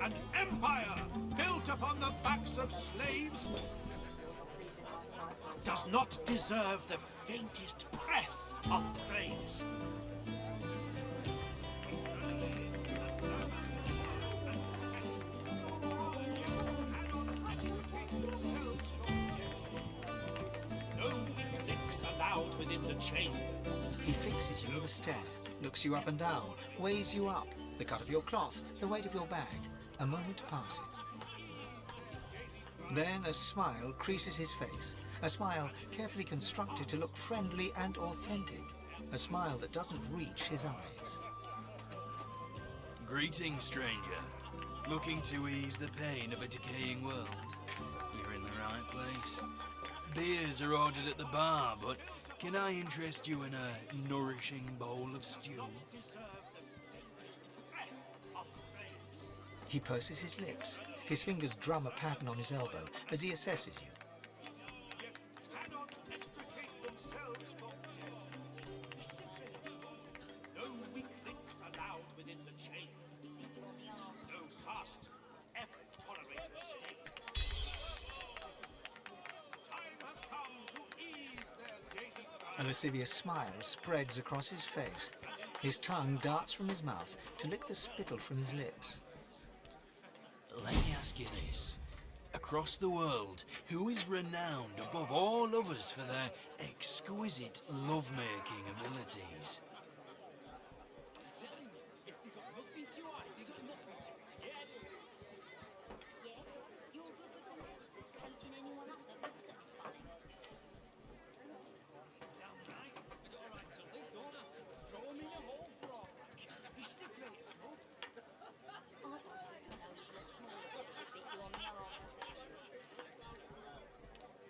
An empire built upon the backs of slaves does not deserve the faintest breath of praise. No clicks allowed within the chain. He fixes you with a stare, looks you up and down, weighs you up, the cut of your cloth, the weight of your bag. A moment passes. Then a smile creases his face, a smile carefully constructed to look friendly and authentic, a smile that doesn't reach his eyes. Greetings, stranger. Looking to ease the pain of a decaying world? You're in the right place. Beers are ordered at the bar, but can I interest you in a nourishing bowl of stew? He purses his lips. His fingers drum a pattern on his elbow as he assesses you. No weak links allowed within the chain. No past ever tolerate a stain. Time has come to ease their daily A lascivious smile spreads across his face. His tongue darts from his mouth to lick the spittle from his lips. Let me ask you this. Across the world, who is renowned above all others for their exquisite love-making abilities?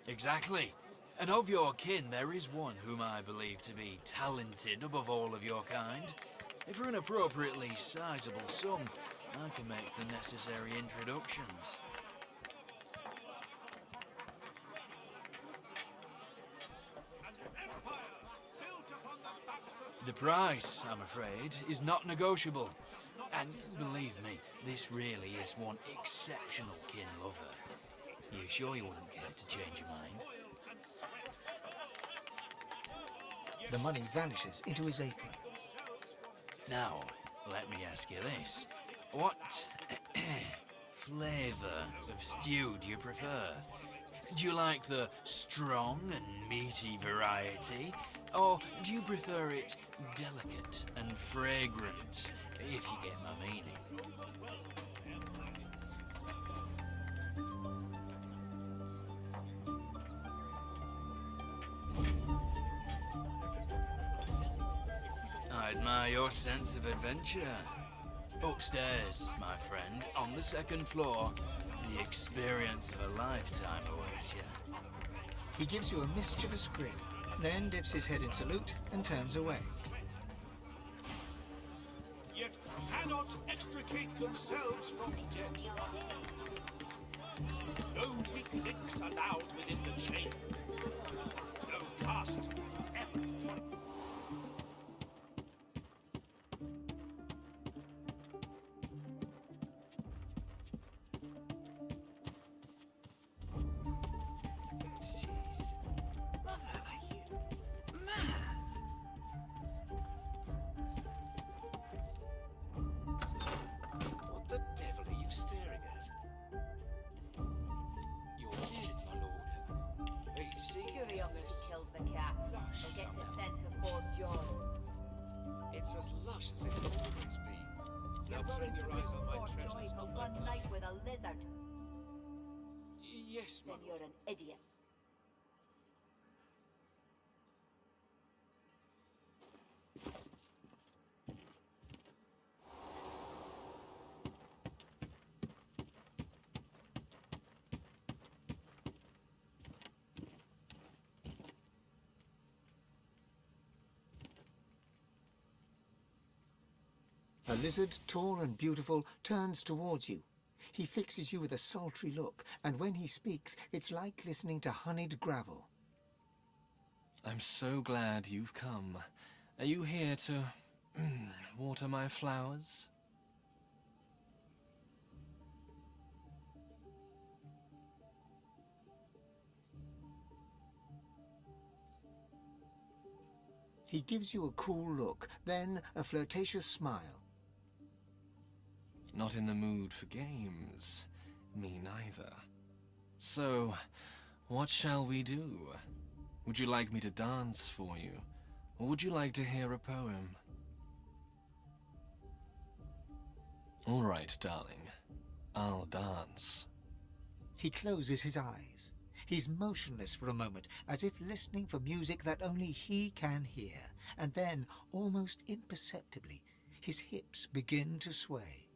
Exactly. And of your kin, there is one whom I believe to be talented above all of your kind. If for an appropriately sizable sum, I can make the necessary introductions. The price, I'm afraid, is not negotiable. And believe me, this really is one exceptional kin lover. You sure you wouldn't care to change your mind? The money vanishes into his apron. Now, let me ask you this. What flavour of stew do you prefer? Do you like the strong and meaty variety? Or do you prefer it delicate and fragrant, if you get my meaning? I admire your sense of adventure. Upstairs, my friend, on the second floor, the experience of a lifetime awaits you. He gives you a mischievous grin, then dips his head in salute and turns away. Yet cannot extricate themselves from debt. No weak links allowed within the chain. No past ever. It's as lush as it's always been. Now turn your eyes on my treasures, not my one night with a lizard. Yes, Then you're an idiot. A lizard, tall and beautiful, turns towards you. He fixes you with a sultry look, and when he speaks, it's like listening to honeyed gravel. I'm so glad you've come. Are you here to water my flowers? He gives you a cool look, then a flirtatious smile. Not in the mood for games. Me neither. So, what shall we do? Would you like me to dance for you? Or would you like to hear a poem? All right, darling. I'll dance. He closes his eyes. He's motionless for a moment, as if listening for music that only he can hear. And then, almost imperceptibly, his hips begin to sway.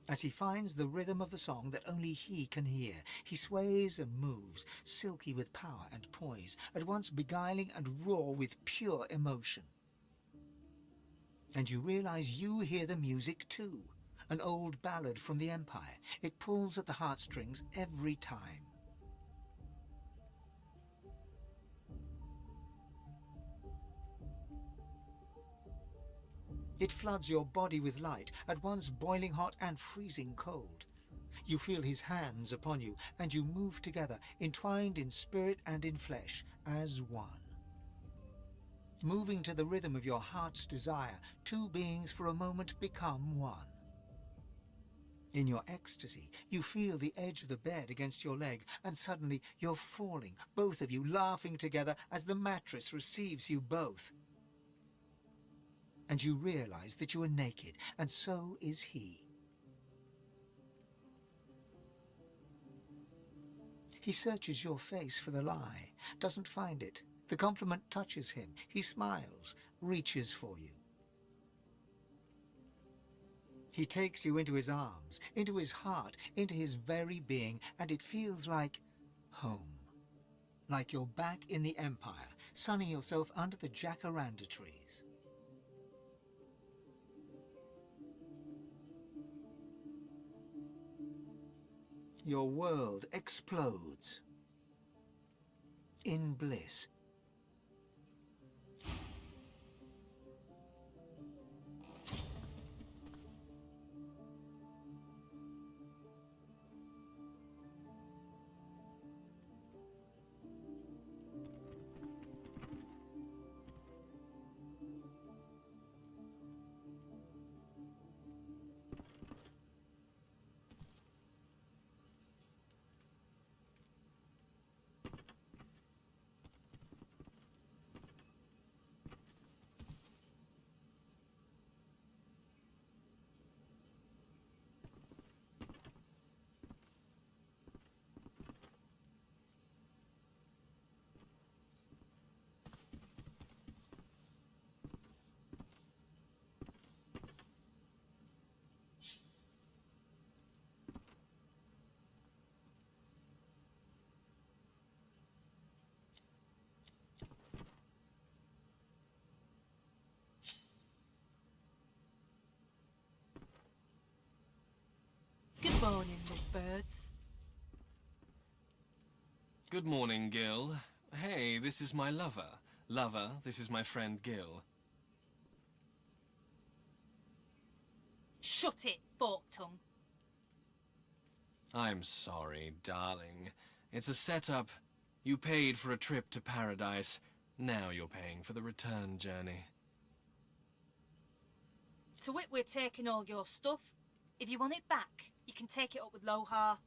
As he finds the rhythm of the song that only he can hear, he sways and moves, silky with power and poise, at once beguiling and raw with pure emotion. And you realize you hear the music too. An old ballad from the Empire. It pulls at the heartstrings every time. It floods your body with light, at once boiling hot and freezing cold. You feel his hands upon you, and you move together, entwined in spirit and in flesh, as one. Moving to the rhythm of your heart's desire, two beings for a moment become one. In your ecstasy, you feel the edge of the bed against your leg, and suddenly you're falling, both of you laughing together as the mattress receives you both. And you realize that you are naked, and so is he. He searches your face for the lie, doesn't find it. The compliment touches him. He smiles, reaches for you. He takes you into his arms, into his heart, into his very being, and it feels like home. Like you're back in the Empire, sunning yourself under the jacaranda trees. Your world explodes in bliss. Good morning, lovebirds. Good morning, Gil. Hey, this is my lover. Lover, this is my friend Gil. Shut it, fork tongue. I'm sorry, darling. It's a setup. You paid for a trip to paradise. Now you're paying for the return journey. To wit, we're taking all your stuff. If you want it back, you can take it up with Lohar.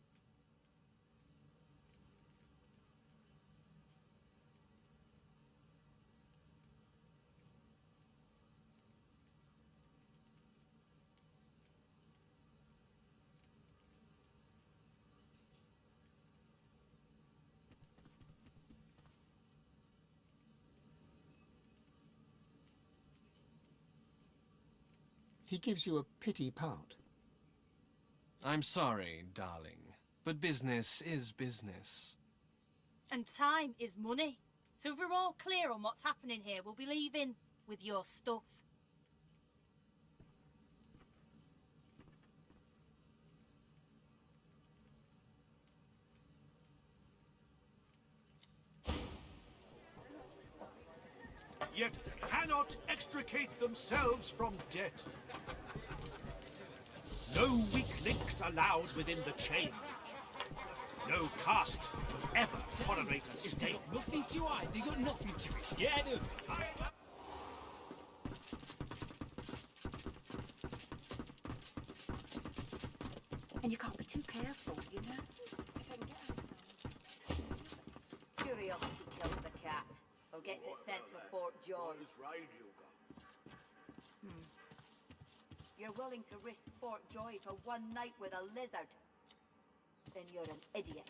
He gives you a pity pout. I'm sorry, darling, but business is business. And time is money. So if we're all clear on what's happening here, we'll be leaving with your stuff. Yet cannot extricate themselves from debt. No weak links allowed within the chain. No caste would ever tolerate a stain. Nothing to hide, they got nothing to be scared of. And you can't be too careful, you know? Curiosity kills the cat, or gets it sent to Fort John. You're willing to risk Fort Joy for one night with a lizard? Then you're an idiot.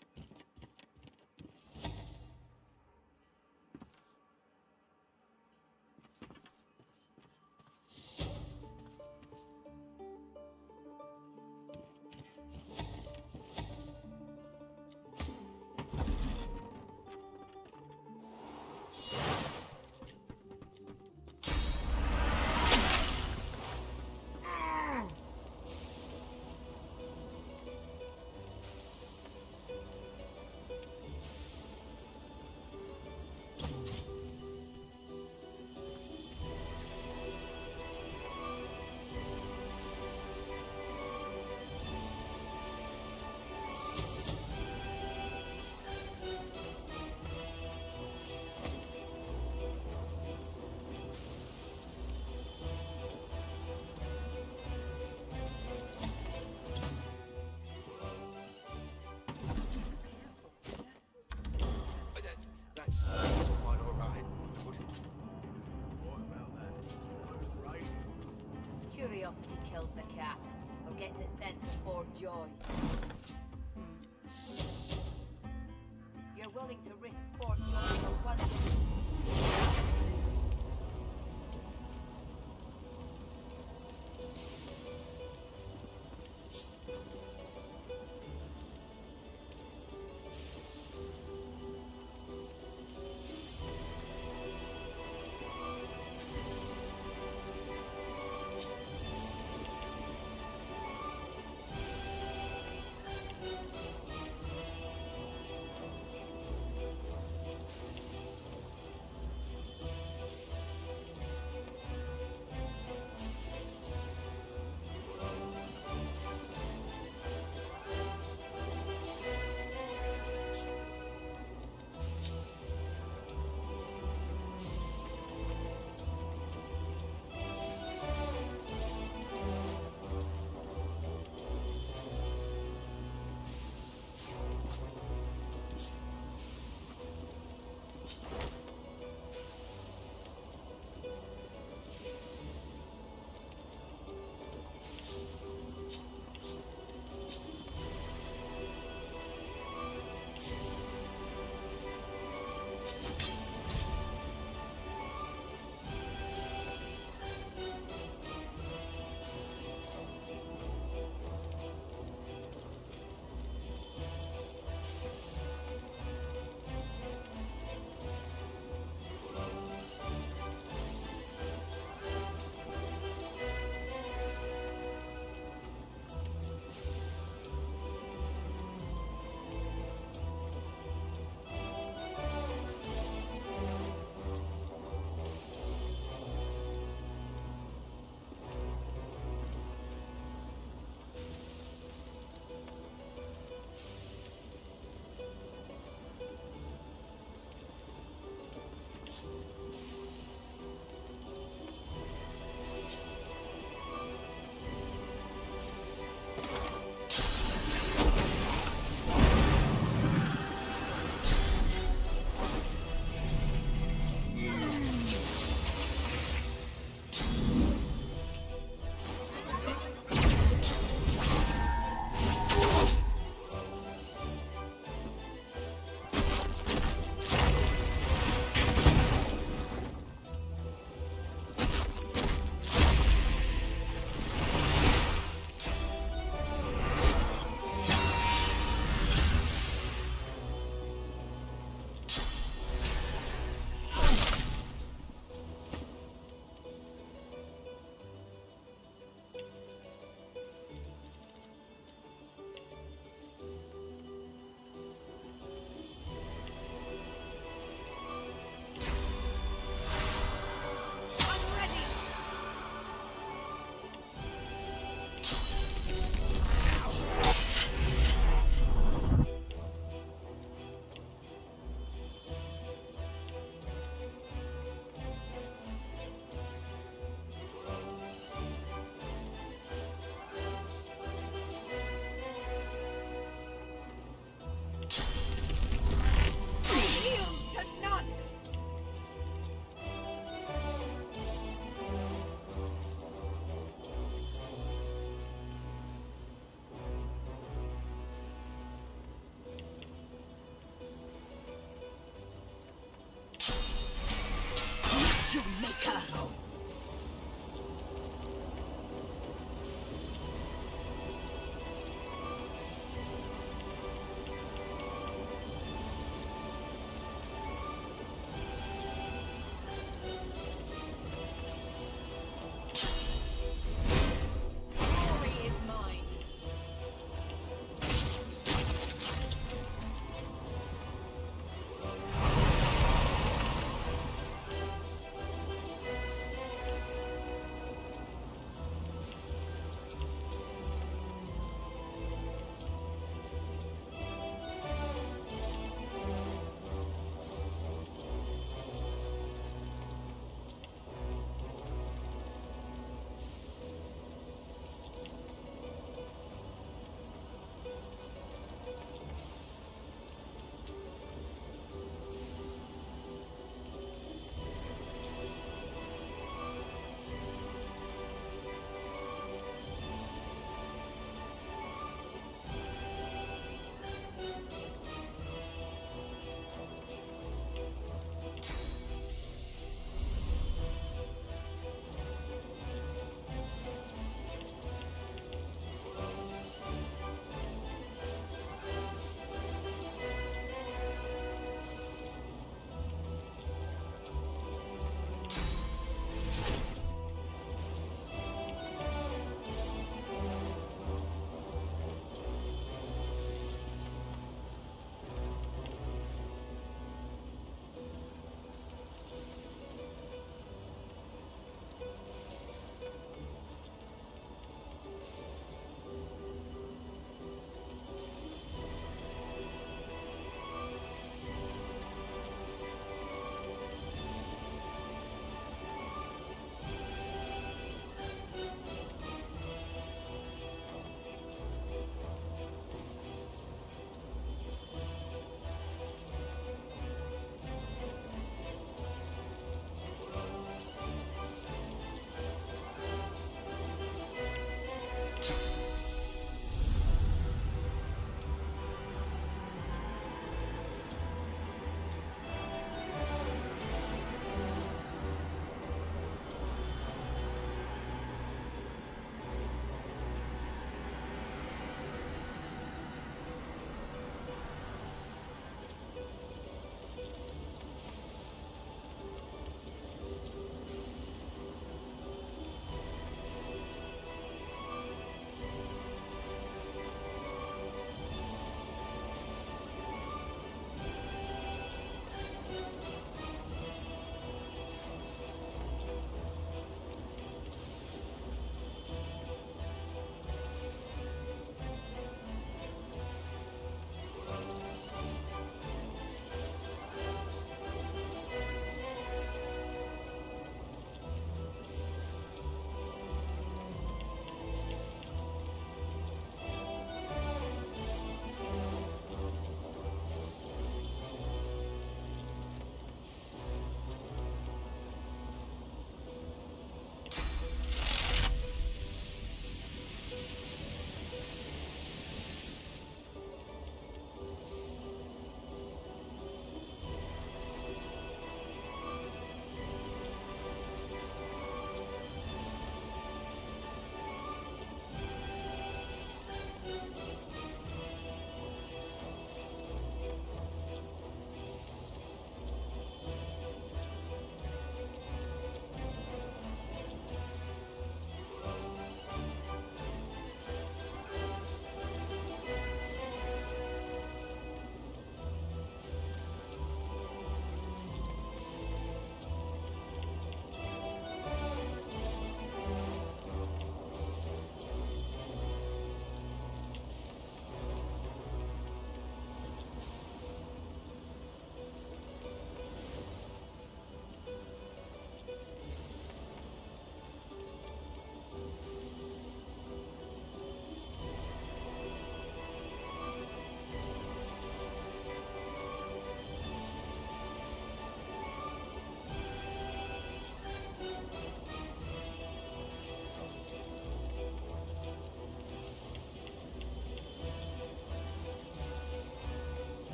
That's quite alright. What about that? Who's right? Curiosity kills the cat, or gets it sent to Fort Joy. You're willing to risk Fort Joy for one night?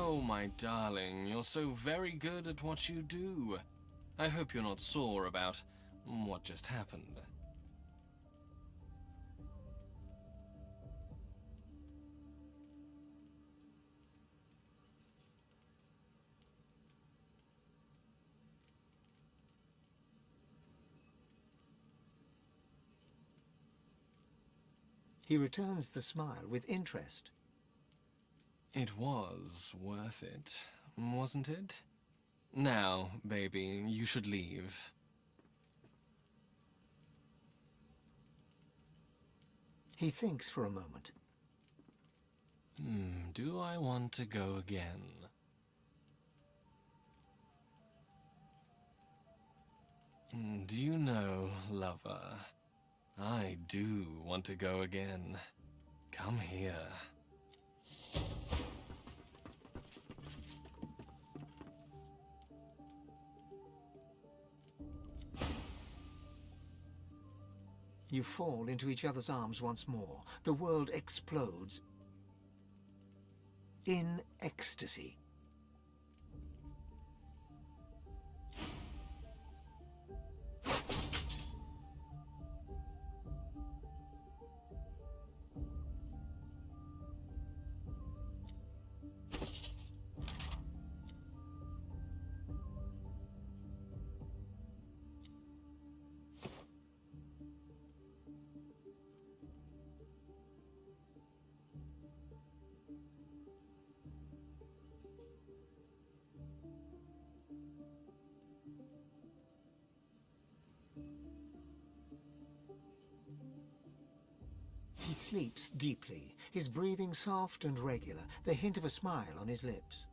Oh, my darling, you're so very good at what you do. I hope you're not sore about what just happened. He returns the smile with interest. It was worth it, wasn't it? Now, baby, you should leave. He thinks for a moment. Do I want to go again? Do you know, lover, I do want to go again. Come here. You fall into each other's arms once more. The world explodes in ecstasy. He sleeps deeply, his breathing soft and regular, the hint of a smile on his lips.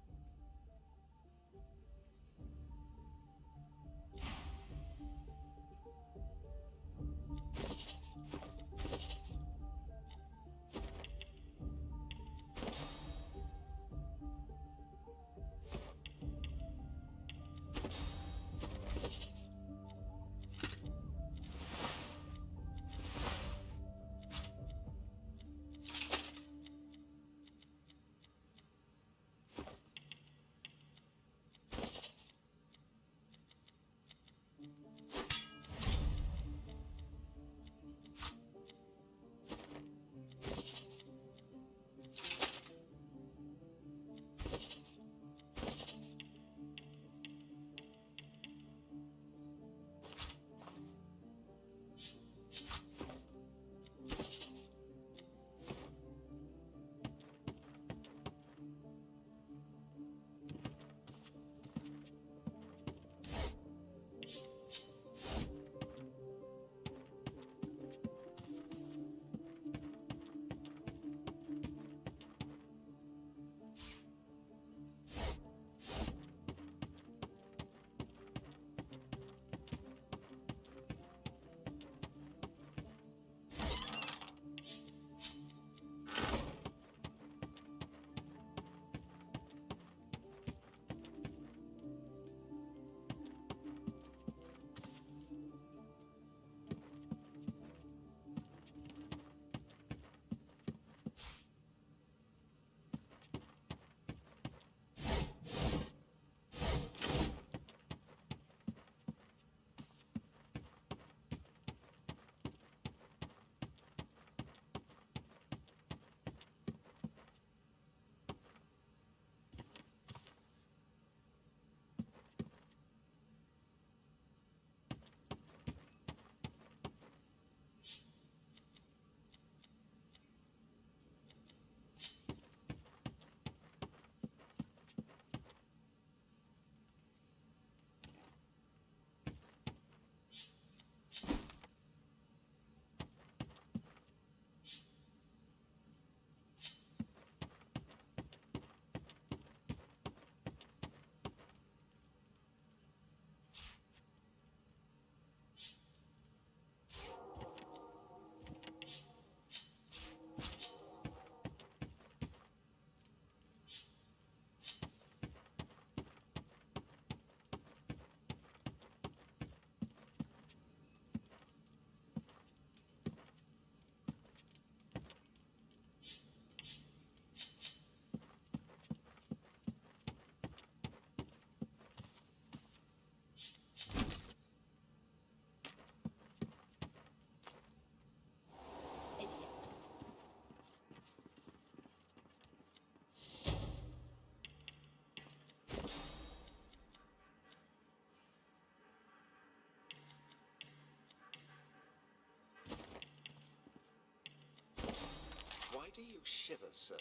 shiver, sir.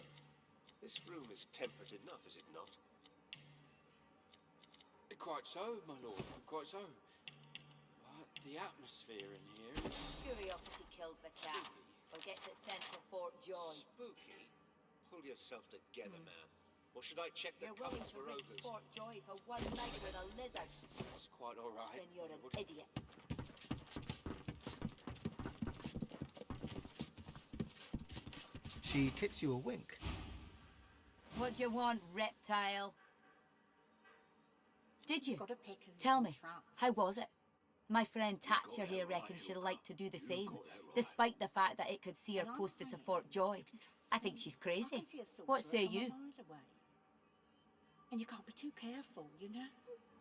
This room is temperate enough, is it not? Quite so, my lord, quite so. The atmosphere in here is... Curiosity kills the cat. Forgets its sense of Fort Joy. Spooky? Pull yourself together, man. Or should I check the You're willing cupboards to for risk ogres? Fort Joy for one night with a lizard. It's quite all right. Then you're an idiot. She tips you a wink. What do you want, reptile? Did you? Got a pick and Tell me, tracks. how was it? My friend Thatcher here reckons she'd like to do the same, despite the fact that it could see her And I'm posted to finding Fort Joy. you can trust I me. think she's I crazy. can see a silver What say from a you? mile away. And you can't be too careful, you know?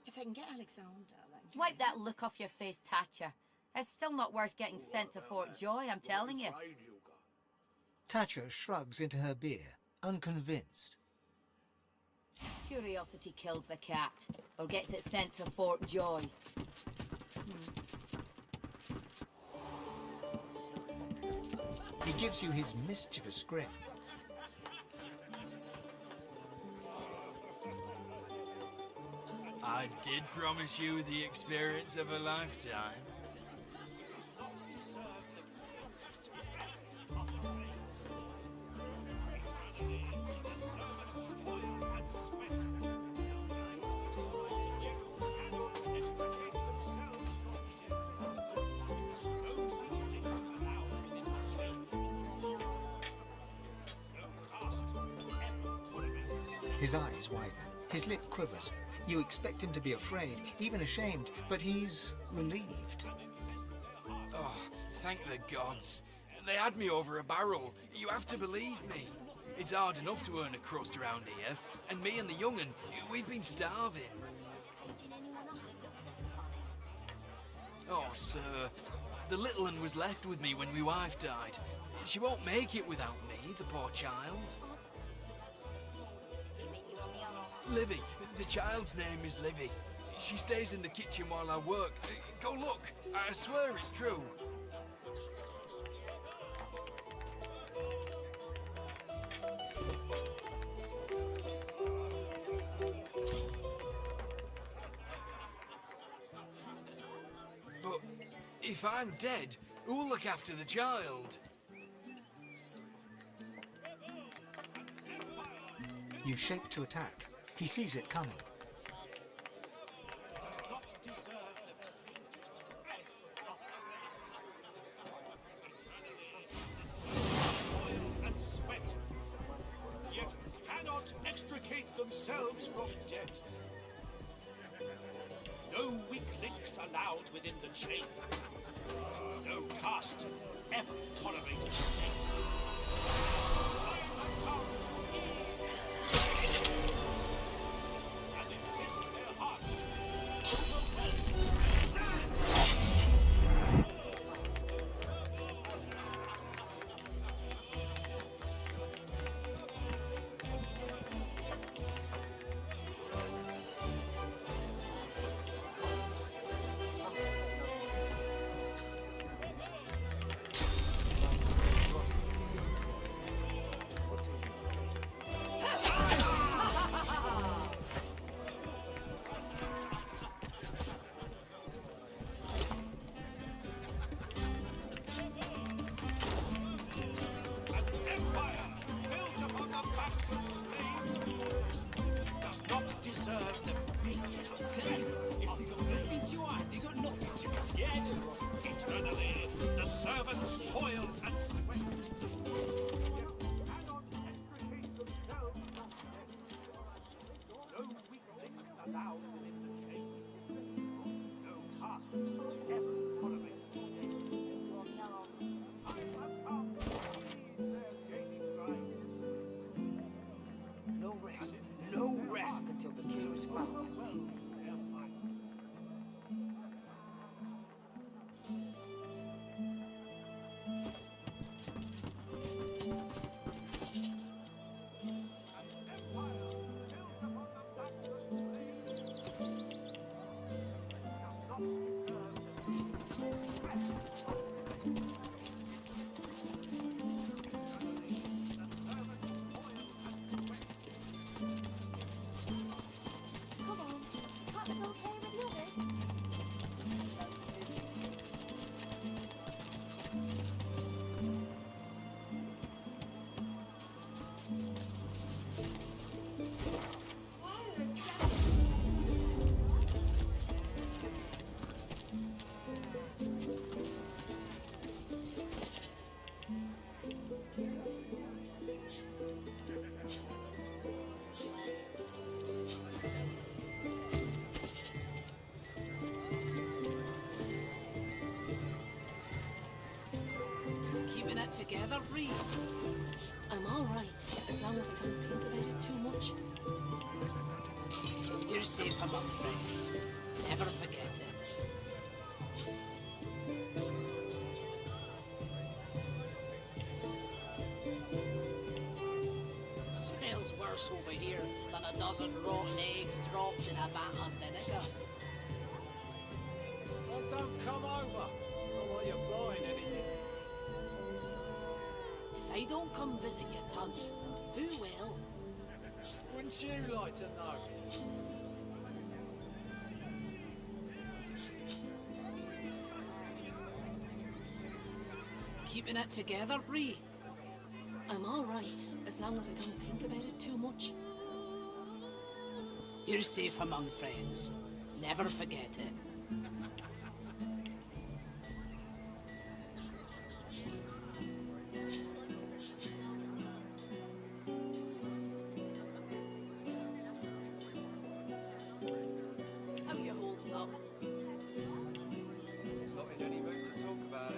If I can get Alexander... then- Wipe that look off your face, Thatcher. It's still not worth getting sent to Fort Joy, I'm telling you. Thatcher shrugs into her beer, unconvinced. Curiosity kills the cat, or gets it sent to Fort Joy. He gives you his mischievous grin. I did promise you the experience of a lifetime. His eyes widen. His lip quivers. You expect him to be afraid, even ashamed, but he's relieved. Oh, thank the gods. They had me over a barrel. You have to believe me. It's hard enough to earn a crust around here, and me and the young'un, we've been starving. Oh, sir, the little un was left with me when my wife died. She won't make it without me, the poor child. Livy, the child's name is Livy. She stays in the kitchen while I work. Go look, I swear it's true. But if I'm dead, who'll look after the child? You shape to attack. He sees it coming. And sweat, yet cannot extricate themselves from death. No weak links allowed within the chain. No caste ever tolerated mistake. Time has come to ease and insist their hearts deserve the fate. If they got nothing to hide, they got nothing to be scared of. Eternally, the servants toil and sweat. Cannot extricate themselves from death. No weak links allowed within the chain. No caste ever tolerated mistake. Time has come to ease their gaining rise. No rest until the killer is found. it together, Bree. I'm all right, as long as I don't think about it too much. You're safe among friends. Never forget it. Smells worse over here than a dozen rotten eggs dropped in a vat of vinegar. Well, don't come over. Not while you're buying anything. If I don't come visit you, Tun, who will? Wouldn't you like to know? Keeping it together, Bree? I'm all right, as long as I don't think about it too much. You're safe among friends. Never forget it. How you holding up? Not in any mood to talk about it.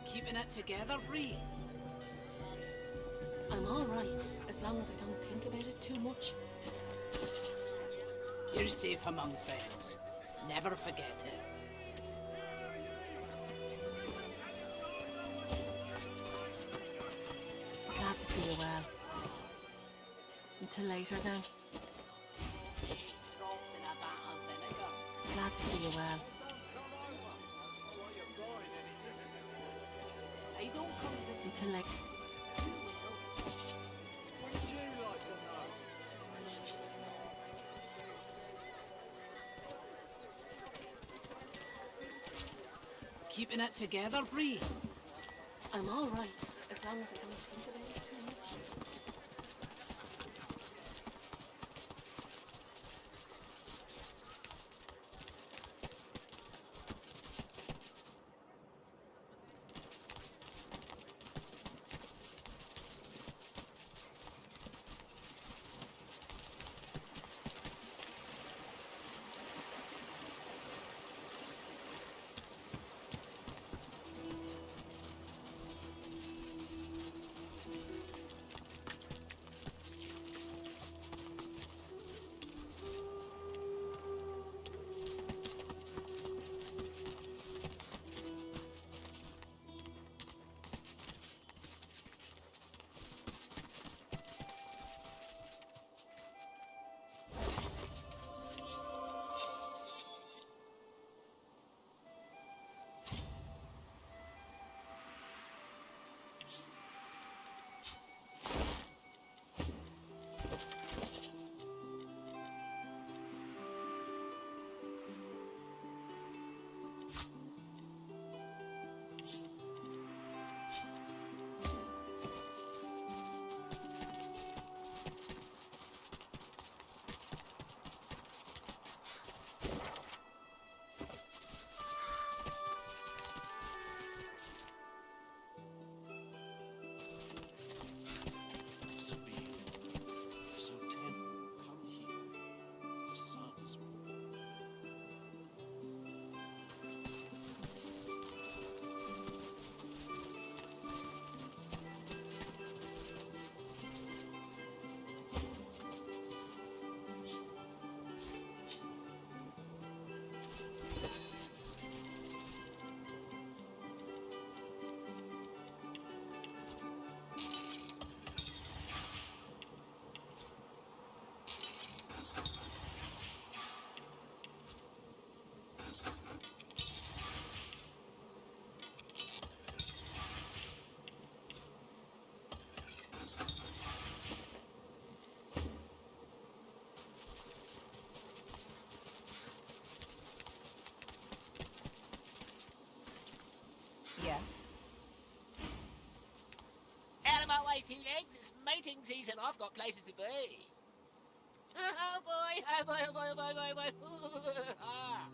Keeping it together, Bree? I'm all right, as long as I don't think about it too much. You're safe among friends. Never forget it. Glad to see you well. Until later then. Dropped in a vat of vinegar. Glad to see you well. I don't come visit Until later. you will. Wouldn't you like to know? Keeping it together, Bree? I'm all right, as long as I don't think about it too much. Sabine, so tender, come here. The sun is warm. Yes. Out of my way, two legs. It's mating season. I've got places to be. Oh boy! Oh boy! Oh boy! Oh boy! Oh boy! Oh boy! Ah.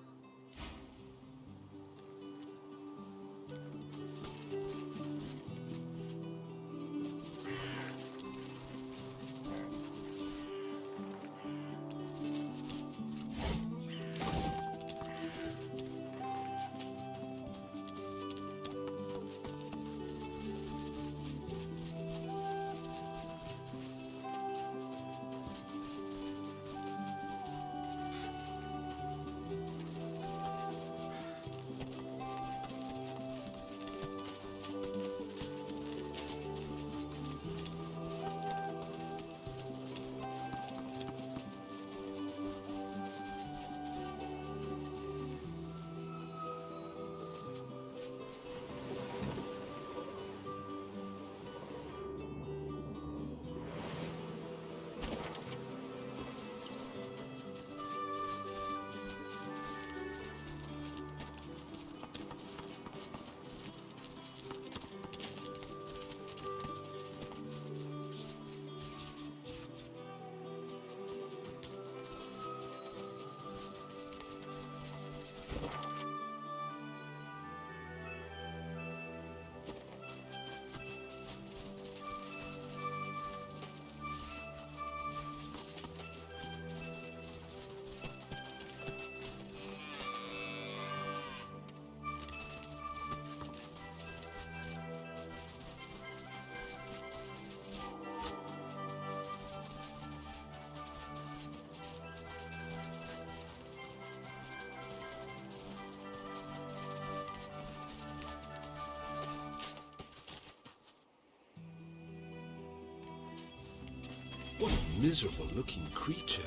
What a miserable looking creature.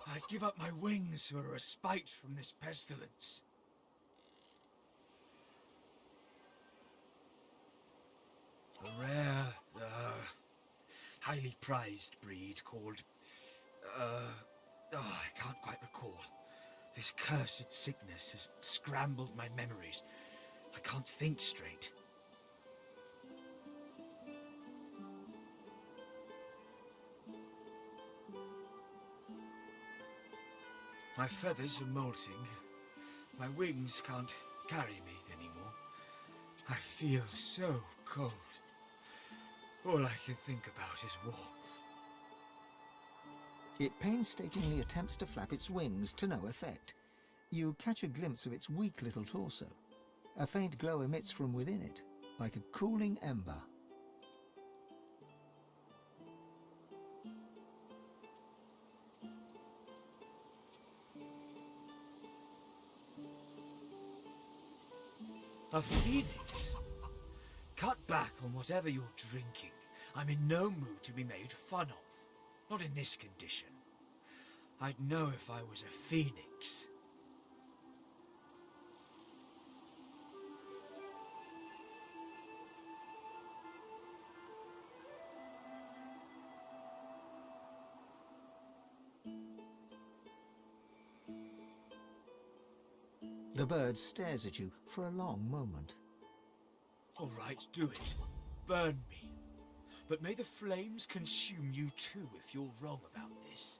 I'd give up my wings for a respite from this pestilence. A rare, highly prized breed called, I can't quite recall. This cursed sickness has scrambled my memories. I can't think straight. My feathers are molting. My wings can't carry me anymore. I feel so cold. All I can think about is warmth. It painstakingly attempts to flap its wings to no effect. You catch a glimpse of its weak little torso. A faint glow emits from within it, like a cooling ember. A phoenix? Cut back on whatever you're drinking. I'm in no mood to be made fun of. Not in this condition. I'd know if I was a phoenix. The bird stares at you for a long moment. All right, do it. Burn me. But may the flames consume you too if you're wrong about this.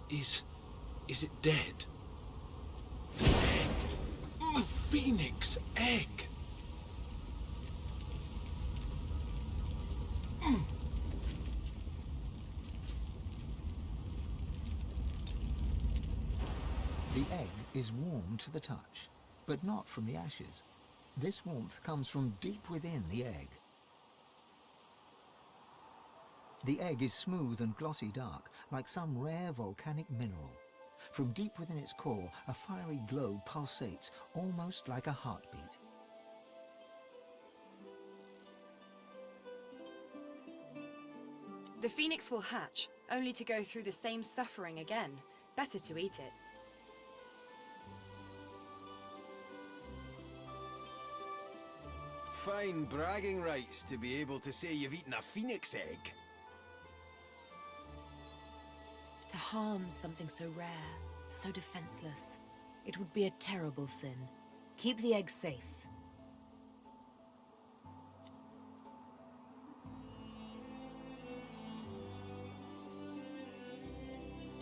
Is it dead? An egg! A phoenix egg! The egg is warm to the touch, but not from the ashes. This warmth comes from deep within the egg. The egg is smooth and glossy dark, like some rare volcanic mineral. From deep within its core, a fiery glow pulsates, almost like a heartbeat. The phoenix will hatch, only to go through the same suffering again. Better to eat it. Fine bragging rights to be able to say you've eaten a phoenix egg. To harm something so rare, so defenseless, it would be a terrible sin. Keep the egg safe.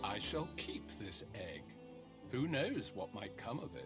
I shall keep this egg. Who knows what might come of it?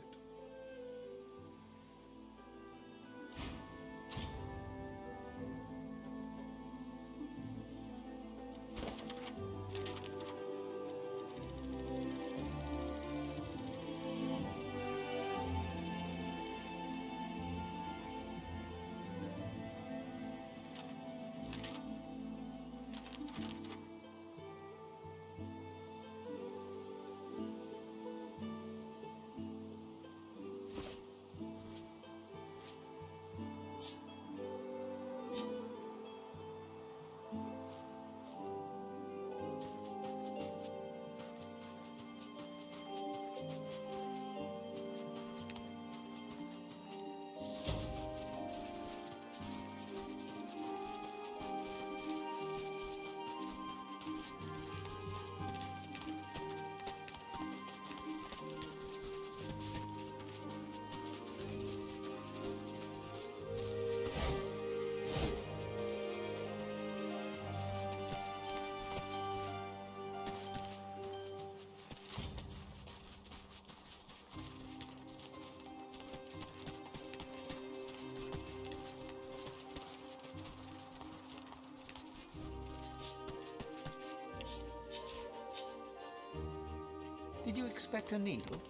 Did you expect a needle?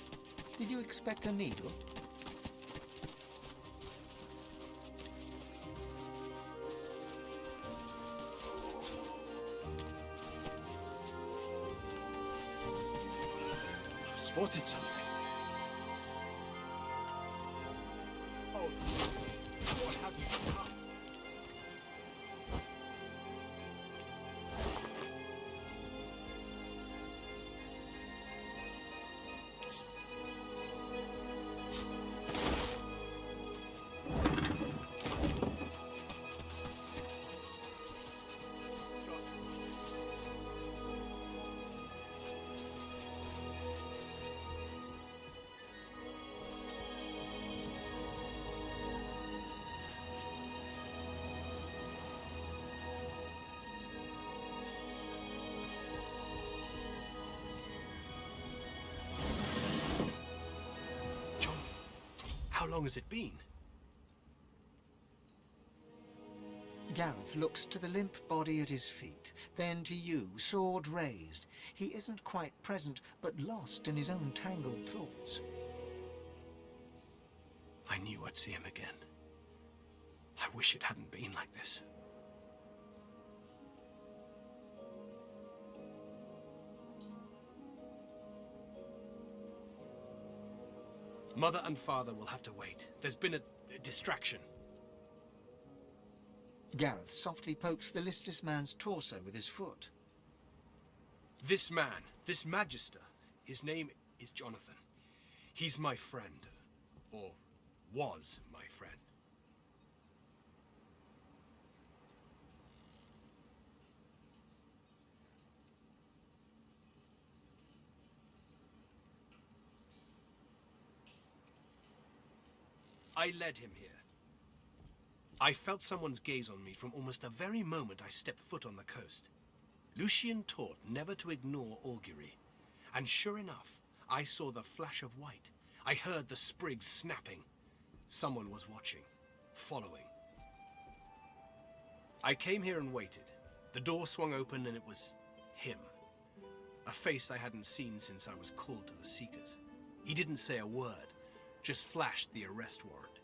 Did you expect a needle? I've spotted something. Oh, what have you done? How long has it been? Gareth looks to the limp body at his feet, then to you, sword raised. He isn't quite present, but lost in his own tangled thoughts. I knew I'd see him again. I wish it hadn't been like this. Mother and father will have to wait. There's been a distraction. Gareth softly pokes the listless man's torso with his foot. This man, this magister, his name is Jonathan. He's my friend. Or was my friend. I led him here. I felt someone's gaze on me from almost the very moment I stepped foot on the coast. Lucian taught never to ignore augury, and sure enough, I saw the flash of white. I heard the sprigs snapping. Someone was watching, following. I came here and waited. The door swung open and it was him. A face I hadn't seen since I was called to the Seekers. He didn't say a word, just flashed the arrest warrant.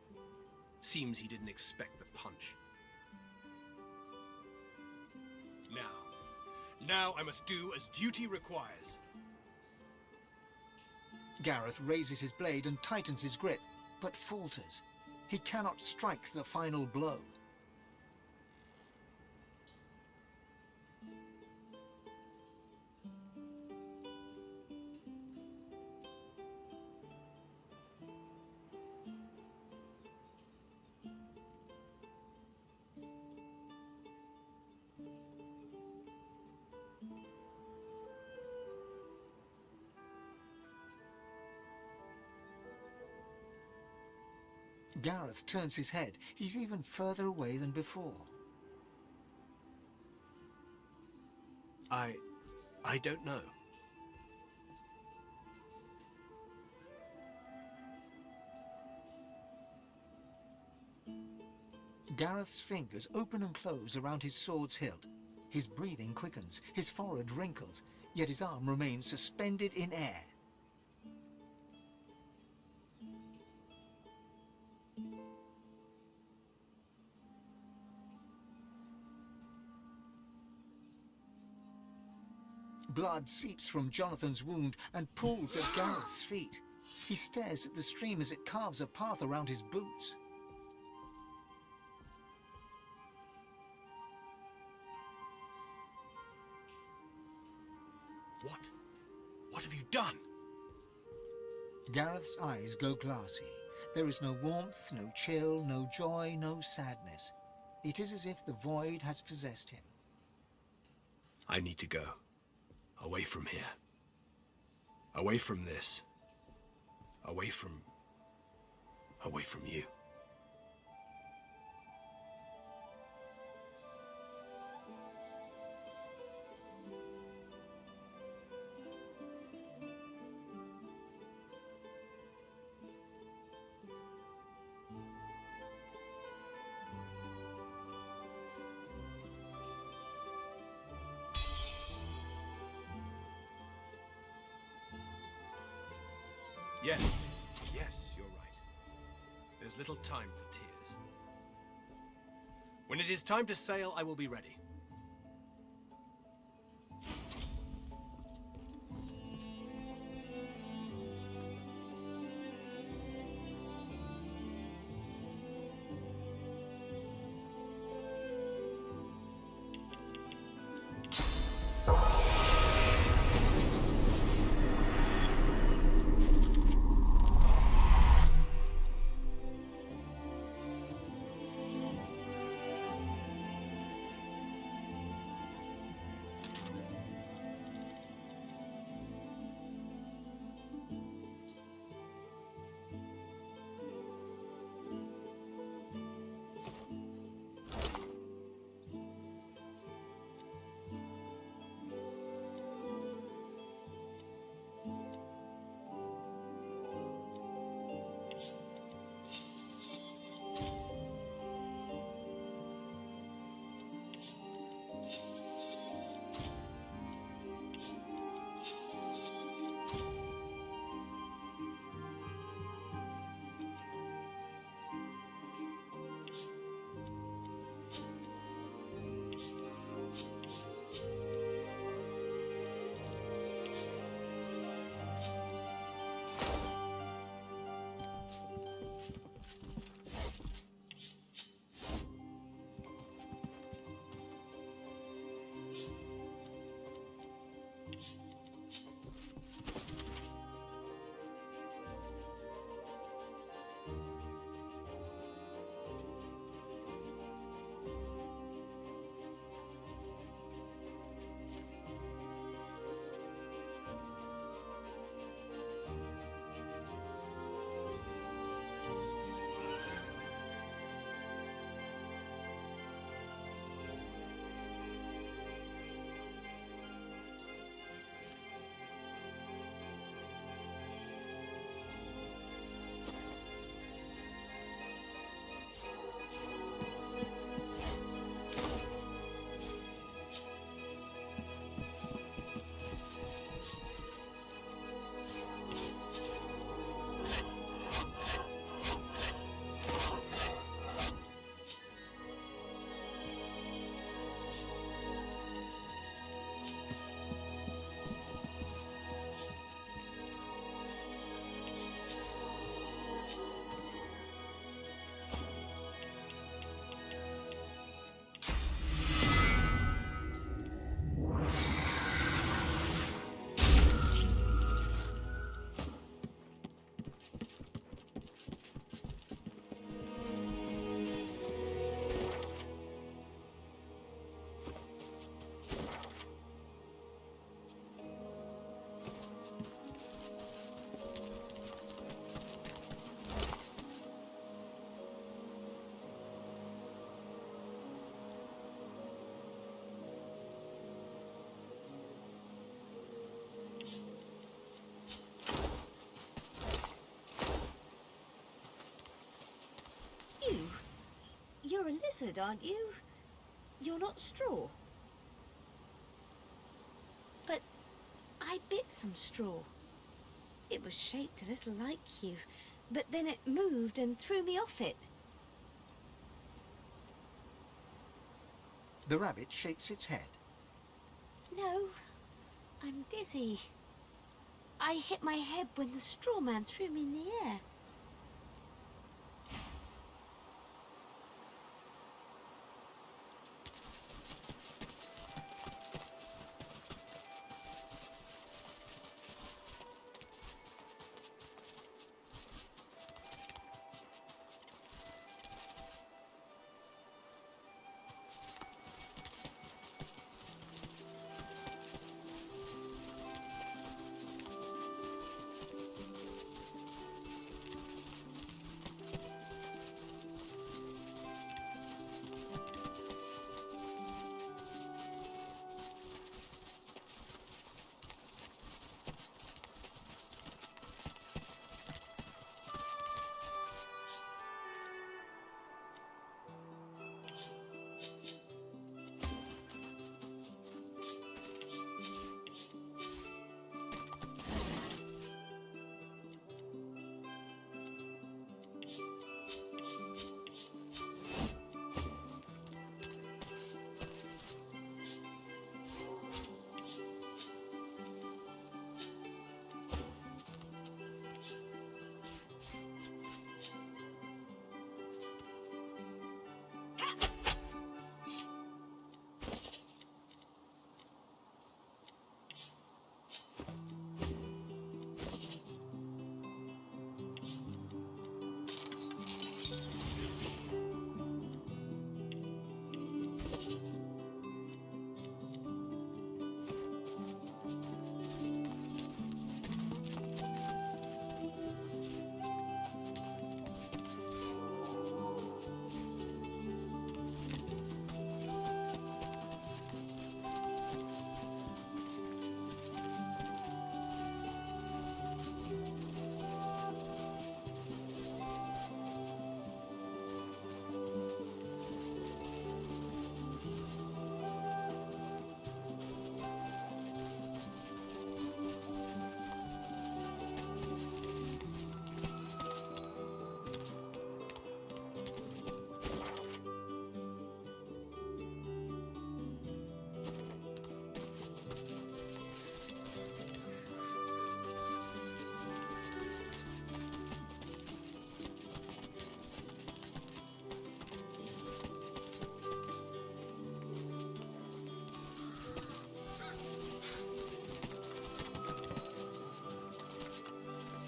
Seems he didn't expect the punch. Now I must do as duty requires. Gareth raises his blade and tightens his grip, but falters. He cannot strike the final blow. Gareth turns his head. He's even further away than before. I don't know. Gareth's fingers open and close around his sword's hilt. His breathing quickens, his forehead wrinkles, yet his arm remains suspended in air. Blood seeps from Jonathan's wound and pools at Gareth's feet. He stares at the stream as it carves a path around his boots. What have you done? Gareth's eyes go glassy. There is no warmth, no chill, no joy, no sadness. It is as if the void has possessed him. I need to go. Away from here. Away from this. Away from you. Yes, you're right. There's little time for tears. When it is time to sail, I will be ready. You're a lizard, aren't you? You're not straw. But I bit some straw. It was shaped a little like you, but then it moved and threw me off it. The rabbit shakes its head. No, I'm dizzy. I hit my head when the straw man threw me in the air.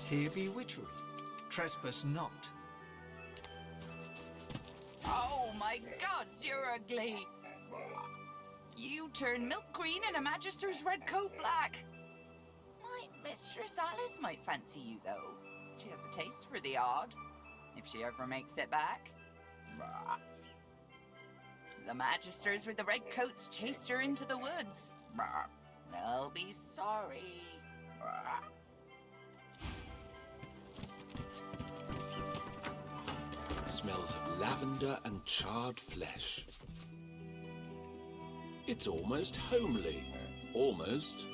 Here be witchery. Trespass not. Oh my gods, you're ugly! You turn milk green and a Magister's red coat black. My Mistress Alice might fancy you, though. She has a taste for the odd, if she ever makes it back. The Magisters with the red coats chased her into the woods. They'll be sorry. Smells of lavender and charred flesh. It's almost homely. Almost.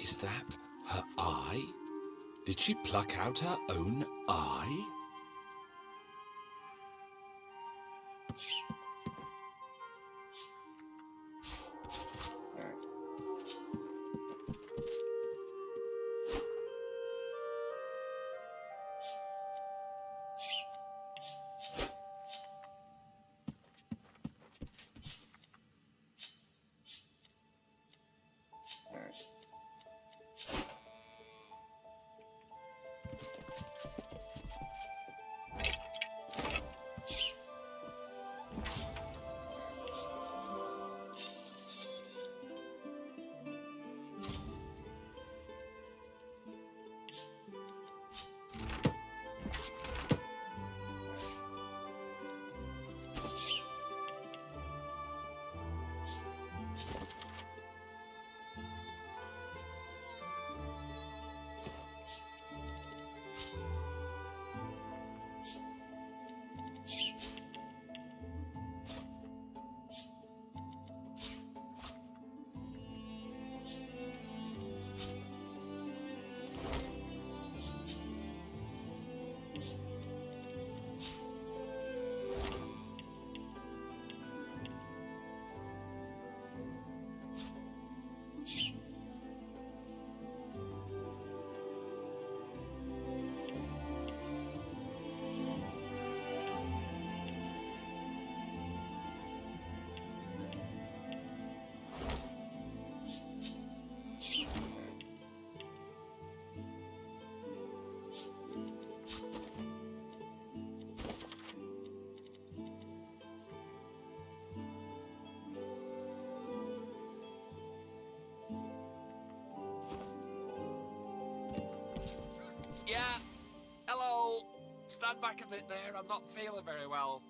Is that her eye? Did she pluck out her own eye? Yeah. Hello. Stand back a bit there. I'm not feeling very well.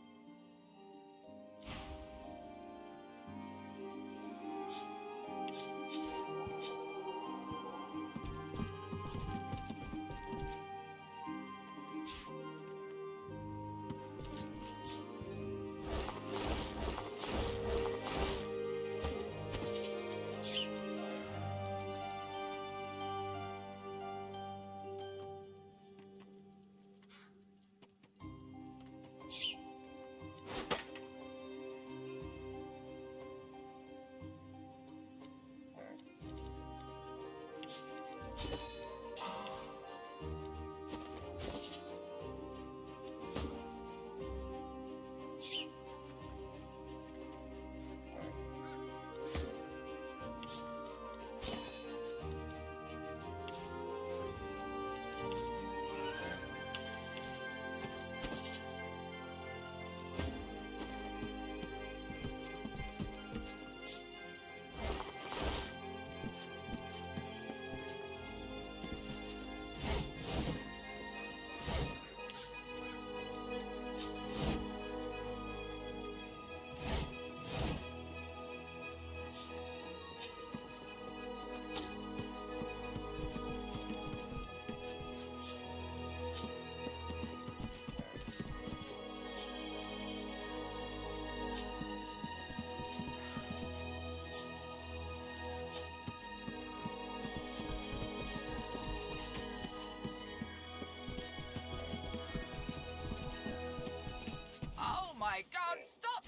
Oh my God, stop!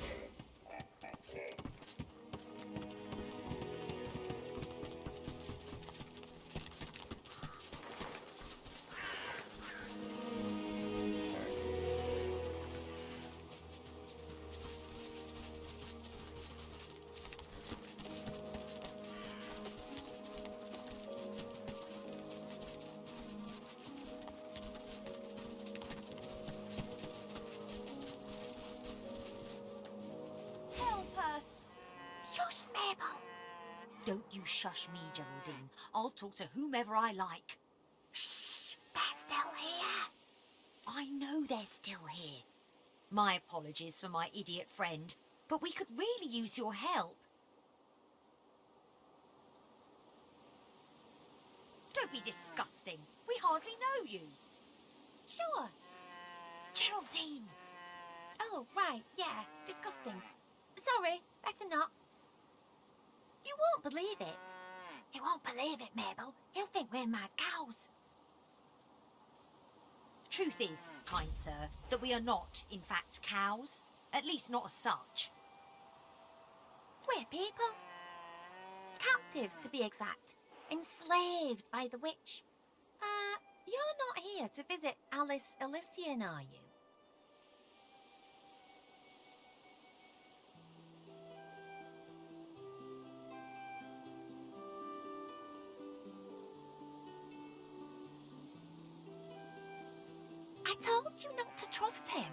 Shush, Mabel! Don't you shush me, Geraldine. I'll talk to whomever I like. Shh! They're still here. I know they're still here. My apologies for my idiot friend, but we could really use your help. Don't be disgusting. We hardly know you. Sure. Geraldine. Oh, right, yeah, disgusting. Sorry, better not. You won't believe it. He won't believe it, Mabel. He'll think we're mad cows. Truth is, kind sir, that we are not, in fact, cows. At least not as such. We're people. Captives, to be exact. Enslaved by the witch. You're not here to visit Alice Elysian, are you? I told you not to trust him.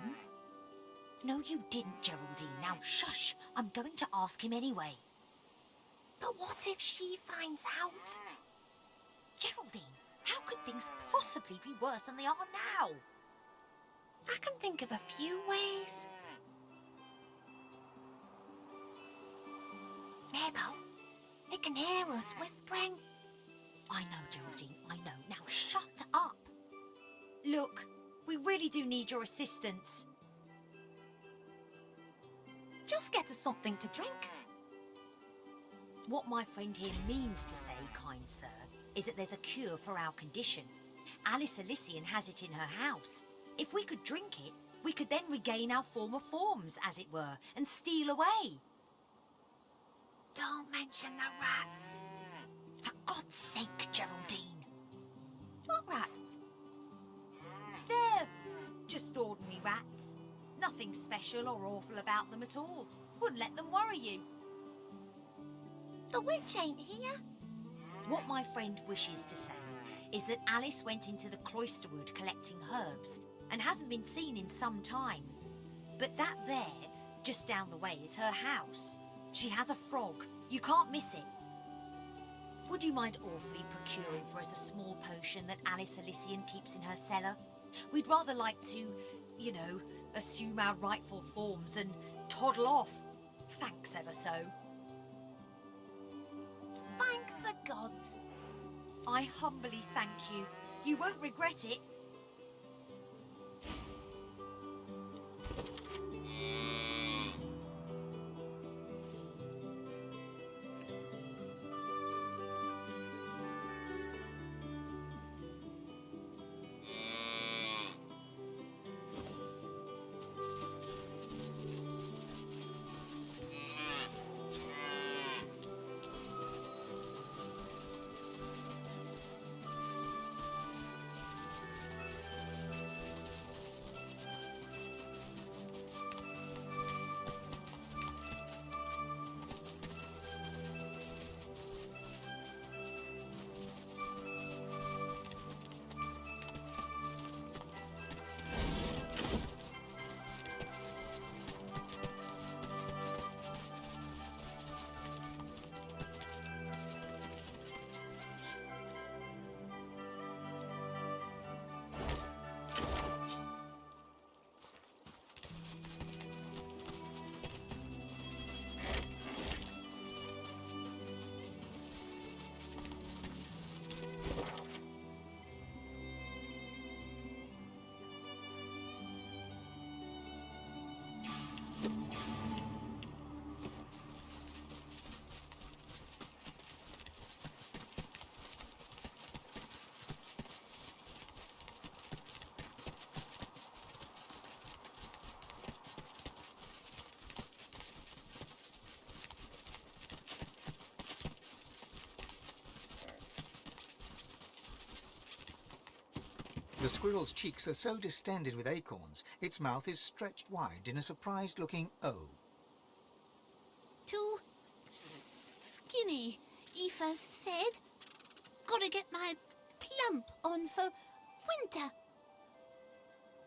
No, you didn't, Geraldine. Now, shush. I'm going to ask him anyway. But what if she finds out? Geraldine, how could things possibly be worse than they are now? I can think of a few ways. Mabel, they can hear us whispering. I know, Geraldine, I know. Now, shut up. Look, we really do need your assistance. Just get us something to drink. What my friend here means to say, kind sir, is that there's a cure for our condition. Alice Elysian has it in her house. If we could drink it, we could then regain our former forms, as it were, and steal away. Don't mention the rats. For God's sake, Geraldine. What rats? They're just ordinary rats. Nothing special or awful about them at all. Wouldn't let them worry you. The witch ain't here. What my friend wishes to say is that Alice went into the cloisterwood collecting herbs and hasn't been seen in some time. But that there, just down the way, is her house. She has a frog. You can't miss it. Would you mind awfully procuring for us a small potion that Alice Elysian keeps in her cellar? We'd rather like to, you know, assume our rightful forms and toddle off. Thanks ever so. Thank the gods. I humbly thank you. You won't regret it. The squirrel's cheeks are so distended with acorns, its mouth is stretched wide in a surprised-looking O. Too skinny, Aoife said. Gotta get my plump on for winter.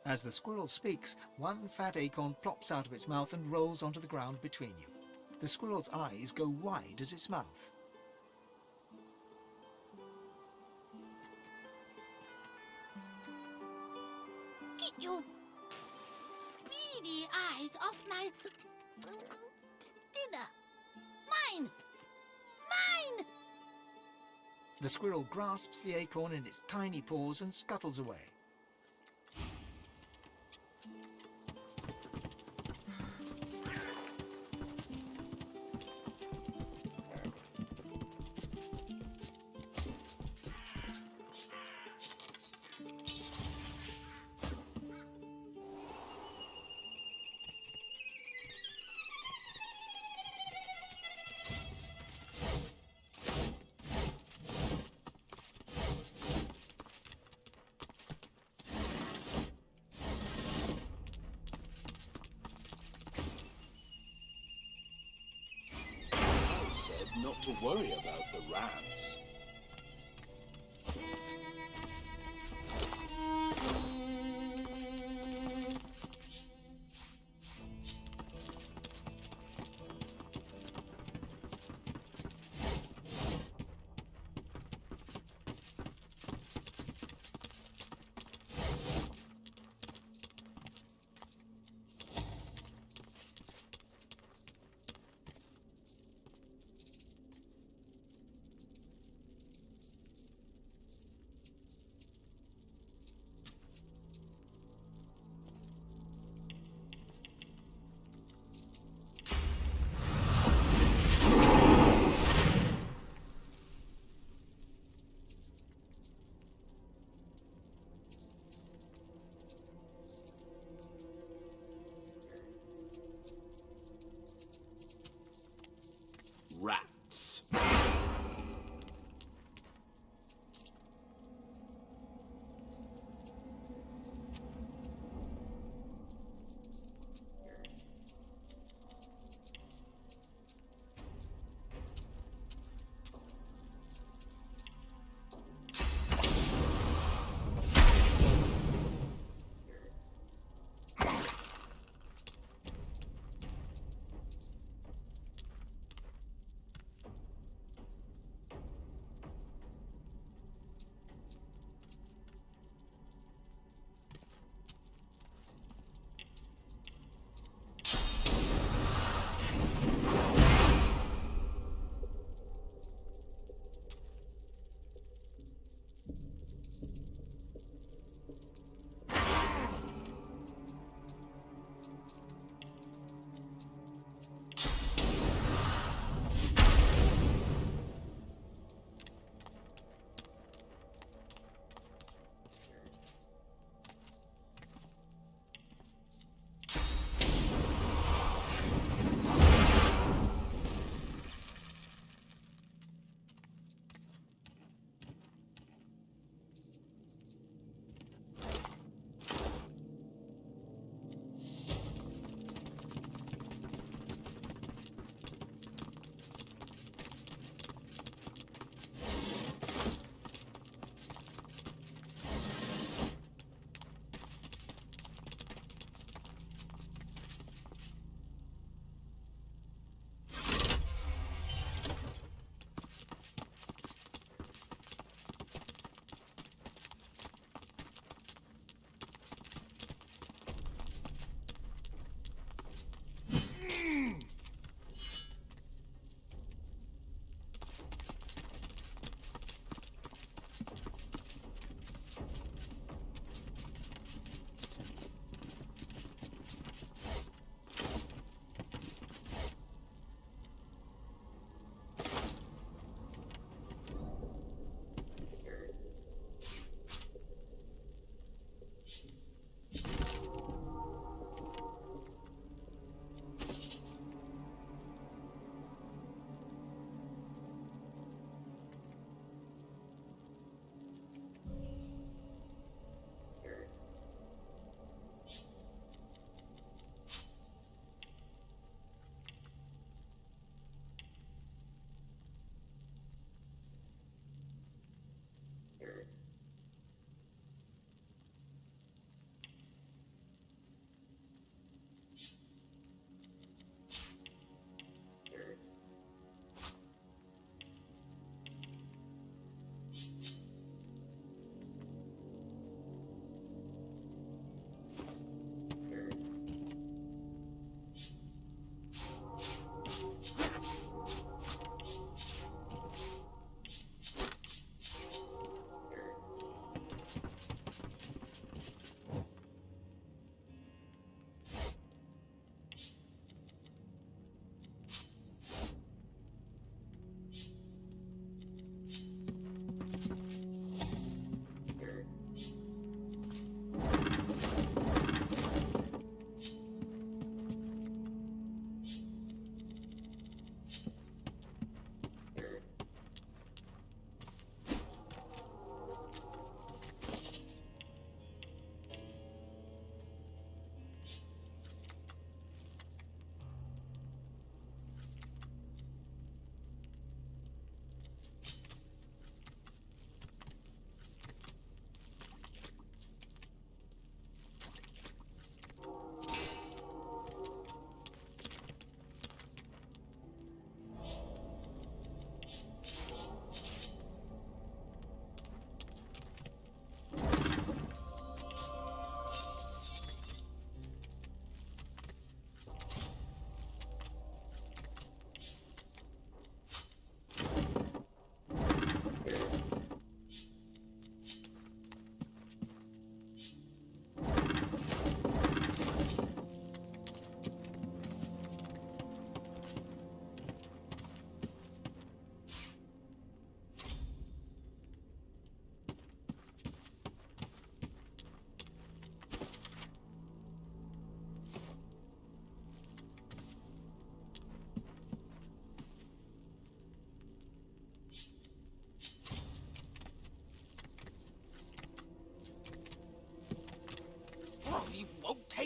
As the squirrel speaks, one fat acorn plops out of its mouth and rolls onto the ground between you. The squirrel's eyes go wide as its mouth. Get your beady eyes off my dinner. Mine! Mine! The squirrel grasps the acorn in its tiny paws and scuttles away. not to worry about the rats.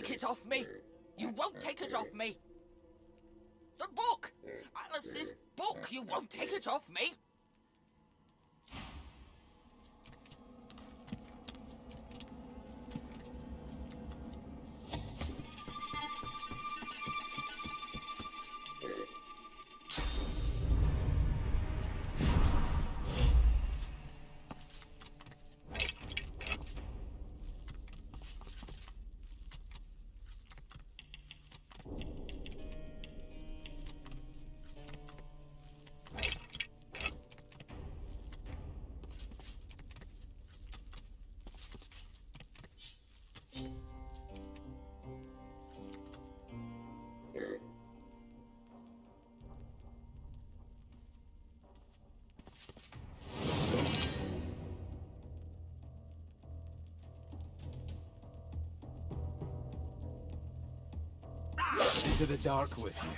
take it off me! You won't take it off me! The book! Alice's book! You won't take it off me! Into the dark with you.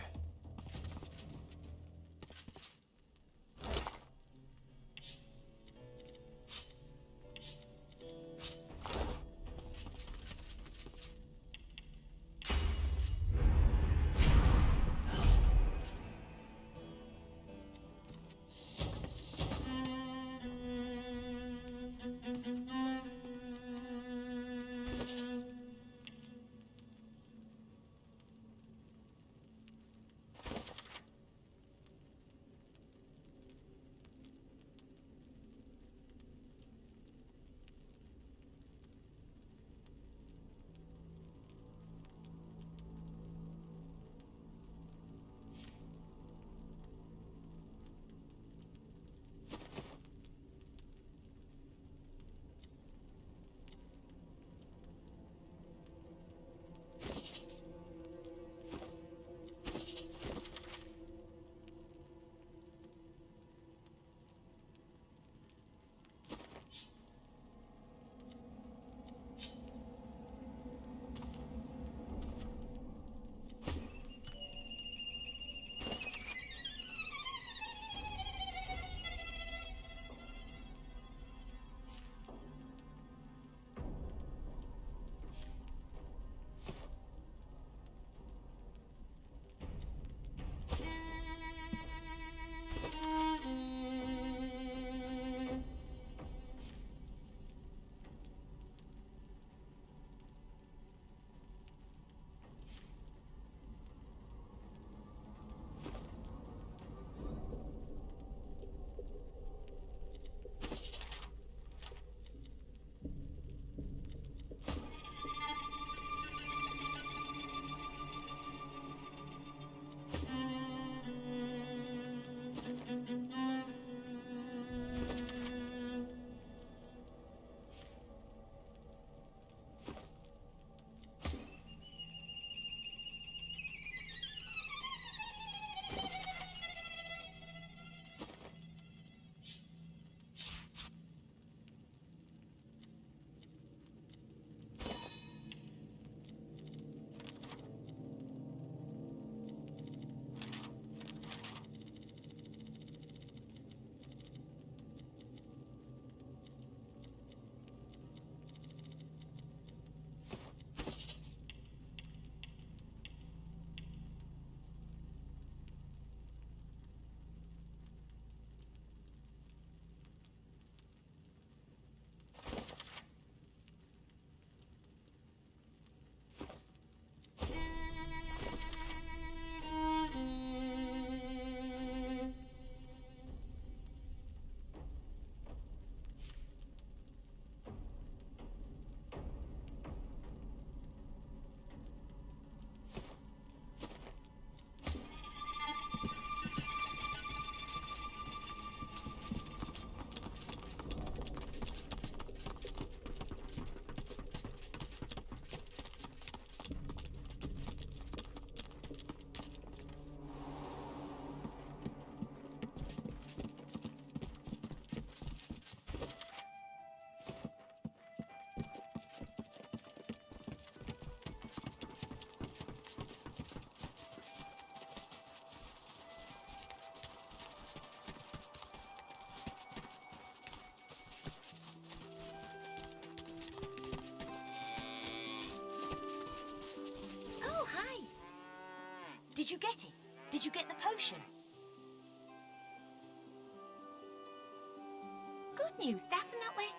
good news, definitely.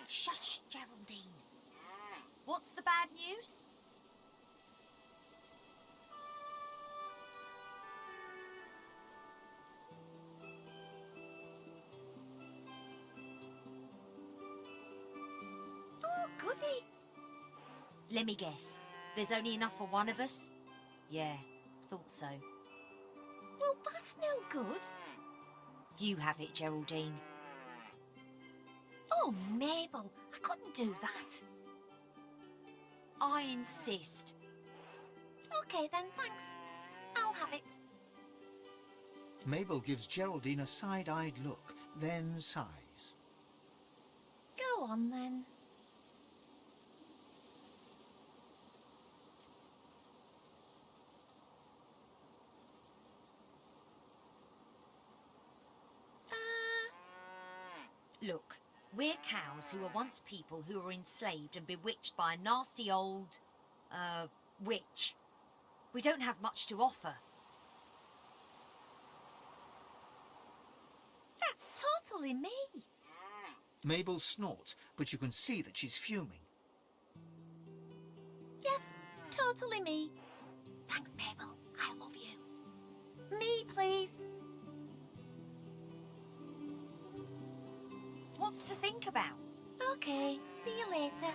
Shush, Geraldine. What's the bad news? Oh, goody. Let me guess. There's only enough for one of us? Yeah, thought so. Well, that's no good. You have it, Geraldine. Oh, Mabel, I couldn't do that. I insist. Okay then, thanks. I'll have it. Mabel gives Geraldine a side-eyed look, then sighs. Go on then. Look, we're cows who were once people who were enslaved and bewitched by a nasty old, witch. We don't have much to offer. That's totally me. Mabel snorts, but you can see that she's fuming. Yes, totally me. Thanks, Mabel. I love you. Me, please. What's to think about? Okay, see you later.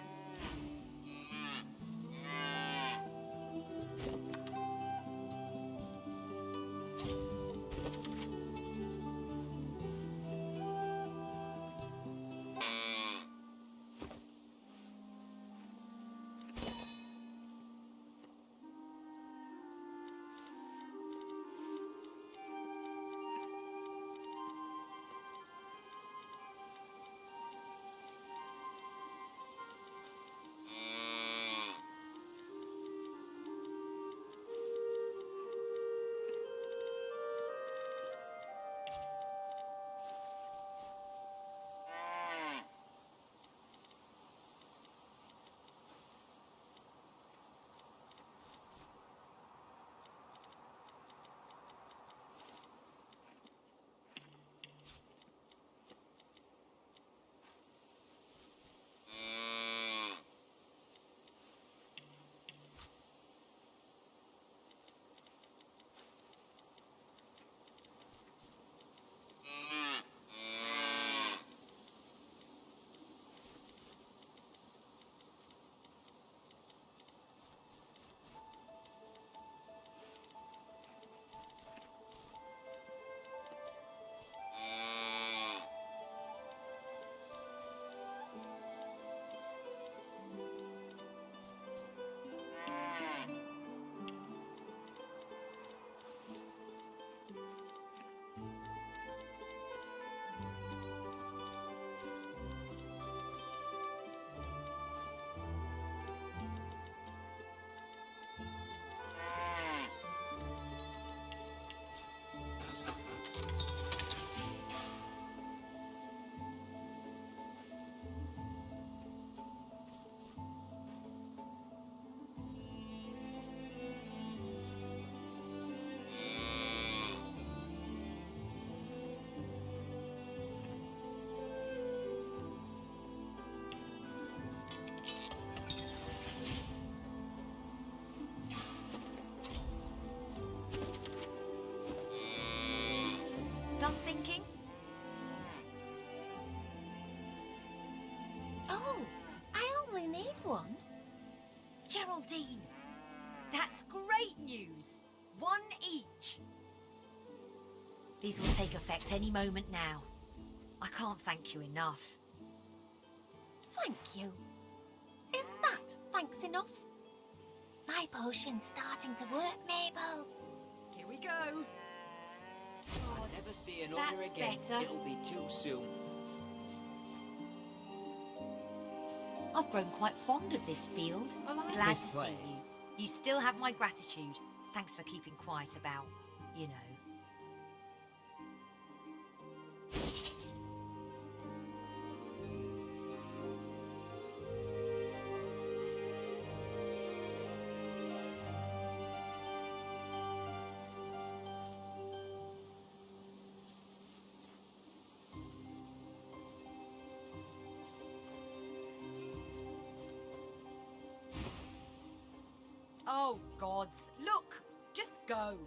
Done thinking? Oh, I only need one. Geraldine, that's great news. One each. These will take effect any moment now. I can't thank you enough. Thank you. Is that thanks enough? My potion's starting to work, Mabel. Here we go. I'll never see another That's again. better. It'll be too soon. I've grown quite fond of this field. I like Glad this to place. see you. You still have my gratitude. Thanks for keeping quiet about, you know. Oh, gods. Look! Just go.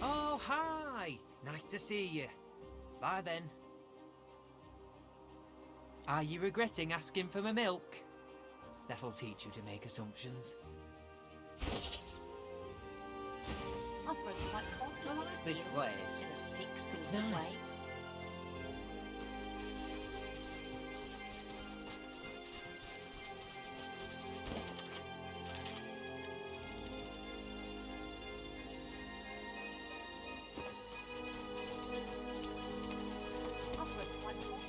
Oh, hi! Nice to see you. Bye then. Are you regretting asking for my milk? That'll teach you to make assumptions. I've grown quite fond of This place. in a sick sort It's of nice. way. I've grown quite fond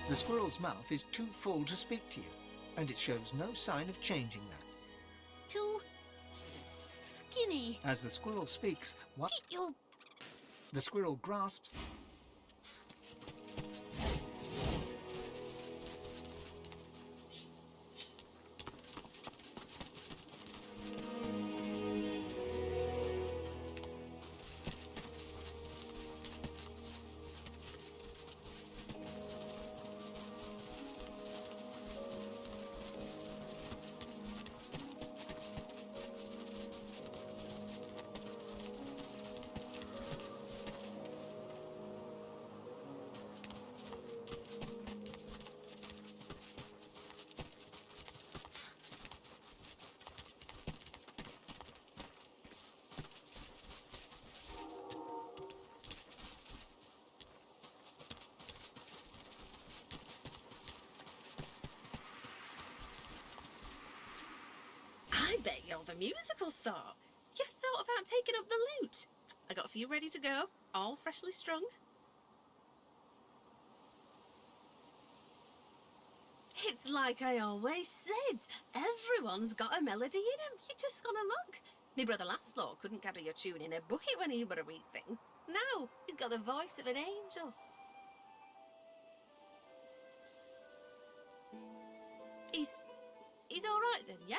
The squirrel's mouth is too full to speak to you, and it shows no sign of changing that. Too skinny. As the squirrel speaks, what? Get your The squirrel grasps I bet you're the musical sort. You've thought about taking up the lute. I got a few ready to go, all freshly strung. It's like I always said. Everyone's got a melody in 'em. You just gotta look. Me brother Laszlo couldn't carry a tune in a bucket when he were a wee thing. Now he's got the voice of an angel. He's all right then, yeah?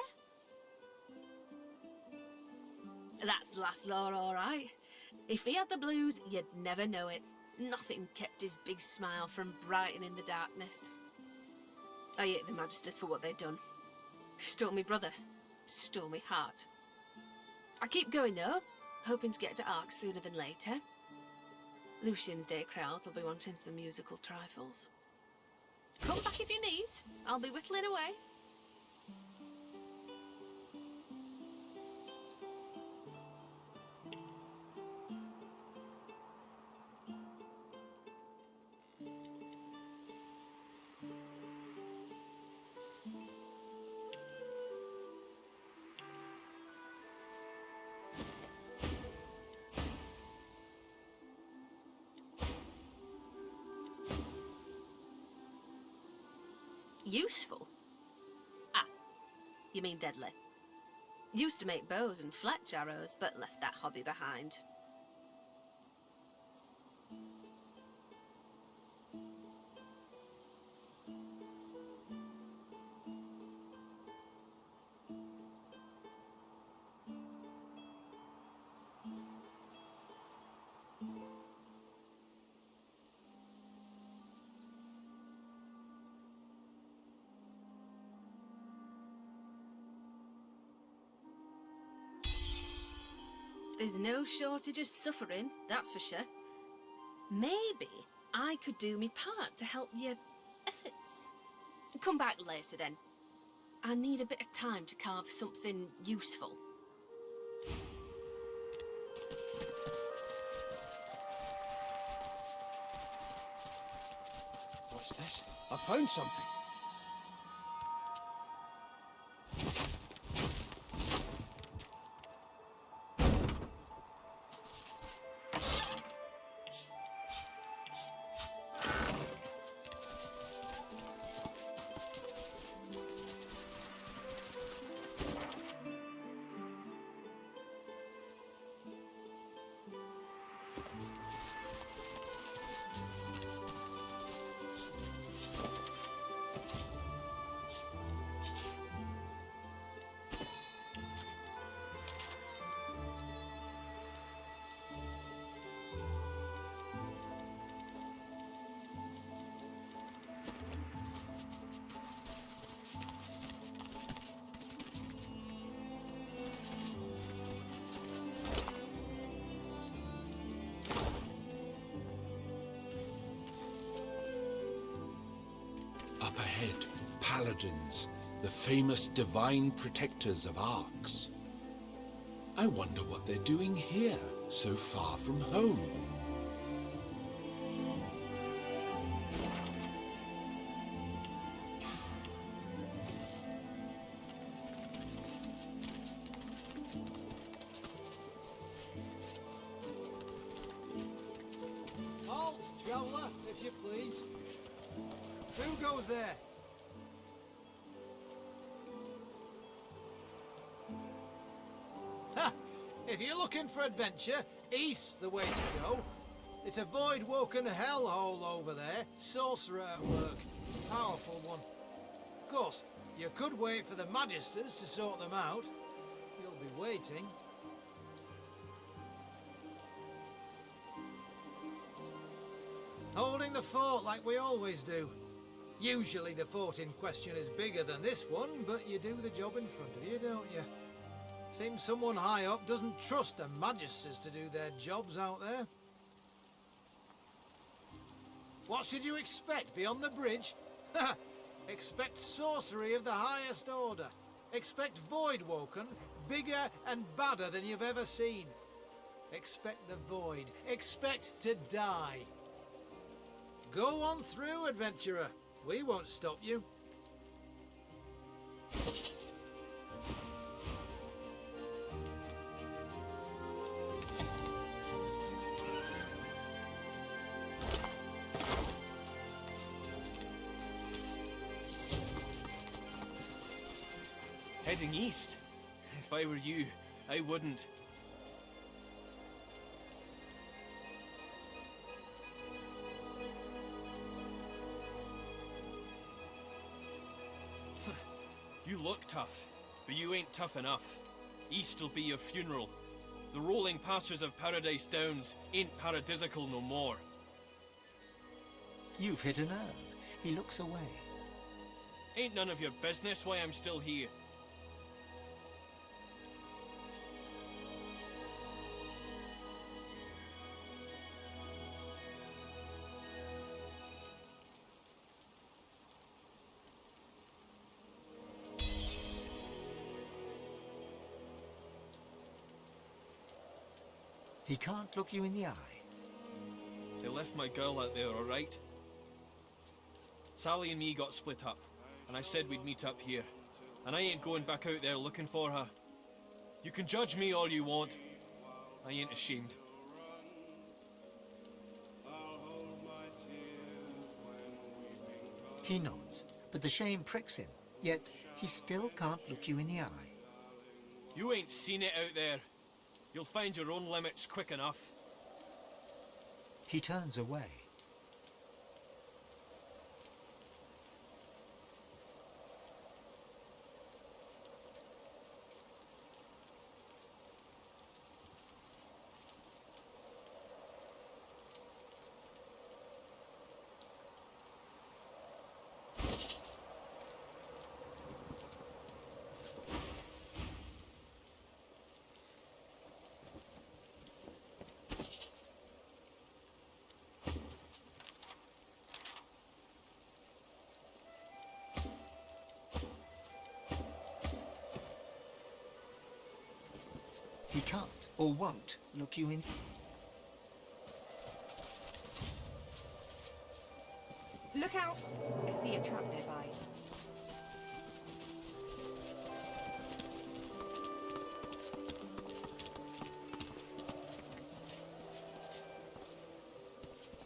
That's Laszlo, all right. If he had the blues, you'd never know it. Nothing kept his big smile from brightening the darkness. I hate the Magisters for what they'd done. Stole me brother, stole me heart. I keep going though, hoping to get to Ark sooner than later. Lucian's Day crowds will be wanting some musical trifles. Come back if you need. I'll be whittling away. Useful? Ah, you mean deadly. Used to make bows and fletch arrows, but left that hobby behind. There's no shortage of suffering, that's for sure. Maybe I could do me part to help your efforts. Come back later then. I need a bit of time to carve something useful. What's this? I found something. paladins, the famous divine protectors of arcs. I wonder what they're doing here, so far from home. Halt, traveller, if you please. Who goes there? Ha! If you're looking for adventure, east's the way to go. It's a void-woken hellhole over there, sorcerer at work. Powerful one. Of course, you could wait for the Magisters to sort them out. You'll be waiting. Holding the fort like we always do. Usually the fort in question is bigger than this one, but you do the job in front of you, don't you? Seems someone high up doesn't trust the Magisters to do their jobs out there. What should you expect beyond the bridge? Expect sorcery of the highest order. Expect Voidwoken, bigger and badder than you've ever seen. Expect the void. Expect to die. Go on through, adventurer. We won't stop you. Heading east? If I were you, I wouldn't. You look tough, but you ain't tough enough. East'll be your funeral. The rolling pastures of Paradise Downs ain't paradisical no more. You've hit a nerve. He looks away. Ain't none of your business why I'm still here. He can't look you in the eye. They left my girl out there, alright? Sally and me got split up, and I said we'd meet up here. And I ain't going back out there looking for her. You can judge me all you want. I ain't ashamed. He nods, but the shame pricks him. Yet, he still can't look you in the eye. You ain't seen it out there. You'll find your own limits quick enough. He turns away. He can't, or won't, look you in. Look out! I see a trap nearby.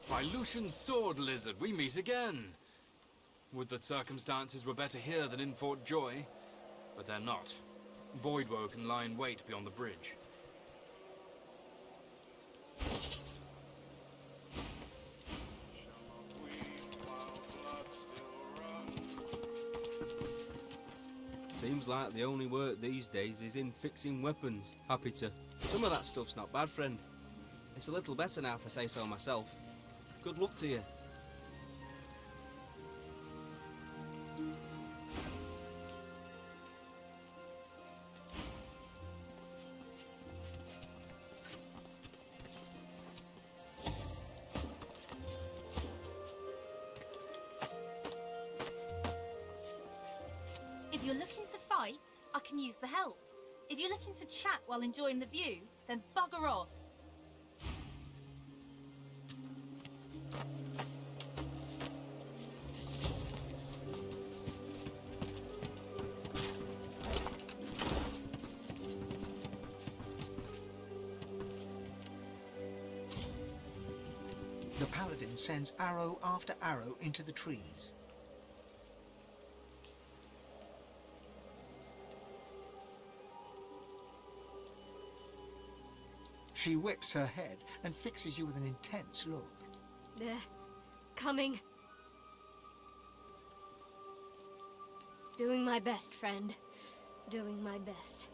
By Lucian's sword, lizard, we meet again. Would that circumstances were better here than in Fort Joy, but they're not. Voidwoken lie in wait beyond the bridge. Seems like the only work these days is in fixing weapons. Happy to. Some of that stuff's not bad, friend. It's a little better now if I say so myself. Good luck to you. I can use the help. If you're looking to chat while enjoying the view, then bugger off. The paladin sends arrow after arrow into the trees. She whips her head and fixes you with an intense look. They're coming. Doing my best, friend. Doing my best.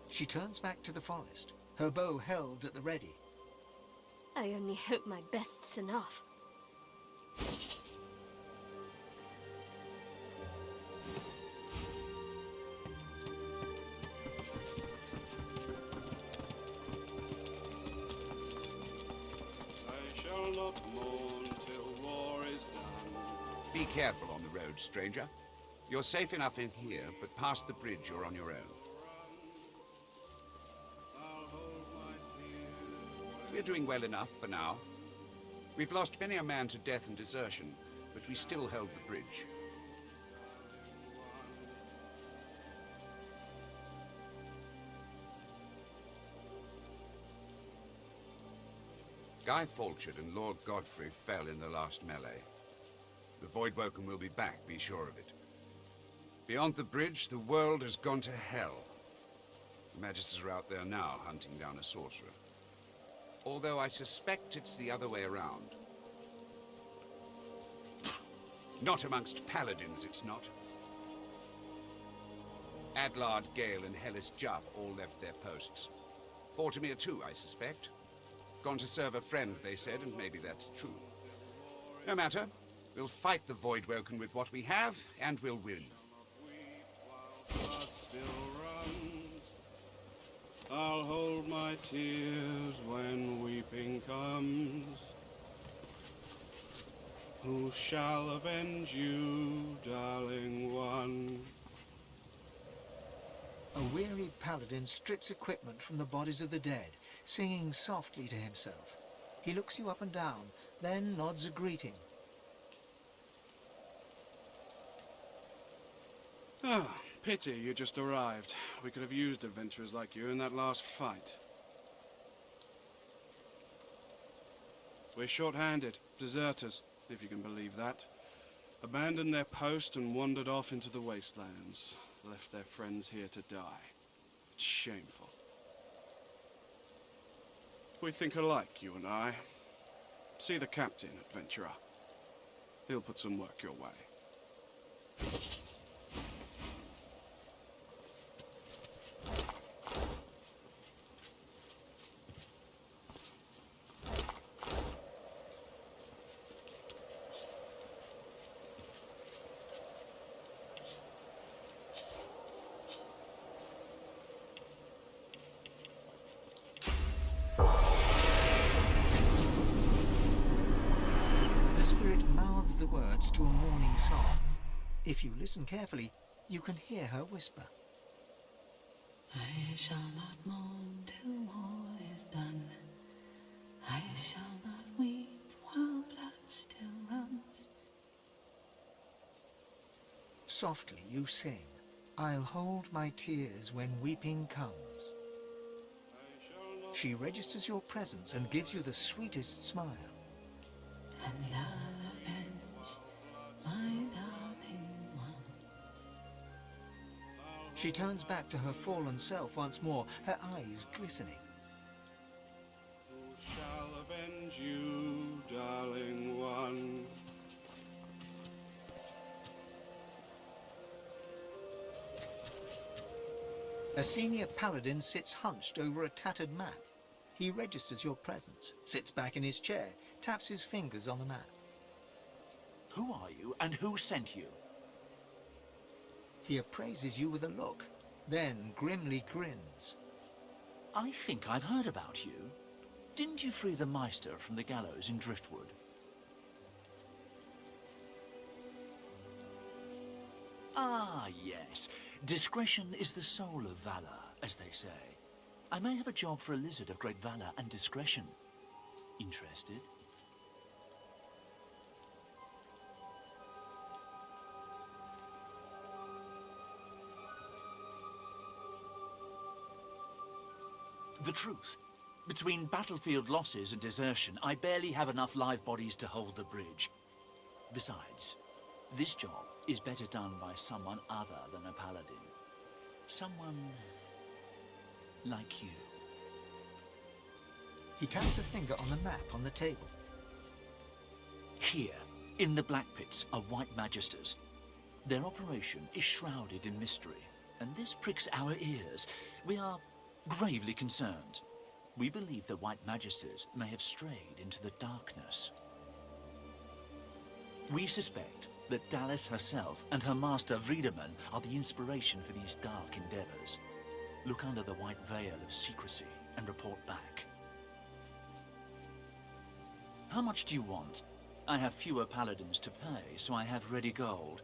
She turns back to the forest, her bow held at the ready. I only hope my best's enough. I shall not mourn till war is done. Be careful on the road, stranger. You're safe enough in here, but past the bridge you're on your own. We're doing well enough for now. We've lost many a man to death and desertion, but we still held the bridge. Guy Falchard and Lord Godfrey fell in the last melee. The Voidwoken will be back, be sure of it. Beyond the bridge, the world has gone to hell. The Magisters are out there now, hunting down a sorcerer. Although I suspect it's the other way around. Not amongst paladins, it's not. Adlard, Gale, and Hellis Jupp all left their posts. Vortimir too, I suspect. Gone to serve a friend, they said, and maybe that's true. No matter. We'll fight the Voidwoken with what we have, and we'll win. Blood still runs. I'll hold my tears when weeping comes. Who shall avenge you, darling one? A weary paladin strips equipment from the bodies of the dead, singing softly to himself. He looks you up and down, then nods a greeting. Ah, pity you just arrived. We could have used adventurers like you in that last fight. We're short-handed, deserters, if you can believe that. Abandoned their post and wandered off into the wastelands. Left their friends here to die. It's shameful. We think alike, you and I. See the captain, adventurer. He'll put some work your way. The words to a morning song. If you listen carefully, you can hear her whisper. I shall not mourn till war is done. I shall not weep while blood still runs. Softly you sing, I'll hold my tears when weeping comes. She registers your presence and gives you the sweetest smile. And I'll avenge my darling one. She turns back to her fallen self once more, her eyes glistening. Who shall avenge you, darling one? A senior paladin sits hunched over a tattered map. He registers your presence, sits back in his chair, taps his fingers on the map. Who are you, and who sent you? He appraises you with a look, then grimly grins. I think I've heard about you. Didn't you free the Meister from the gallows in Driftwood? Ah, yes. Discretion is the soul of valor, as they say. I may have a job for a lizard of great valor and discretion. Interested? The truth. Between battlefield losses and desertion, I barely have enough live bodies to hold the bridge. Besides, this job is better done by someone other than a paladin. Someone like you. He taps a finger on the map on the table. Here, in the Black Pits, are White Magisters. Their operation is shrouded in mystery, and this pricks our ears. We are gravely concerned. We believe the White Magisters may have strayed into the darkness. We suspect that Dallas herself and her master Vriedemann are the inspiration for these dark endeavors. Look under the white veil of secrecy and report back. How much do you want? I have fewer paladins to pay, so I have ready gold.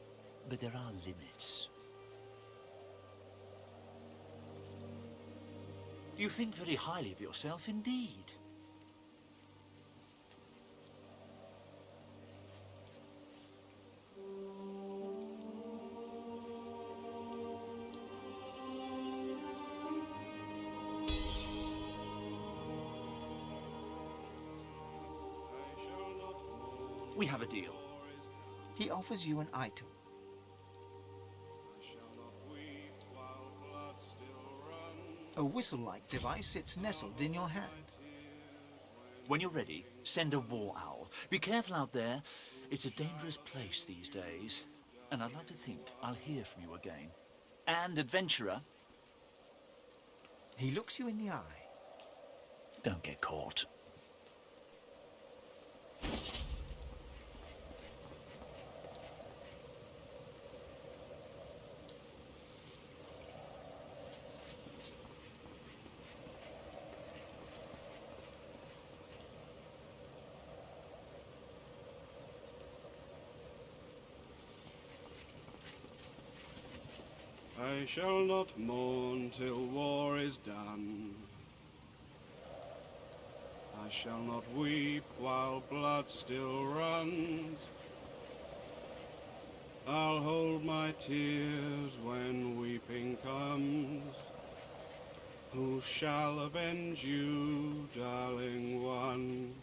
But there are limits. You think very highly of yourself indeed. We have a deal. He offers you an item. A whistle-like device sits nestled in your hand. When you're ready, send a war owl. Be careful out there. It's a dangerous place these days. And I'd like to think I'll hear from you again. And, adventurer... He looks you in the eye. Don't get caught. I shall not mourn till war is done. I shall not weep while blood still runs. I'll hold my tears when weeping comes. Who shall avenge you, darling one?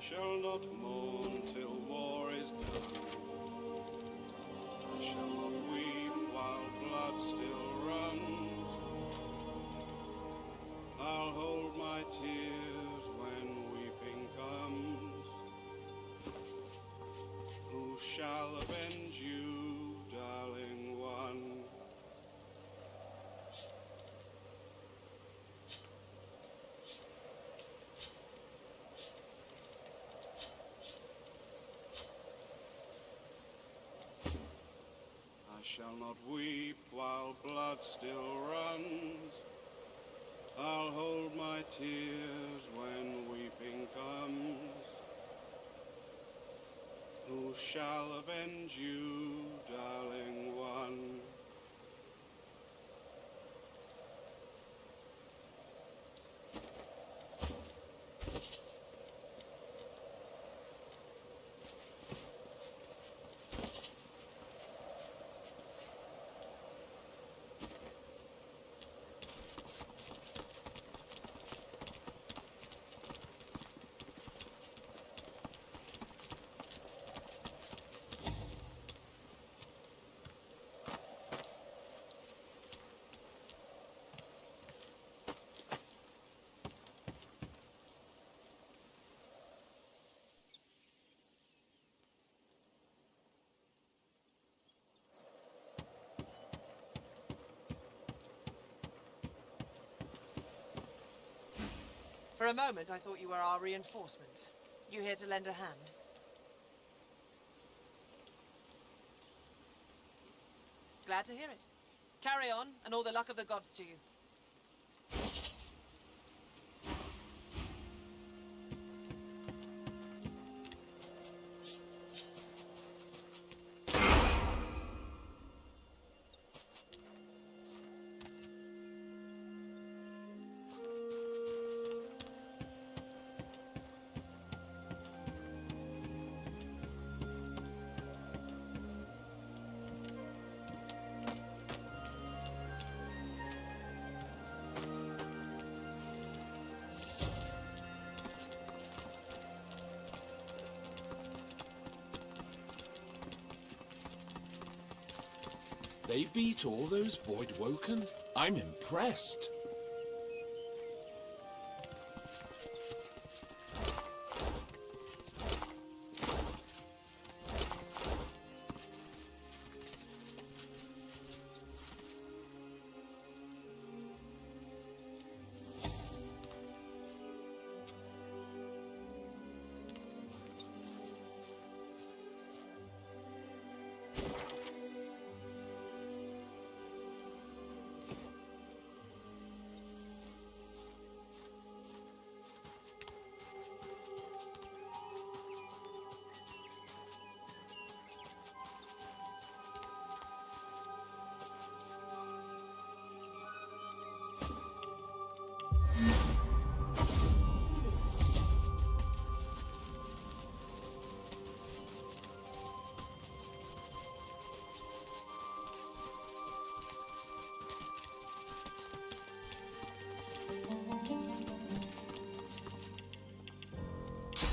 shall not mourn till war is done. I shall not weep while blood still runs. I'll hold my tears when weeping comes. Who shall avenge you, darling one? I shall not weep while blood still runs. I'll hold my tears when weeping comes. Who shall avenge you, darling one? For a moment, I thought you were our reinforcement. You here to lend a hand? Glad to hear it. Carry on, and all the luck of the gods to you. They beat all those Voidwoken? I'm impressed.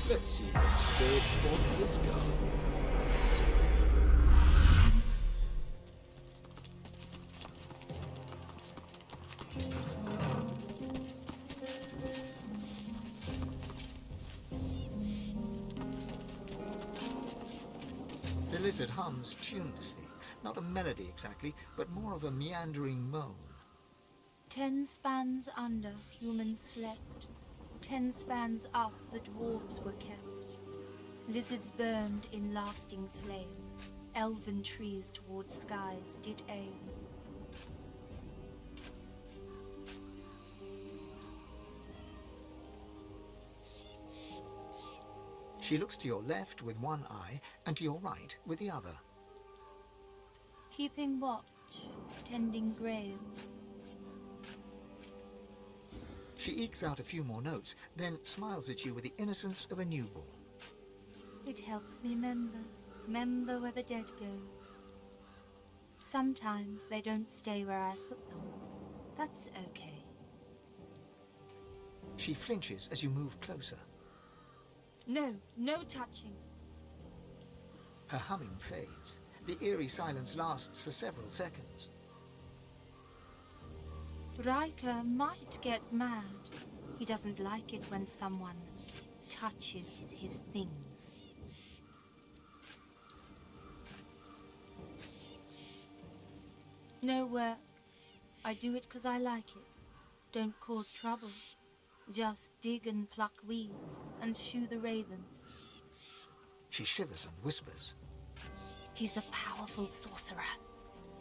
Let's see what spirits want this garden. The lizard hums tunelessly. Not a melody exactly, but more of a meandering moan. 10 spans under, humans slept. 10 spans up, the dwarves were kept. Lizards burned in lasting flame. Elven trees towards skies did aim. She looks to your left with one eye and to your right with the other. Keeping watch, tending graves. She ekes out a few more notes, then smiles at you with the innocence of a newborn. It helps me remember where the dead go. Sometimes they don't stay where I put them. That's okay. She flinches as you move closer. No, no touching. Her humming fades. The eerie silence lasts for several seconds. Riker might get mad. He doesn't like it when someone touches his things. No work. I do it 'cause I like it. Don't cause trouble. Just dig and pluck weeds and shoo the ravens. She shivers and whispers. He's a powerful sorcerer.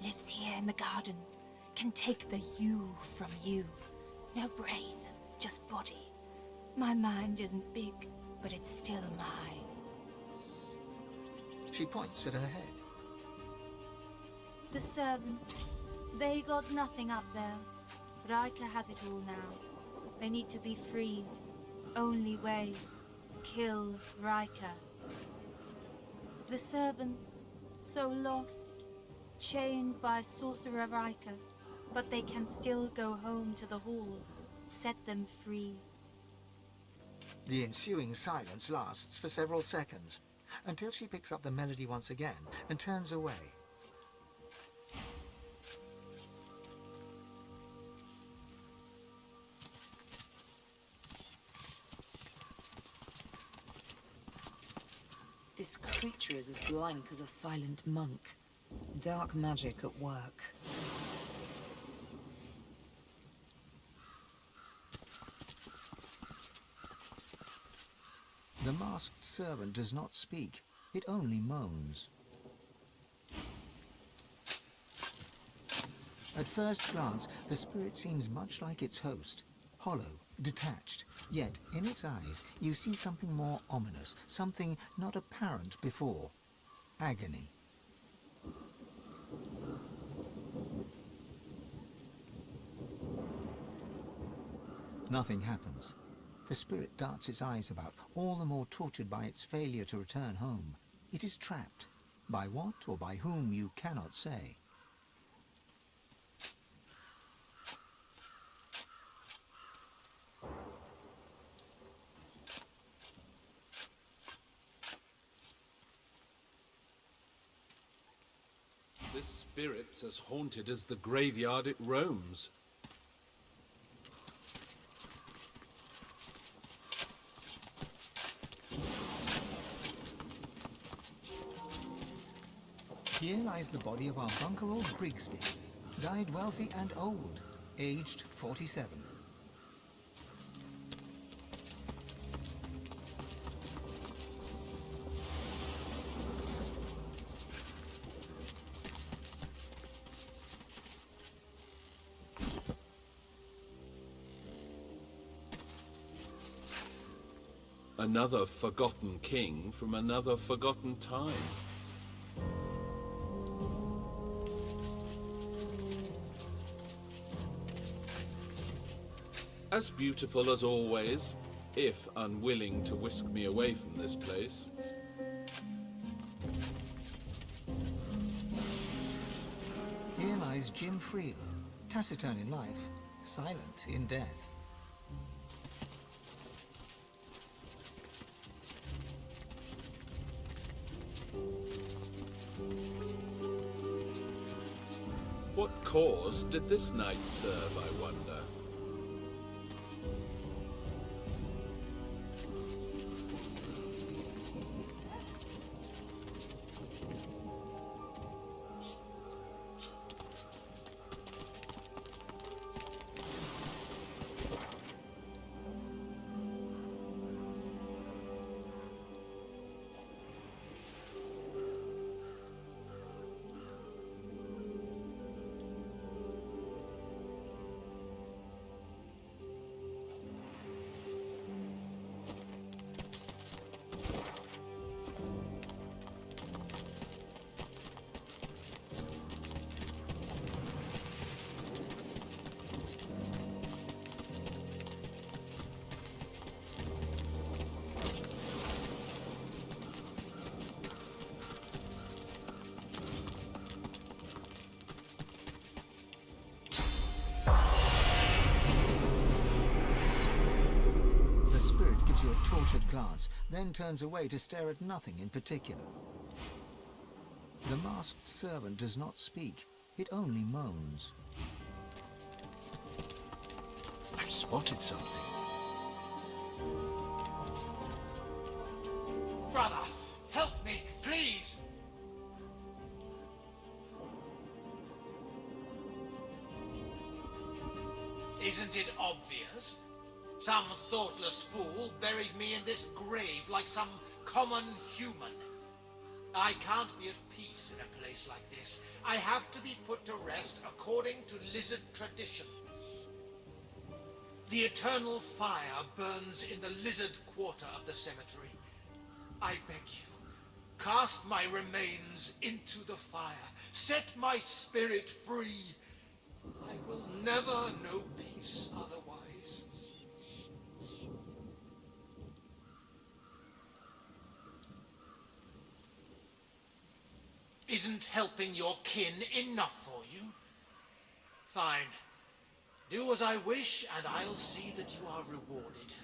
Lives here in the garden. Can take the you from you. No brain, just body. My mind isn't big, but it's still mine. She points at her head. The servants, they got nothing up there. Riker has it all now. They need to be freed. Only way, kill Riker. The servants, so lost, chained by Sorcerer Riker, but they can still go home to the hall. Set them free. The ensuing silence lasts for several seconds, until she picks up the melody once again and turns away. This creature is as blank as a silent monk. Dark magic at work. The masked servant does not speak. It only moans. At first glance, the spirit seems much like its host. Hollow, detached, yet in its eyes you see something more ominous, something not apparent before. Agony. Nothing happens. The spirit darts its eyes about, all the more tortured by its failure to return home. It is trapped. By what or by whom you cannot say. This spirit's as haunted as the graveyard it roams. Here lies the body of our bunker old Grigsby. Died wealthy and old, aged 47. Another forgotten king from another forgotten time. As beautiful as always, if unwilling to whisk me away from this place. Here lies Jim Freel, taciturn in life, silent in death. What cause did this knight serve, I wonder? tortured glance, then turns away to stare at nothing in particular. The masked servant does not speak. It only moans. I've spotted something. Brother, help me, please! Isn't it obvious? Some thoughtless fool buried me in this grave like some common human. I can't be at peace in a place like this. I have to be put to rest according to lizard tradition. The eternal fire burns in the lizard quarter of the cemetery. I beg you, cast my remains into the fire. Set my spirit free. I will never know peace otherwise. Isn't helping your kin enough for you? Fine. Do as I wish, and I'll see that you are rewarded.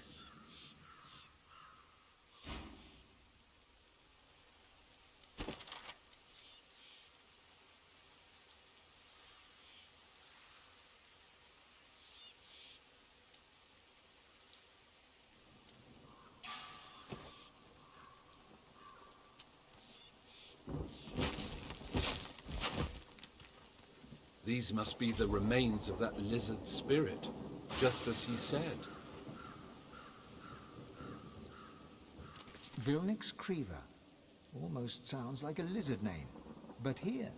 These must be the remains of that lizard spirit, just as he said. Vilnix Creever. Almost sounds like a lizard name. But here...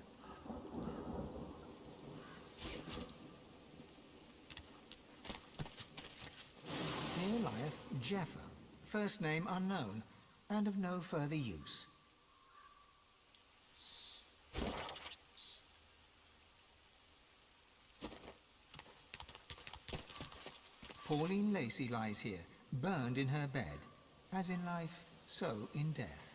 Here lieth Jeffer, first name unknown, and of no further use. Pauline Lacey lies here, burned in her bed. As in life, so in death.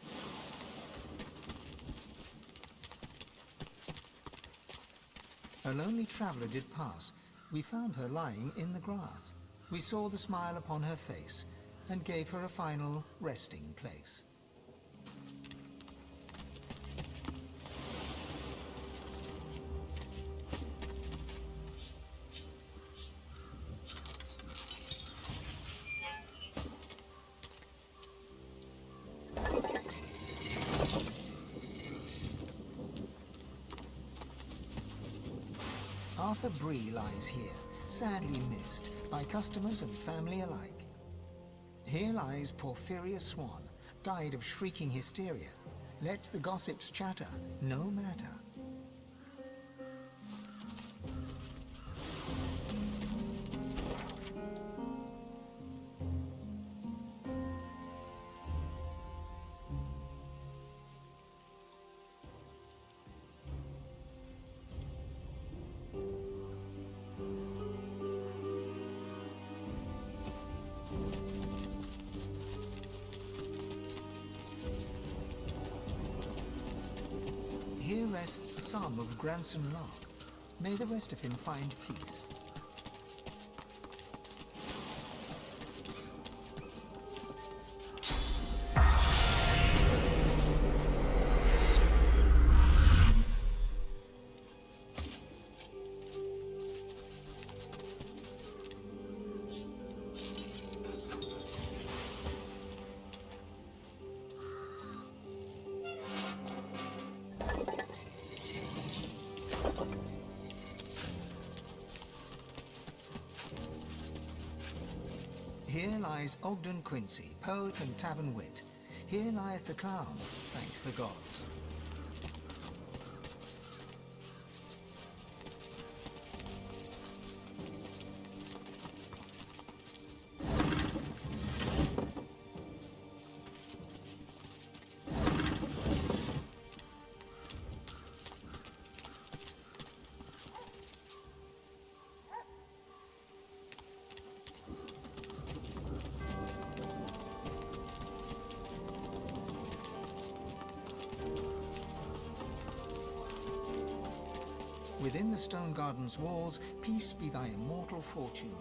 A lonely traveller did pass. We found her lying in the grass. We saw the smile upon her face, and gave her a final resting place. Arthur Bree lies here, sadly missed by customers and family alike. Here lies Porphyria Swan, died of shrieking hysteria. Let the gossips chatter, no matter. Here rests some of Granson Lock. May the rest of him find peace. Here lies Ogden Quincy, poet and tavern wit. Here lieth the clown, thank the gods. Within the stone garden's walls, peace be thy immortal fortune.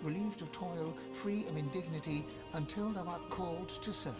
relieved of toil, free of indignity, until thou art called to serve.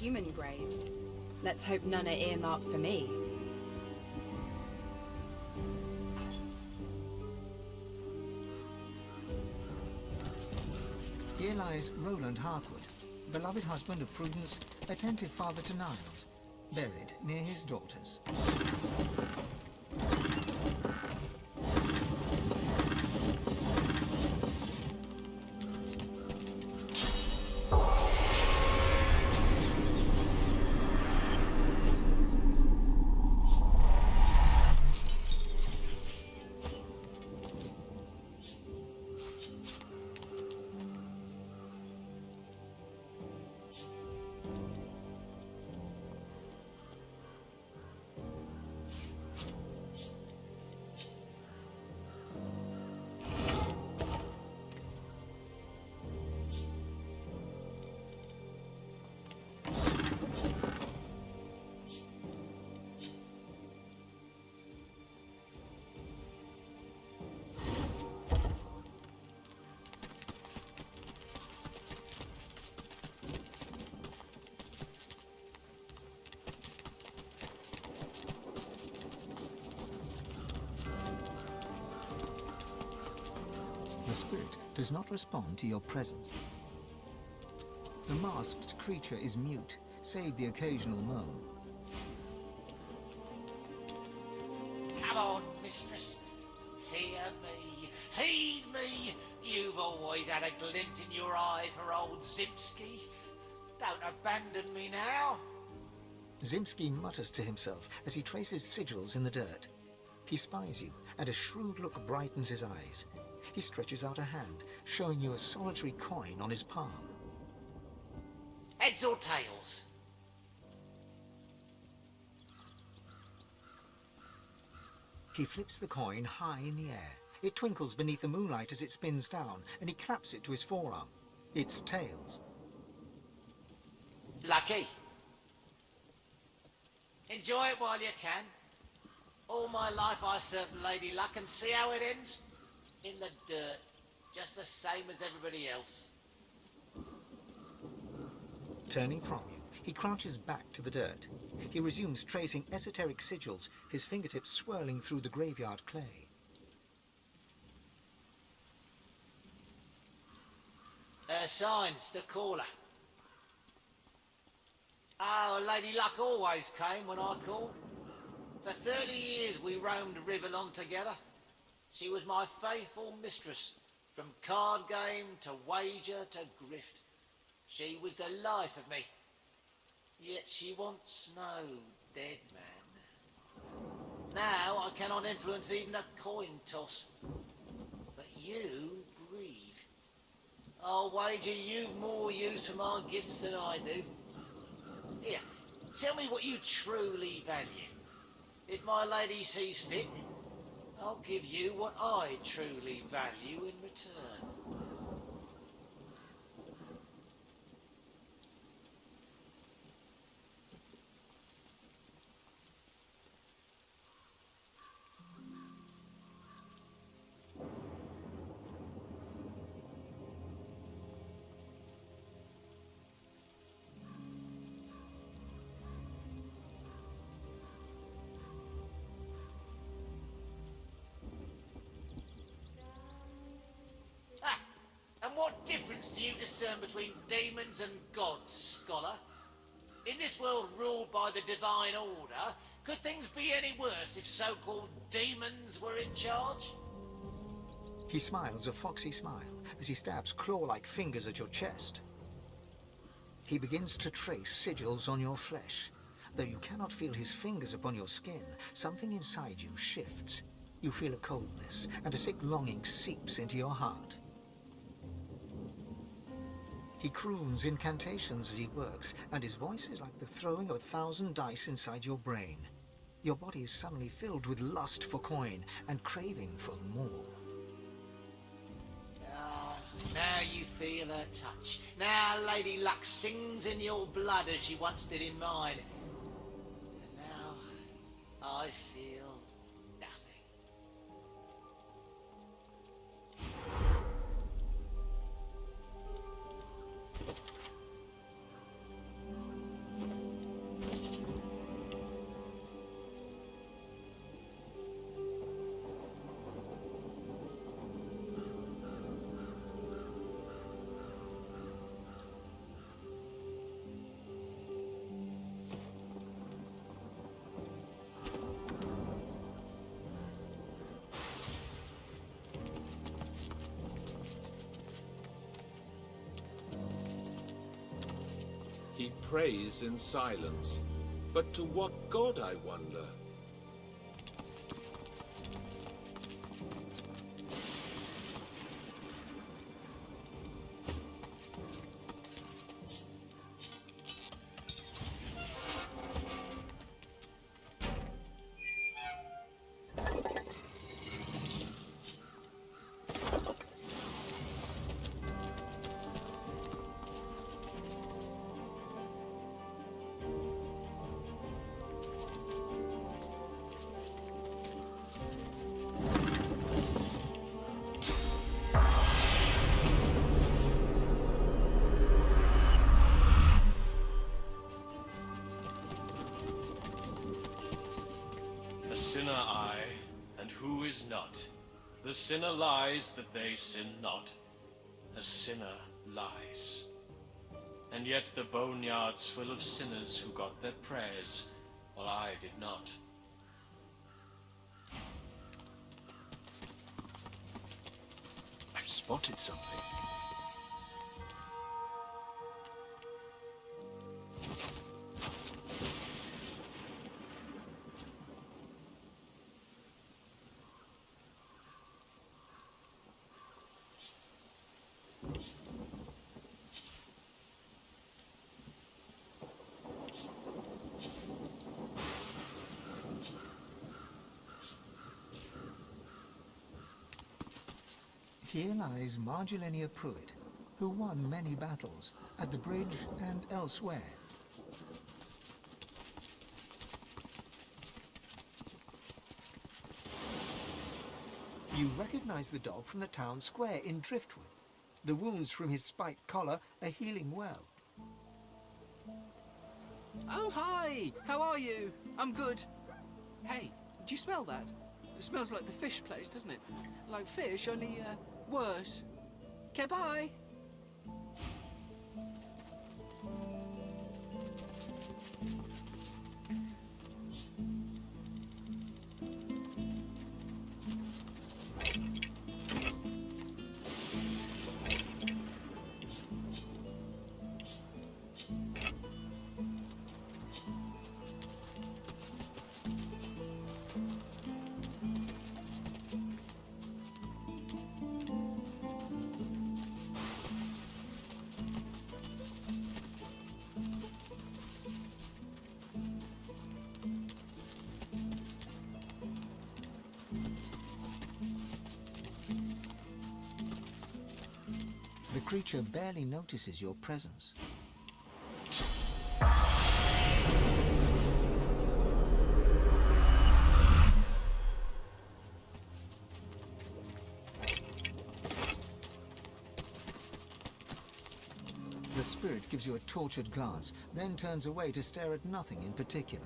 Human graves. Let's hope none are earmarked for me. Here lies Roland Harkwood, beloved husband of Prudence, attentive father to Niles, buried near his daughters. The spirit does not respond to your presence. The masked creature is mute, save the occasional moan. Come on, mistress. Hear me. Heed me. You've always had a glint in your eye for old Zimski. Don't abandon me now. Zimski mutters to himself as he traces sigils in the dirt. He spies you, and a shrewd look brightens his eyes. He stretches out a hand, showing you a solitary coin on his palm. Heads Heads or tails? He flips the coin high in the air. It twinkles beneath the moonlight as it spins down, and he claps it to his forearm. It's tails. Lucky. Enjoy it while you can. All my life I served Lady Luck, and see how it ends? In the dirt. Just the same as everybody else. Turning from you, he crouches back to the dirt. He resumes tracing esoteric sigils, his fingertips swirling through the graveyard clay. Her signs to call her. Oh, Lady Luck always came when I called. For 30 years we roamed Riverlong together. She was my faithful mistress, from card game to wager to grift. She was the life of me. Yet she wants no dead man. Now I cannot influence even a coin toss. But you breathe. I'll wager you've more use for my gifts than I do. Here, tell me what you truly value. If my lady sees fit, I'll give you what I truly value in return. What difference do you discern between demons and gods, scholar? In this world ruled by the divine order, could things be any worse if so-called demons were in charge? He smiles a foxy smile as he stabs claw-like fingers at your chest. He begins to trace sigils on your flesh. Though you cannot feel his fingers upon your skin, something inside you shifts. You feel a coldness, and a sick longing seeps into your heart. He croons incantations as he works, and his voice is like the throwing of 1,000 dice inside your brain. Your body is suddenly filled with lust for coin and craving for more. Ah, now you feel her touch. Now Lady Luck sings in your blood as she once did in mine. And now I feel nothing. He prays in silence. But to what god, I wonder? A sinner I, and who is not? The sinner lies that they sin not. A sinner lies. And yet the boneyard's full of sinners who got their prayers, while I did not. I've spotted something. Here lies Marjolaine Pruitt, who won many battles at the bridge and elsewhere. You recognize the dog from the town square in Driftwood. The wounds from his spiked collar are healing well. Oh, hi! How are you? I'm good. Hey, do you smell that? It smells like the fish place, doesn't it? Like fish, only, worse. Okay, bye! The creature barely notices your presence. The spirit gives you a tortured glance, then turns away to stare at nothing in particular.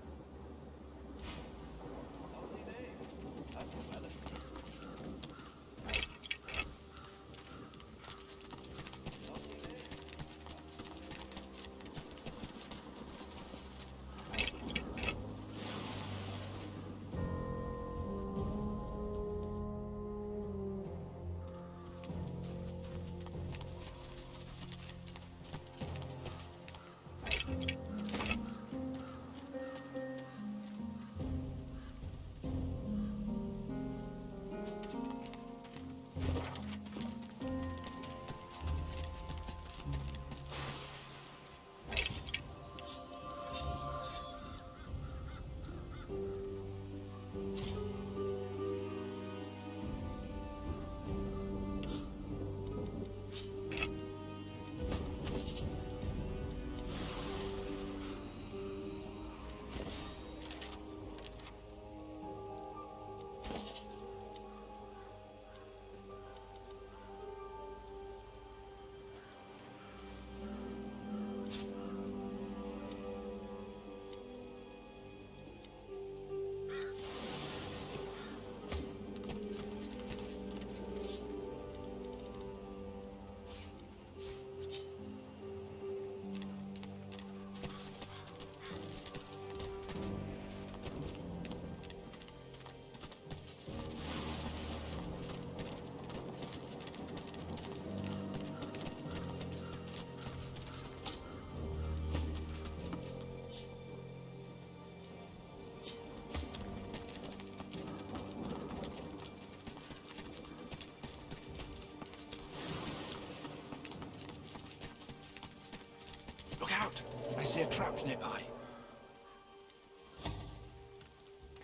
Look out! I see a trap nearby.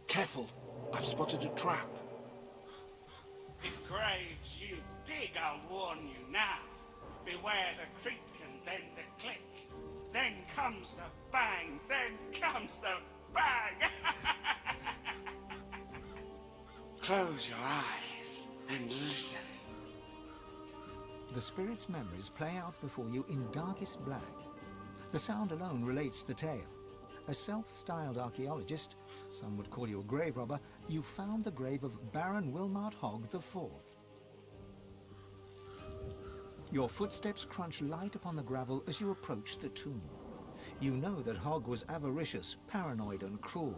Careful! I've spotted a trap. If graves you dig, I'll warn you now. Beware the creak and then the click. Then comes the bang, then comes the bang! Close your eyes and listen. The spirit's memories play out before you in darkest black. The sound alone relates the tale. A self-styled archaeologist, some would call you a grave robber, you found the grave of Baron Wilmart Hogg IV. Your footsteps crunch light upon the gravel as you approach the tomb. You know that Hogg was avaricious, paranoid, and cruel,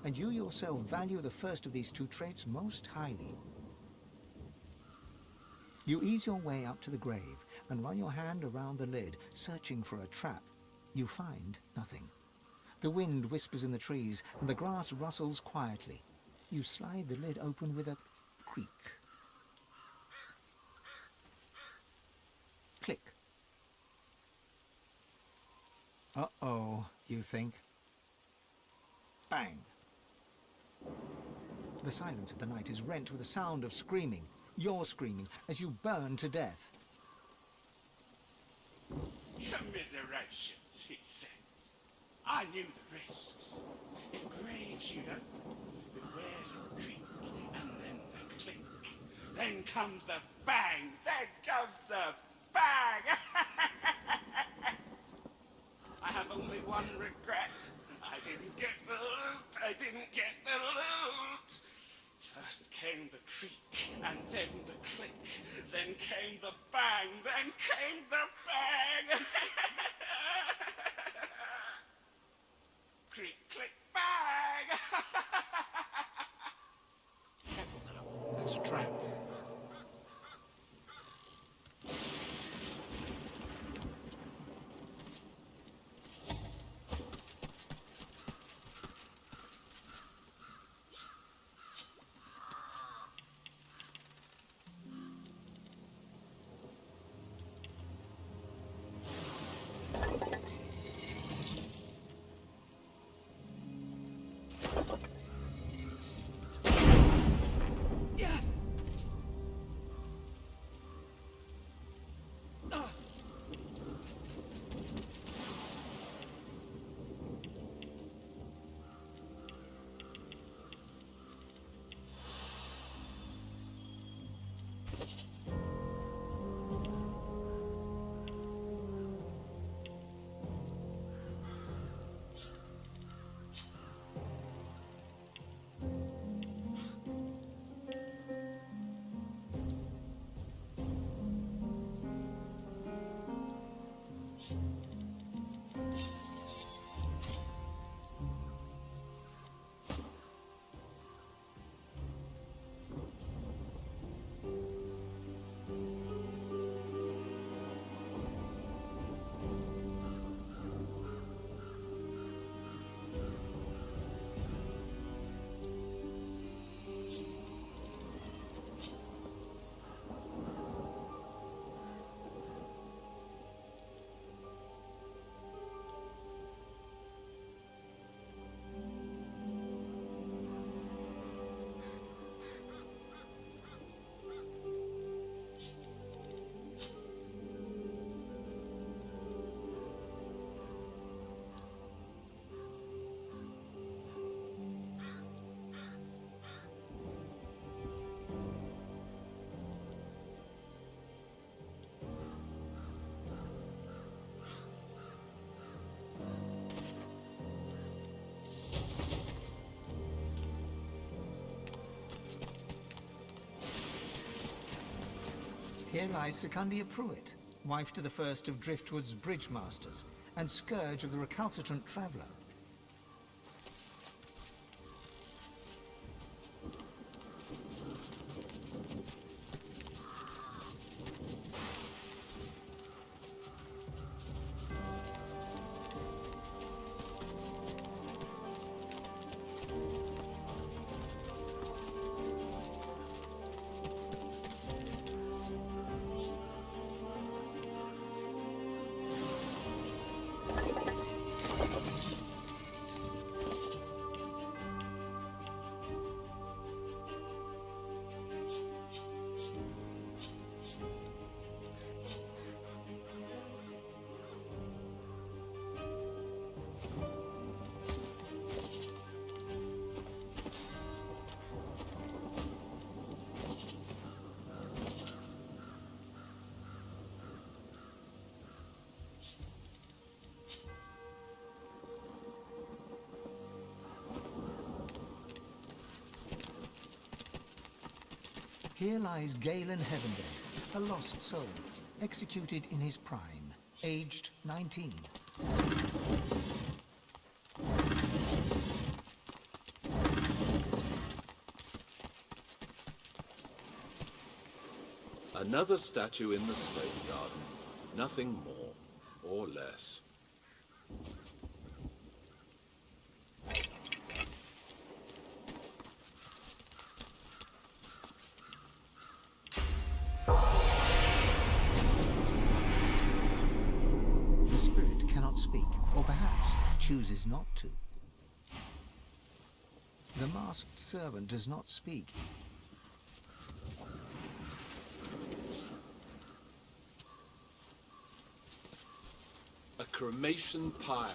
and you yourself value the first of these two traits most highly. You ease your way up to the grave and run your hand around the lid, searching for a trap. You find nothing. The wind whispers in the trees, and the grass rustles quietly. You slide the lid open with a creak. Click. Uh-oh, you think. Bang! The silence of the night is rent with a sound of screaming. You're screaming as you burn to death. Commiserations, he says. I knew the risks. If graves you'd open, beware the creak, and then the click. Then comes the bang, then comes the bang! I have only one regret. I didn't get the loot, I didn't get the loot! First came the creak, and then the click, then came the bang, then came the bang! Creak, click, bang! Careful now. That's a trap. Here lies Secundia Pruitt, wife to the first of Driftwood's bridge masters, and scourge of the recalcitrant traveller. Here lies Galen Heavendale, a lost soul, executed in his prime, aged 19. Another statue in the stone garden. Nothing more or less. The spirit cannot speak, or perhaps chooses not to. The masked servant does not speak. cremation pyre,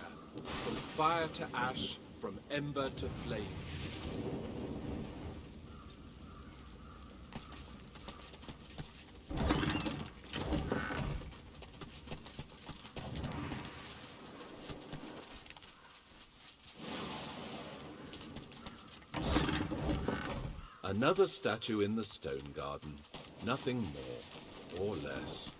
from fire to ash, from ember to flame. Another statue in the stone garden, nothing more or less.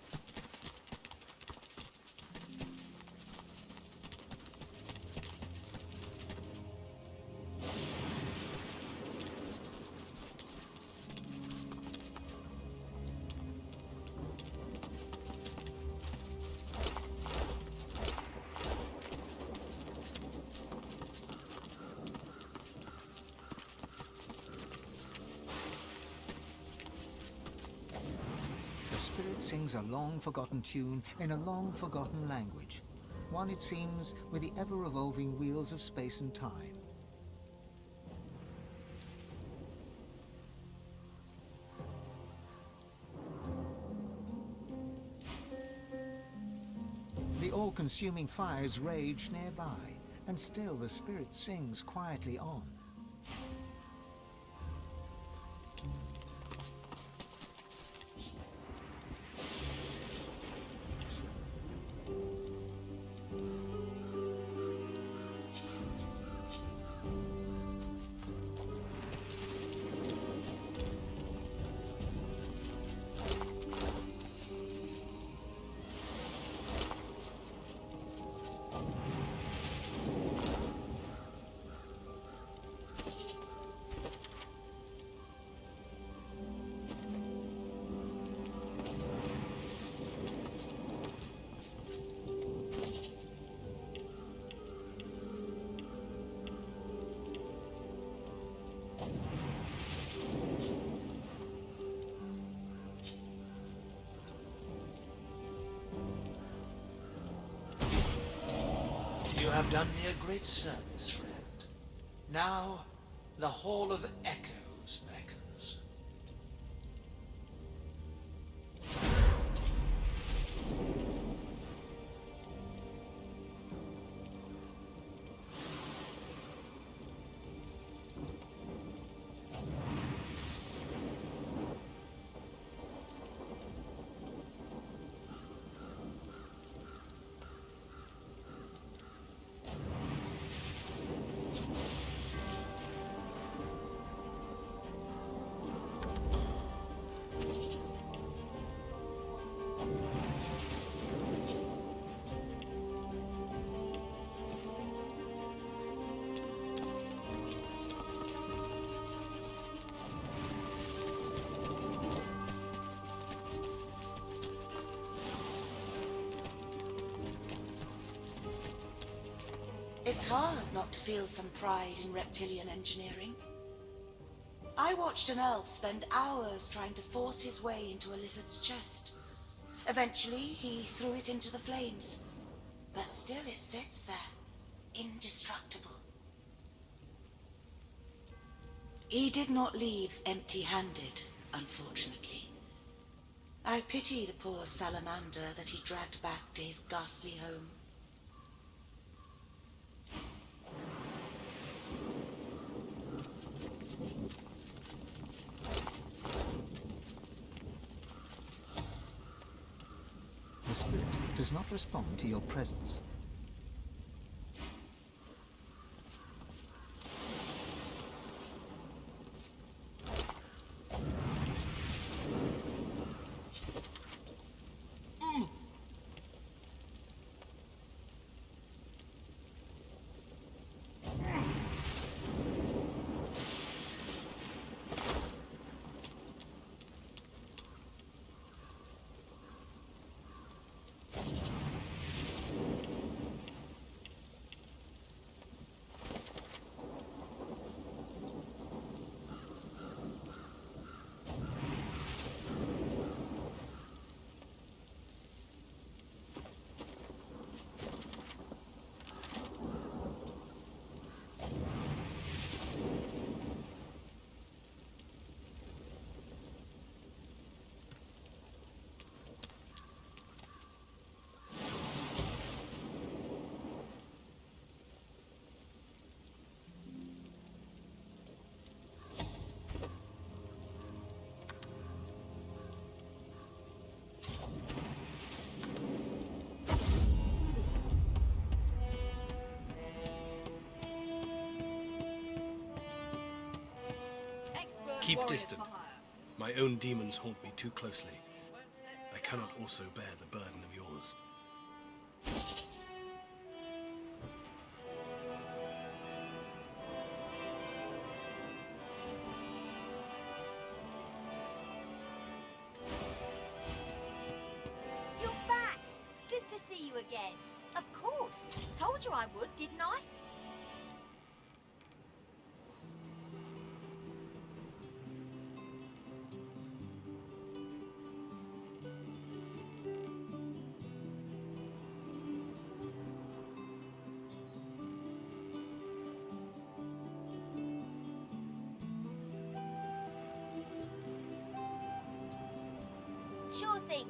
The spirit sings a long-forgotten tune in a long-forgotten language, one, it seems, with the ever-revolving wheels of space and time. The all-consuming fires rage nearby, and still the spirit sings quietly on. You have done me a great service, friend. Now, the Hall of Echoes beckons. It's hard not to feel some pride in reptilian engineering. I watched an elf spend hours trying to force his way into a lizard's chest. Eventually, he threw it into the flames, but still it sits there, indestructible. He did not leave empty-handed, unfortunately. I pity the poor salamander that he dragged back to his ghastly home. The spirit does not respond to your presence. Keep distant. My own demons haunt me too closely. I cannot also bear the burden of yours. You're back! Good to see you again. Of course. Told you I would, didn't I? Sure thing.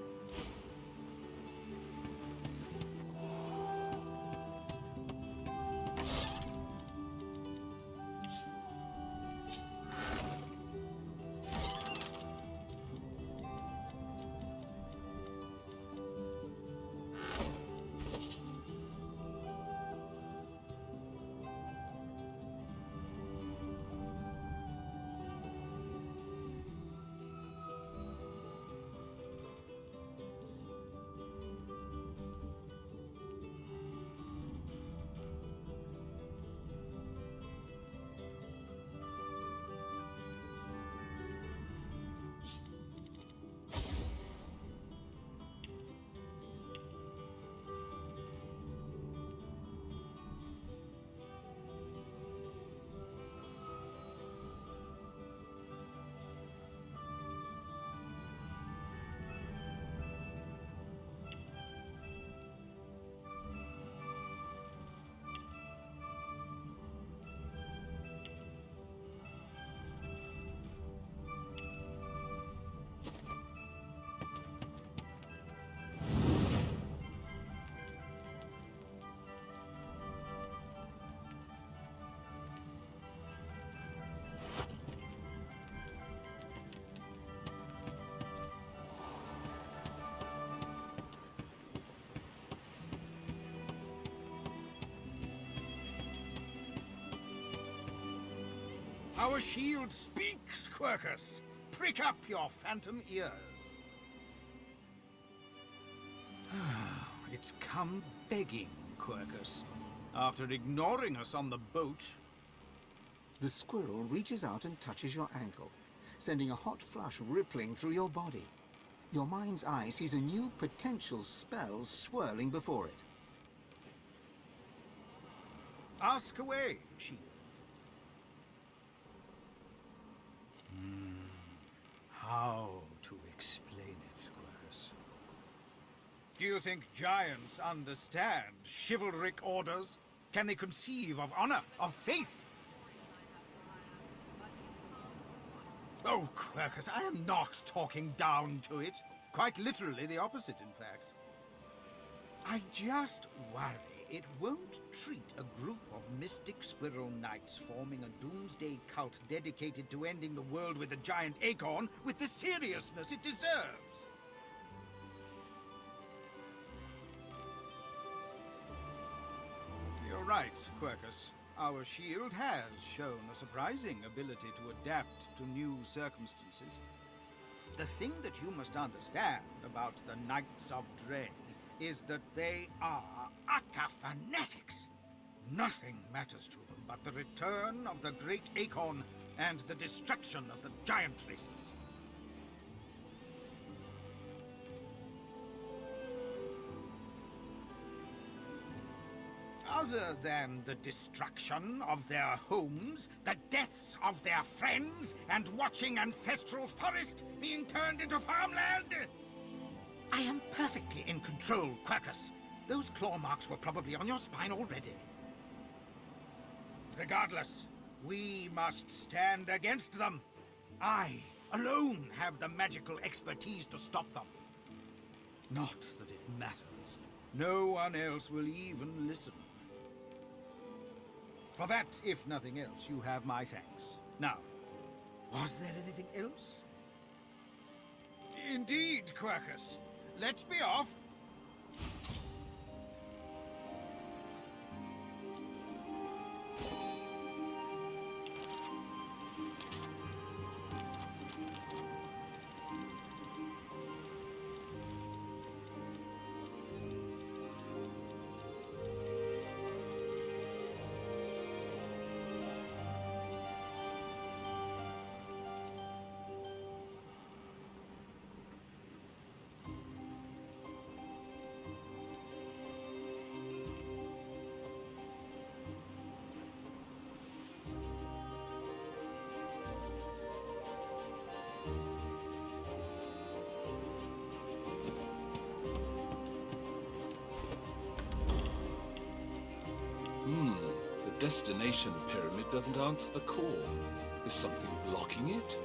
Our shield speaks, Quercus. Prick up your phantom ears. It's come begging, Quercus. After ignoring us on the boat... The squirrel reaches out and touches your ankle, sending a hot flush rippling through your body. Your mind's eye sees a new potential spell swirling before it. Ask away, shield. How to explain it, Quercus? Do you think giants understand chivalric orders? Can they conceive of honor, of faith? Oh, Quercus, I am not talking down to it. Quite literally the opposite, in fact. I just worry it won't treat a group of mystic squirrel knights forming a doomsday cult dedicated to ending the world with a giant acorn with the seriousness it deserves. You're right, Quercus. Our shield has shown a surprising ability to adapt to new circumstances. The thing that you must understand about the Knights of Dre is that they are utter fanatics. Nothing matters to them but the return of the Great Acorn and the destruction of the giant races. Other than the destruction of their homes, the deaths of their friends, and watching ancestral forest being turned into farmland, I am perfectly in control, Quercus. Those claw marks were probably on your spine already. Regardless, we must stand against them. I alone have the magical expertise to stop them. Not that it matters. No one else will even listen. For that, if nothing else, you have my thanks. Now, was there anything else? Indeed, Quercus. Let's be off. destination pyramid doesn't answer the call. Is something blocking it?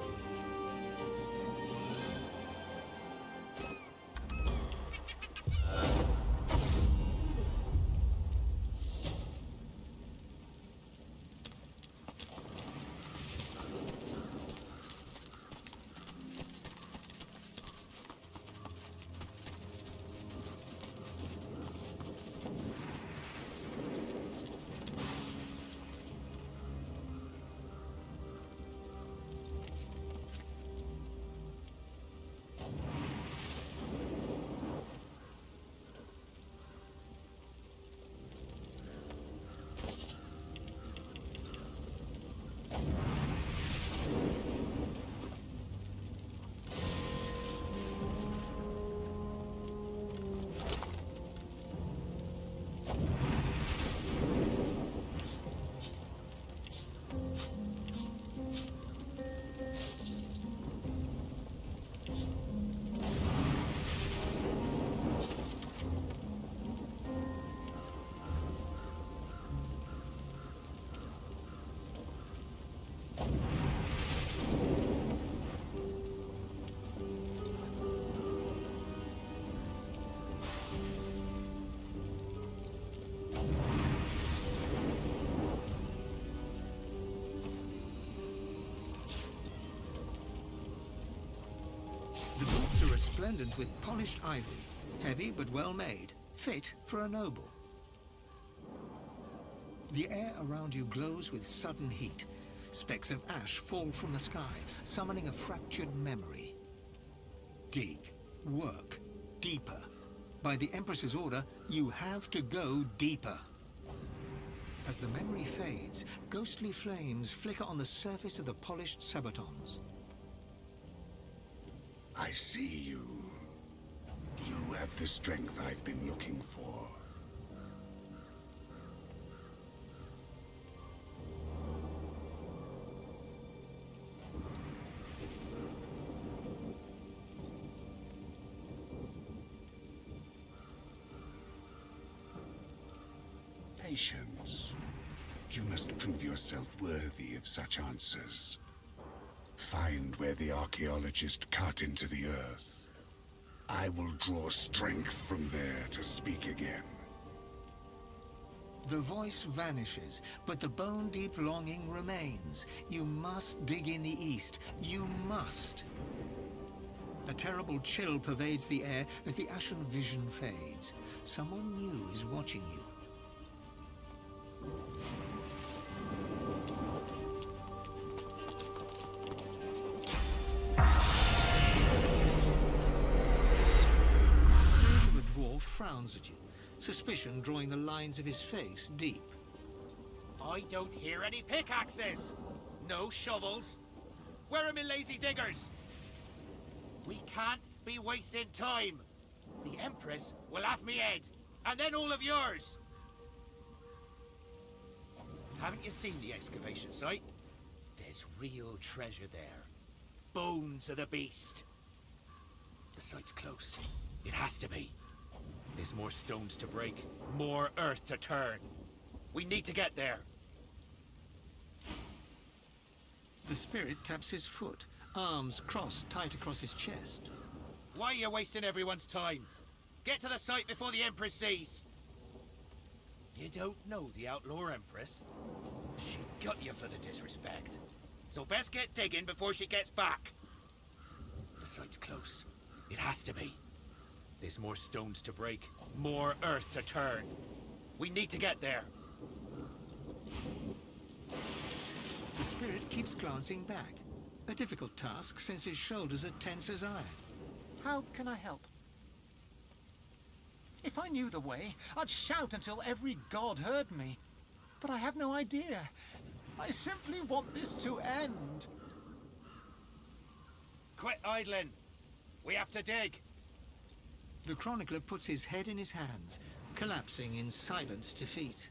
The boots are resplendent with polished ivory, heavy but well made, fit for a noble. The air around you glows with sudden heat. Specks of ash fall from the sky, summoning a fractured memory. Dig, work, deeper. By the Empress's order, you have to go deeper. As the memory fades, ghostly flames flicker on the surface of the polished sabatons. I see you. You have the strength I've been looking for. Patience. You must prove yourself worthy of such answers. Find where the archaeologist cut into the earth. I will draw strength from there to speak again. The voice vanishes, but the bone-deep longing remains. You must dig in the east. You must. A terrible chill pervades the air as the ashen vision fades. Someone new is watching you. The dwarf frowns at you, suspicion drawing the lines of his face deep. I don't hear any pickaxes. No shovels. Where are my lazy diggers? We can't be wasting time. The Empress will have me head, and then all of yours. Haven't you seen the excavation site? There's real treasure there. Bones of the beast. The site's close. It has to be. There's more stones to break, more earth to turn. We need to get there. The spirit taps his foot, arms crossed tight across his chest. Why are you wasting everyone's time? Get to the site before the Empress sees. You don't know the Outlaw Empress? She got you for the disrespect. So best get digging before she gets back. The site's close. It has to be. There's more stones to break, more earth to turn. We need to get there. The spirit keeps glancing back. A difficult task since his shoulders are tense as iron. How can I help? If I knew the way, I'd shout until every god heard me. But I have no idea. I simply want this to end. Quit idling. We have to dig. The chronicler puts his head in his hands, collapsing in silent defeat.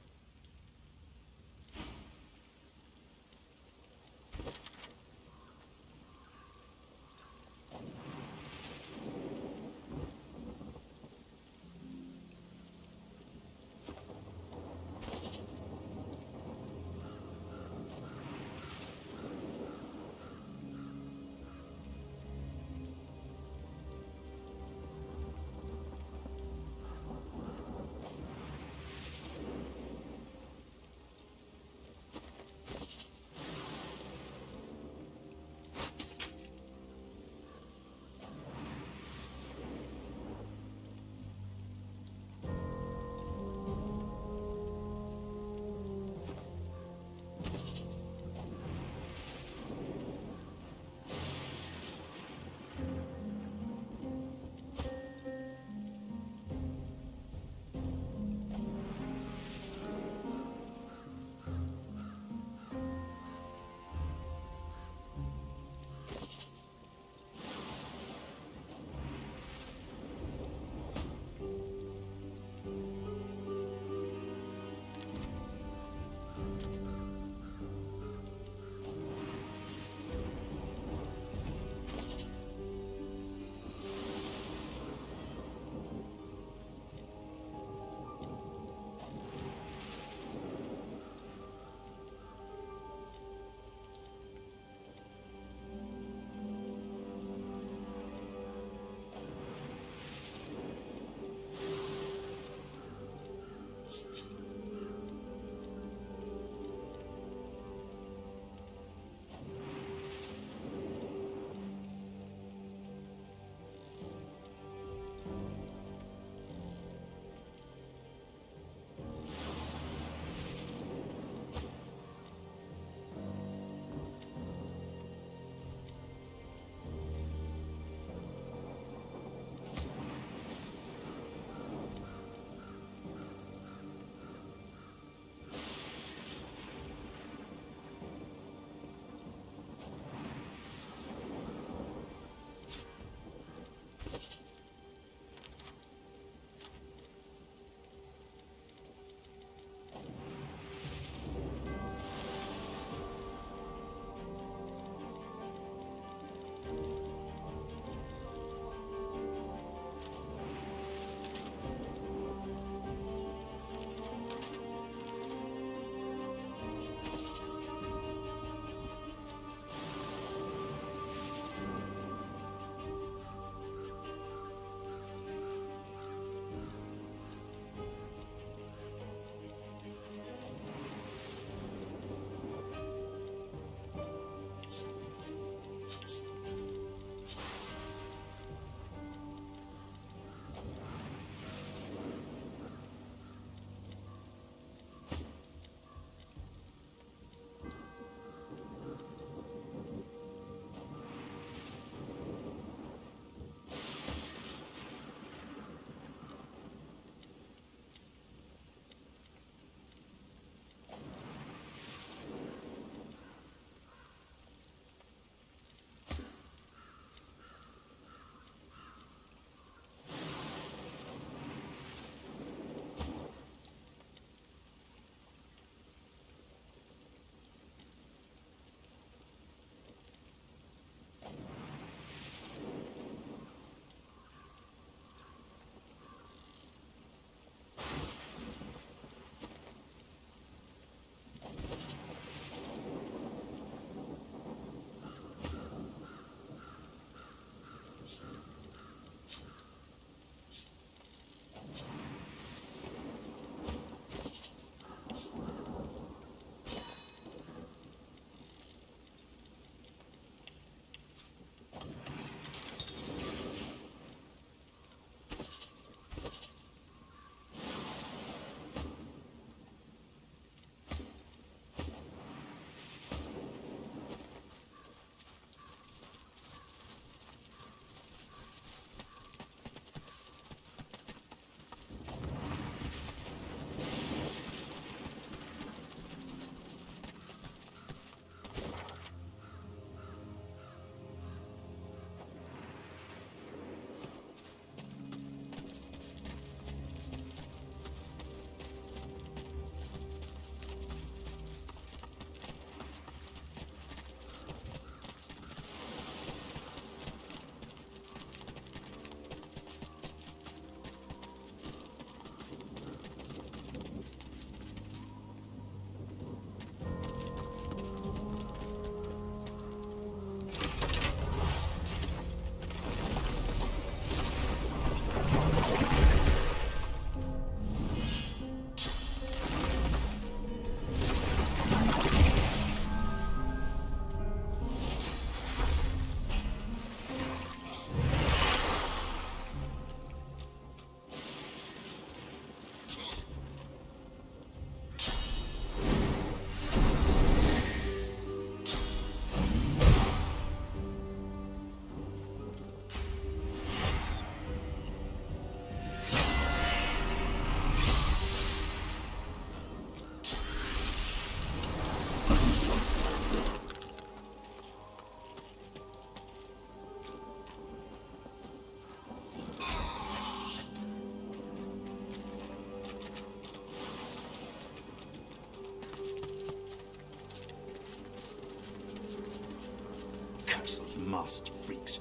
Masked freaks.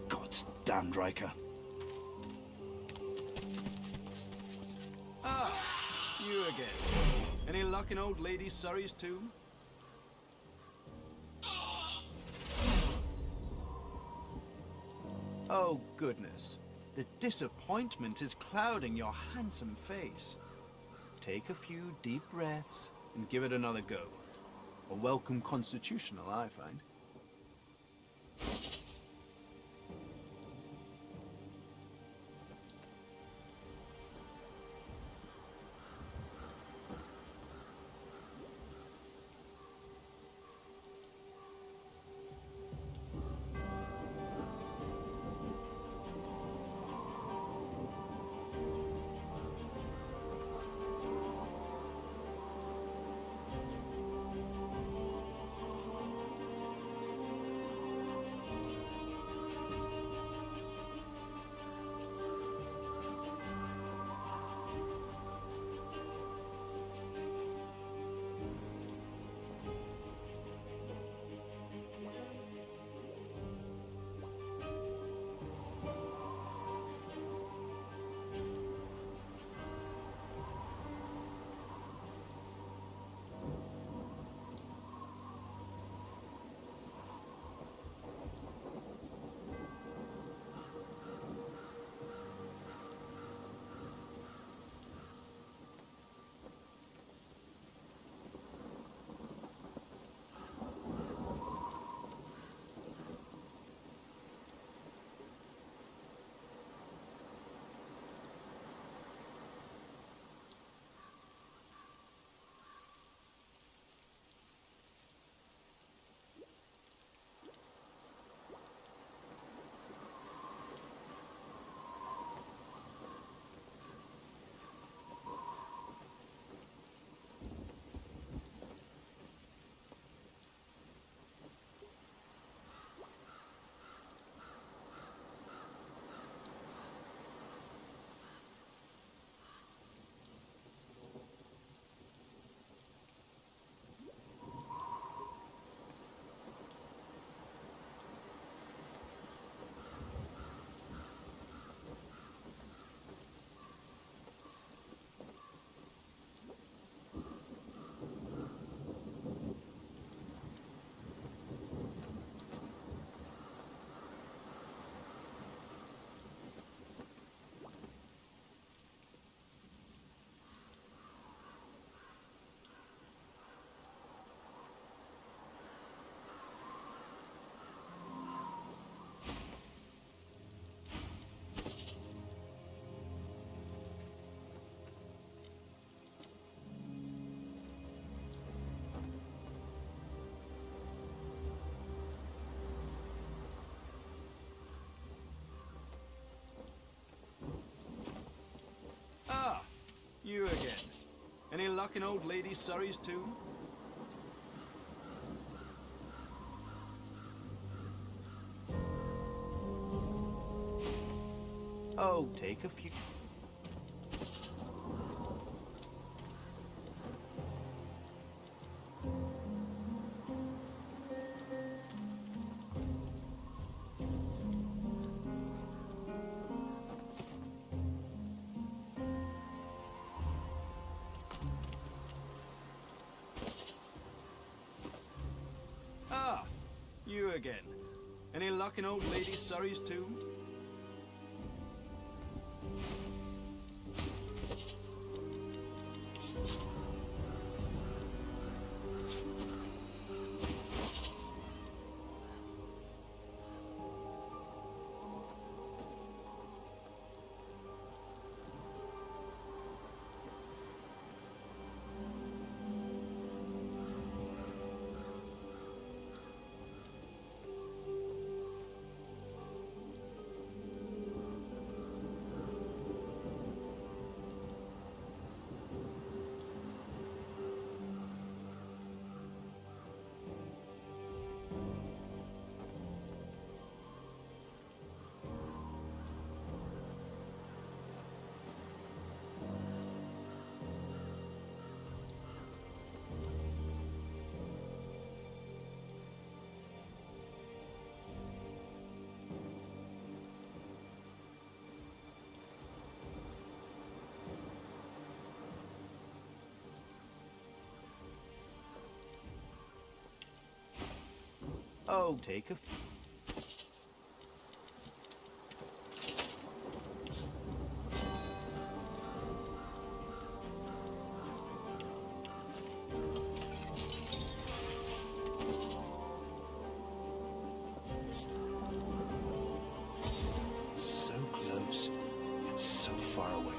God's damned Riker. Ah, you again. Any luck in old lady Surrey's tomb? Oh, goodness. The disappointment is clouding your handsome face. Take a few deep breaths and give it another go. A welcome constitutional, I find. You again. Any luck in old lady Surrey's tomb? Oh, take a few... You again. Any luck in old lady Surrey's tomb? Oh, take a... So close, and so far away.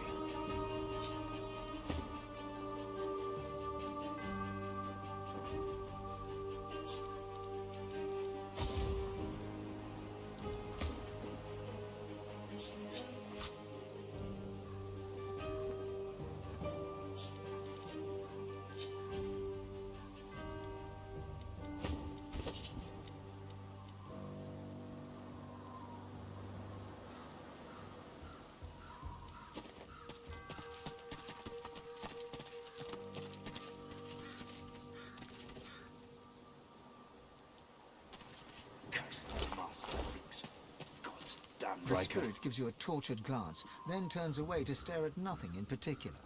The spirit gives you a tortured glance, then turns away to stare at nothing in particular.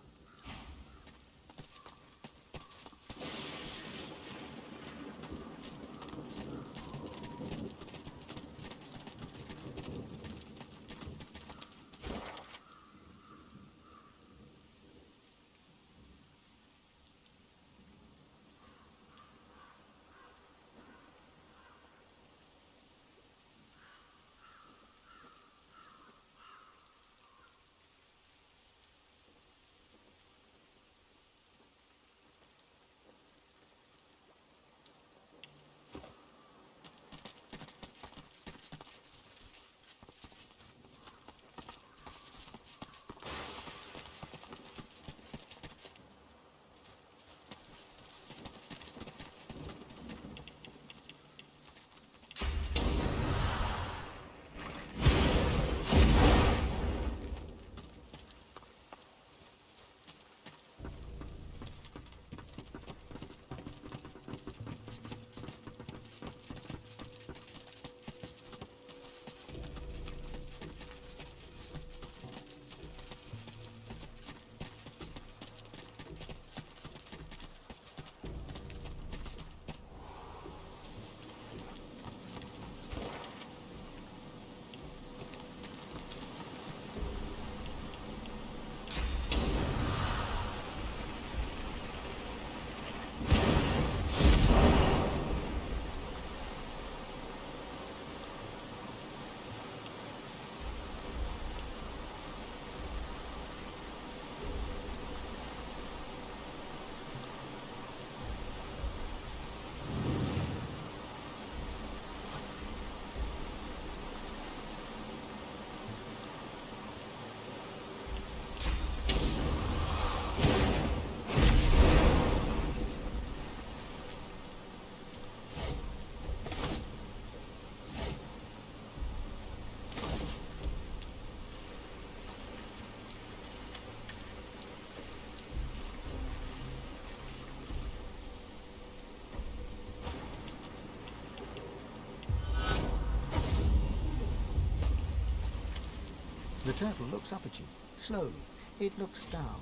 The turtle looks up at you, slowly. It looks down,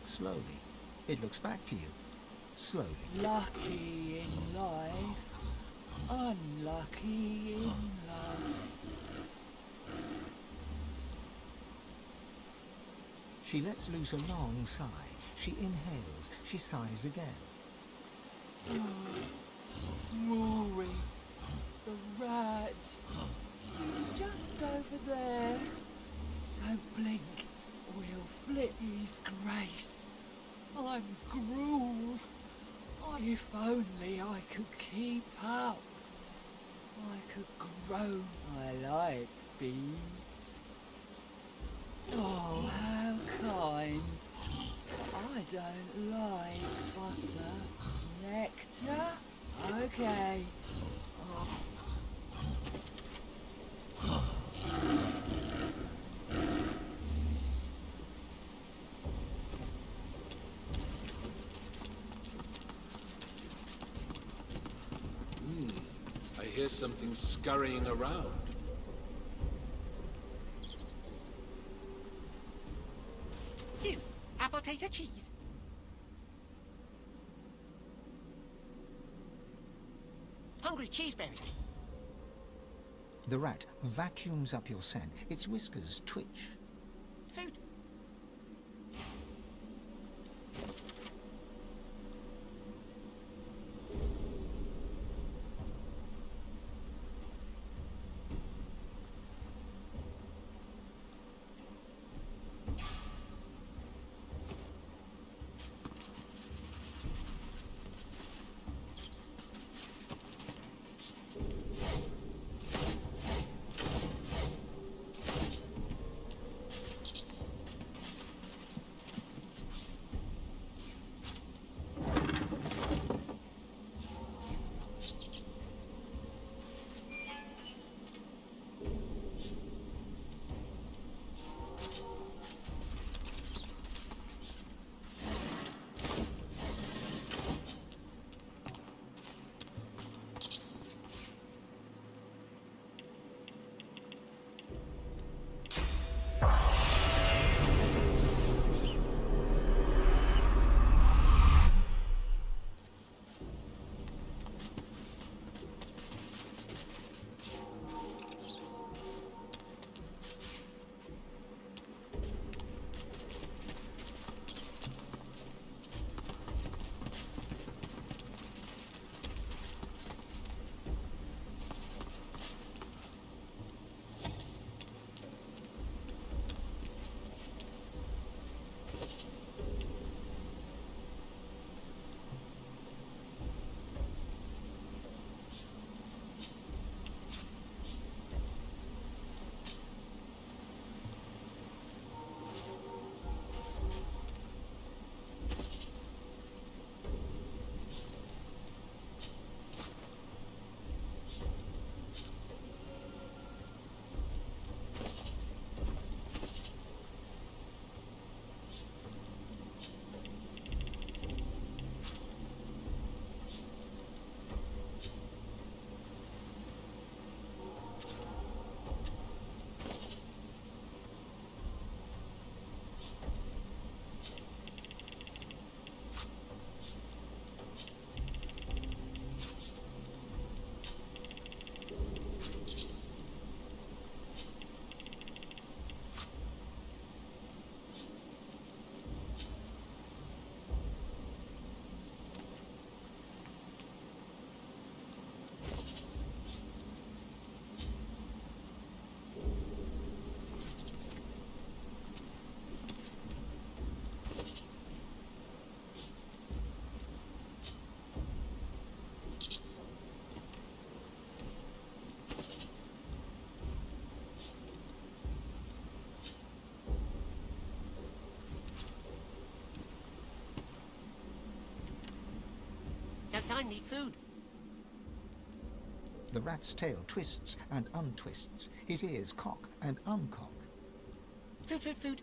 slowly. It looks back to you, slowly. Lucky in life, unlucky in love. She lets loose a long sigh. She inhales. She sighs again. Rory, the rat. He's just over there. Don't blink, or he'll flit his grace. I'm gruel. If only I could keep up. I could groan. I like bees. Oh, how kind. I don't like butter. Nectar? Okay. Oh. I hear something scurrying around. You, apple tater cheese. Hungry cheeseberry. The rat vacuums up your scent. Its whiskers twitch. Food. I need food. The rat's tail twists and untwists. His ears cock and uncock. Food, food, food.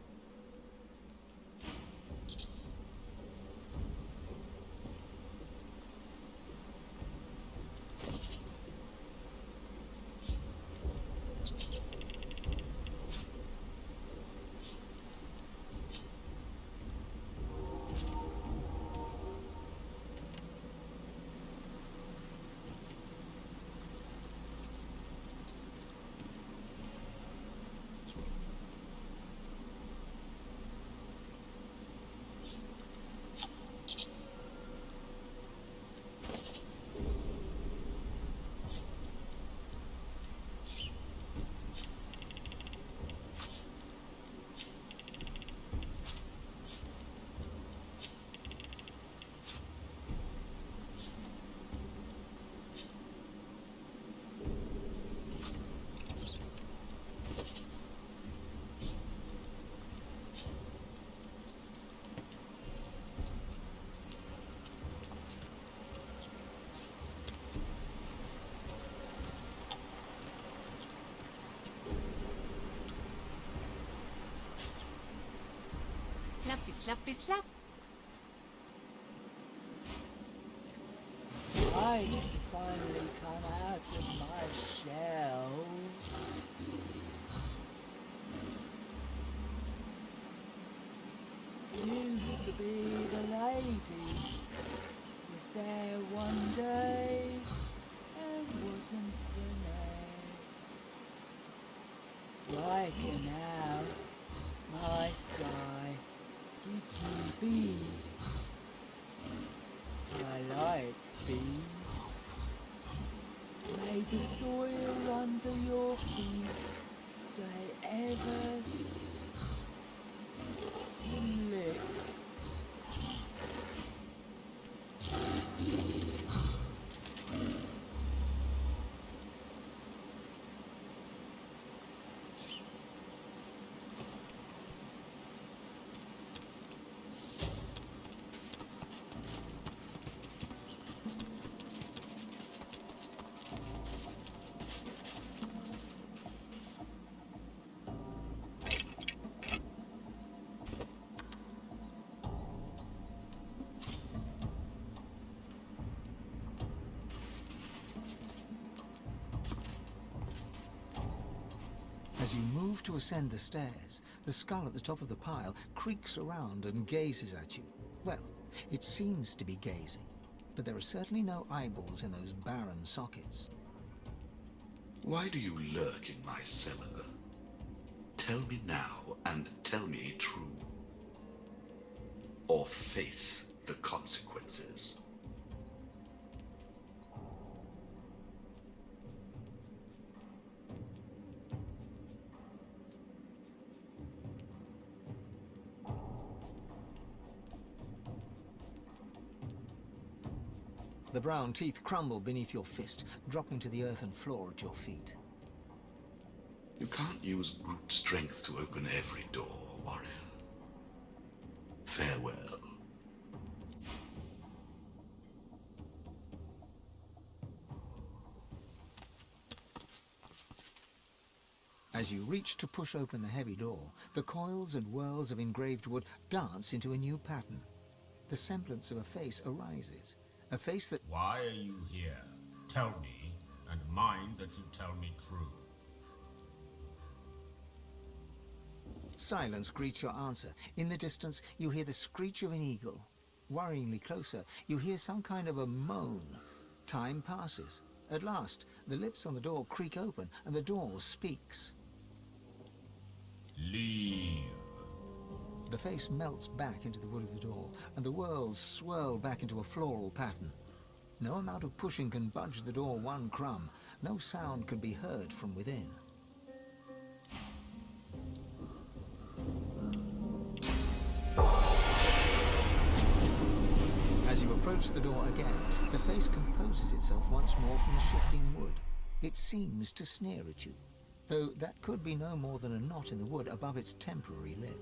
Slappy, slappy, slap. It's nice to finally come out of my shell. Used to be the ladies. Was there one day and wasn't the next. like it now. My sky gives me bees. I like bees. May the soil under your feet stay ever slick. As you move to ascend the stairs, the skull at the top of the pile creaks around and gazes at you. Well, it seems to be gazing, but there are certainly no eyeballs in those barren sockets. Why do you lurk in my cellar? Tell me now, and tell me true. Or face the consequences. The brown teeth crumble beneath your fist, dropping to the earthen floor at your feet. You can't use brute strength to open every door, warrior. Farewell. As you reach to push open the heavy door, the coils and whirls of engraved wood dance into a new pattern. The semblance of a face arises. A face that... Why are you here? Tell me, and mind that you tell me true. Silence greets your answer. In the distance, you hear the screech of an eagle. Worryingly closer, you hear some kind of a moan. Time passes. At last, the lips on the door creak open, and the door speaks. Leave. The face melts back into the wood of the door, and the whirls swirl back into a floral pattern. No amount of pushing can budge the door one crumb. No sound can be heard from within. As you approach the door again, the face composes itself once more from the shifting wood. It seems to sneer at you, though that could be no more than a knot in the wood above its temporary lip.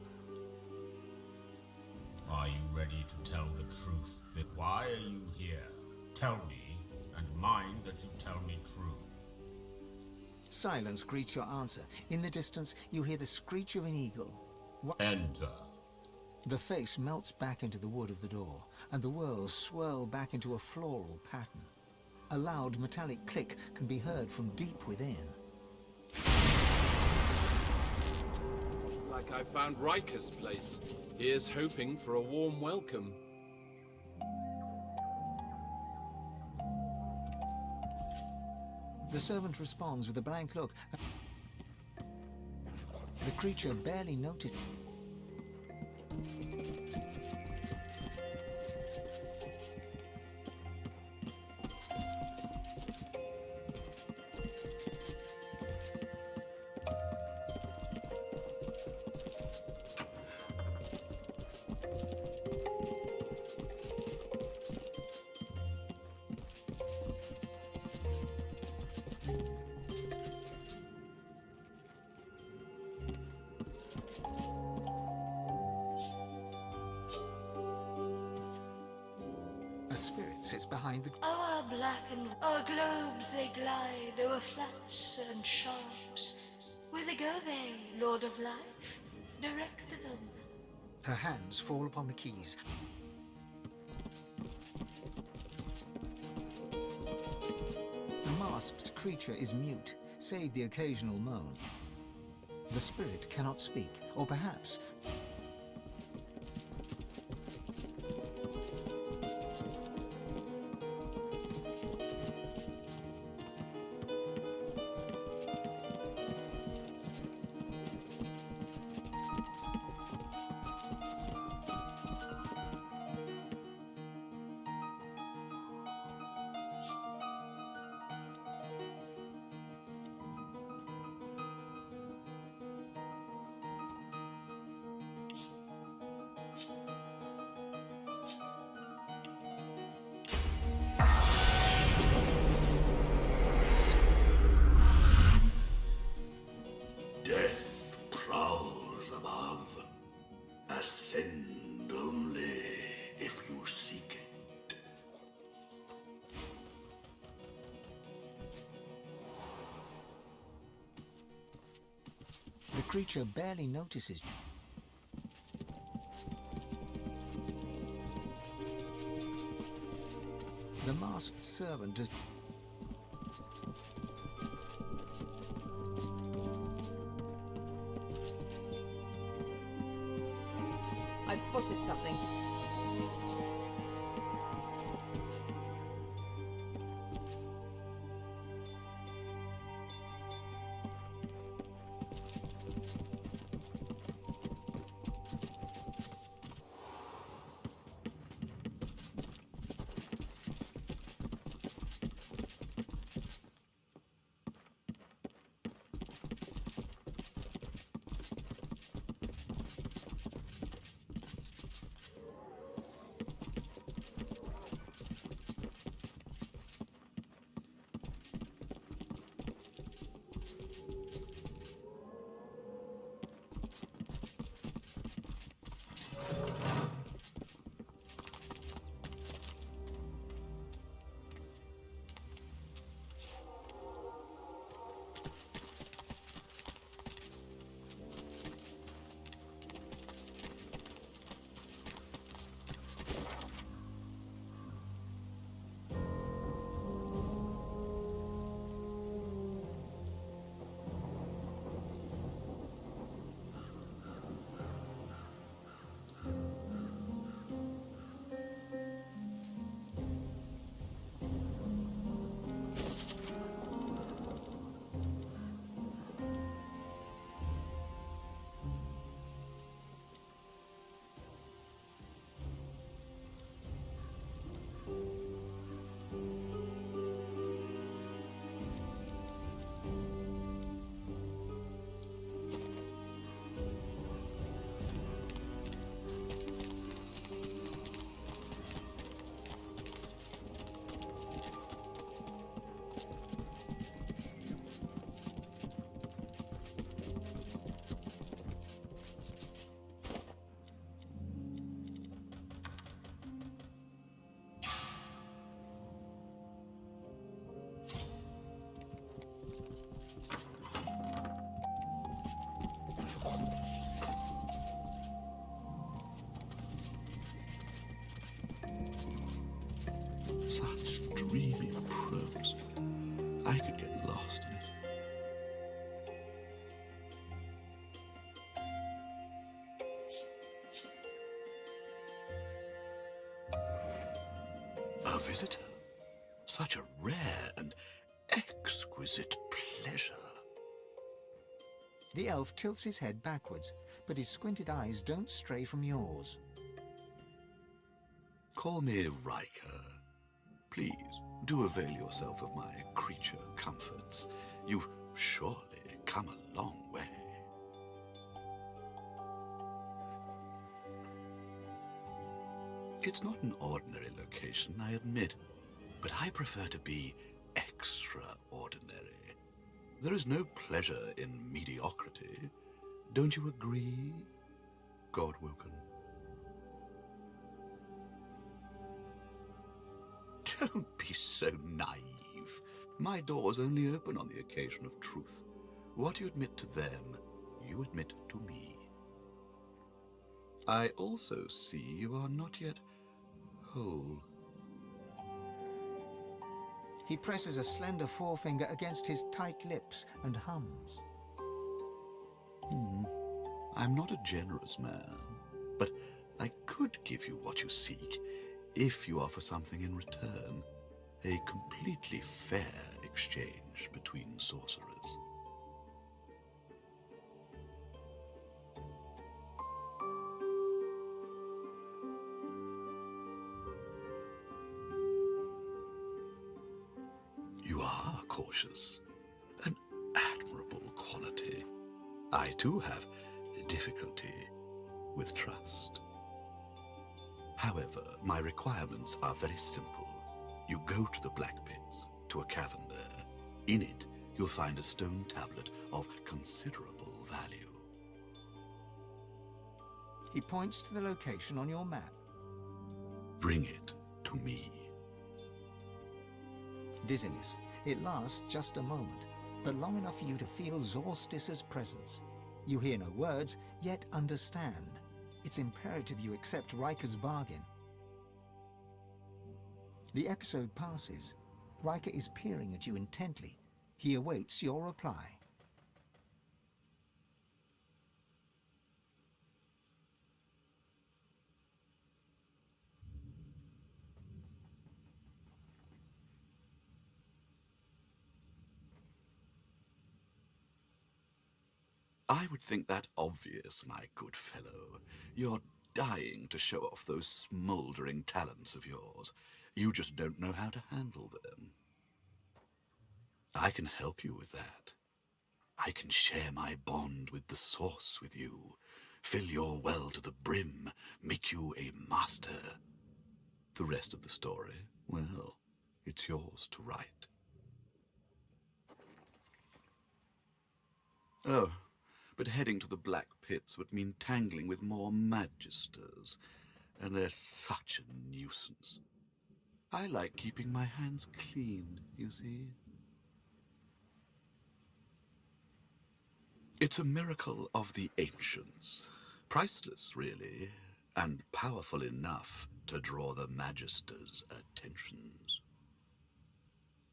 Are you ready to tell the truth? That why are you here? Tell me, and mind that you tell me true. Silence greets your answer. In the distance, you hear the screech of an eagle. Enter. The face melts back into the wood of the door, and the whirls swirl back into a floral pattern. A loud metallic click can be heard from deep within. Like I found Riker's place. Here's hoping for a warm welcome. The servant responds with a blank look. The creature barely noticed. A spirit sits behind the... O'er black and o'er globes they glide, o'er flats and sharps. Whither go they, Lord of Life? Direct them. Her hands fall upon the keys. The masked creature is mute, save the occasional moan. The spirit cannot speak, or perhaps... creature barely notices. The masked servant has... I've spotted something. Such dreamy prose. I could get lost in it. A visitor. Such a rare and exquisite pleasure. The elf tilts his head backwards, but his squinted eyes don't stray from yours. Call me Riker. Please, do avail yourself of my creature comforts. You've surely come a long way. It's not an ordinary location, I admit, but I prefer to be extraordinary. There is no pleasure in mediocrity. Don't you agree, Godwoken? Don't be so naive. My doors only open on the occasion of truth. What you admit to them, you admit to me. I also see you are not yet whole. He presses a slender forefinger against his tight lips and hums. I'm not a generous man, but I could give you what you seek if you offer something in return. A completely fair exchange between sorcerers. You are cautious. An admirable quality. I too have difficulty with trust. However, my requirements are very simple. You go to the Black Pits, to a cavern there. In it, you'll find a stone tablet of considerable value. He points to the location on your map. Bring it to me. Dizziness. It lasts just a moment, but long enough for you to feel Zorstice's presence. You hear no words, yet understand. It's imperative you accept Riker's bargain. The episode passes. Riker is peering at you intently. He awaits your reply. I would think that obvious, my good fellow. You're dying to show off those smouldering talents of yours. You just don't know how to handle them. I can help you with that. I can share my bond with the Source with you, fill your well to the brim, make you a master. The rest of the story, well, it's yours to write. Oh, but heading to the Black Pits would mean tangling with more Magisters, and they're such a nuisance. I like keeping my hands clean, you see. It's a miracle of the ancients. Priceless, really, and powerful enough to draw the Magisters' attentions.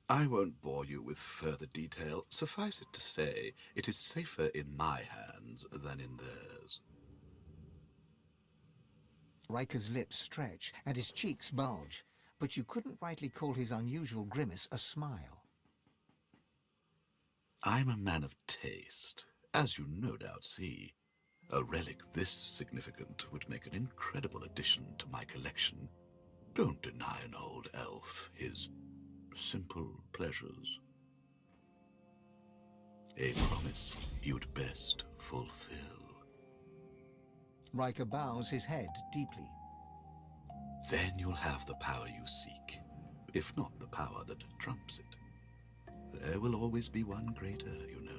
I won't bore you with further detail. Suffice it to say, it is safer in my hands than in theirs. Riker's lips stretch and his cheeks bulge, but you couldn't rightly call his unusual grimace a smile. I'm a man of taste, as you no doubt see. A relic this significant would make an incredible addition to my collection. Don't deny an old elf his simple pleasures. A promise you'd best fulfill. Riker bows his head deeply. Then you'll have the power you seek, if not the power that trumps it. There will always be one greater, you know.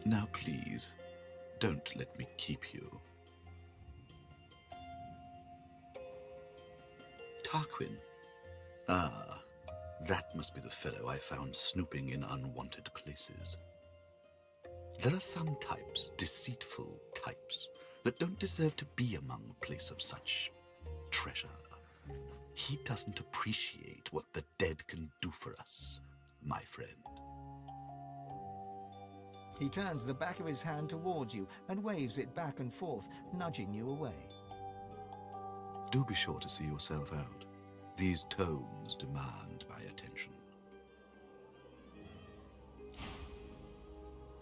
Now please, don't let me keep you. Tarquin. Ah, that must be the fellow I found snooping in unwanted places. There are some types, deceitful types, that don't deserve to be among a place of such treasure. He doesn't appreciate what the dead can do for us, my friend. He turns the back of his hand towards you and waves it back and forth, nudging you away. Do be sure to see yourself out. These tomes demand my attention.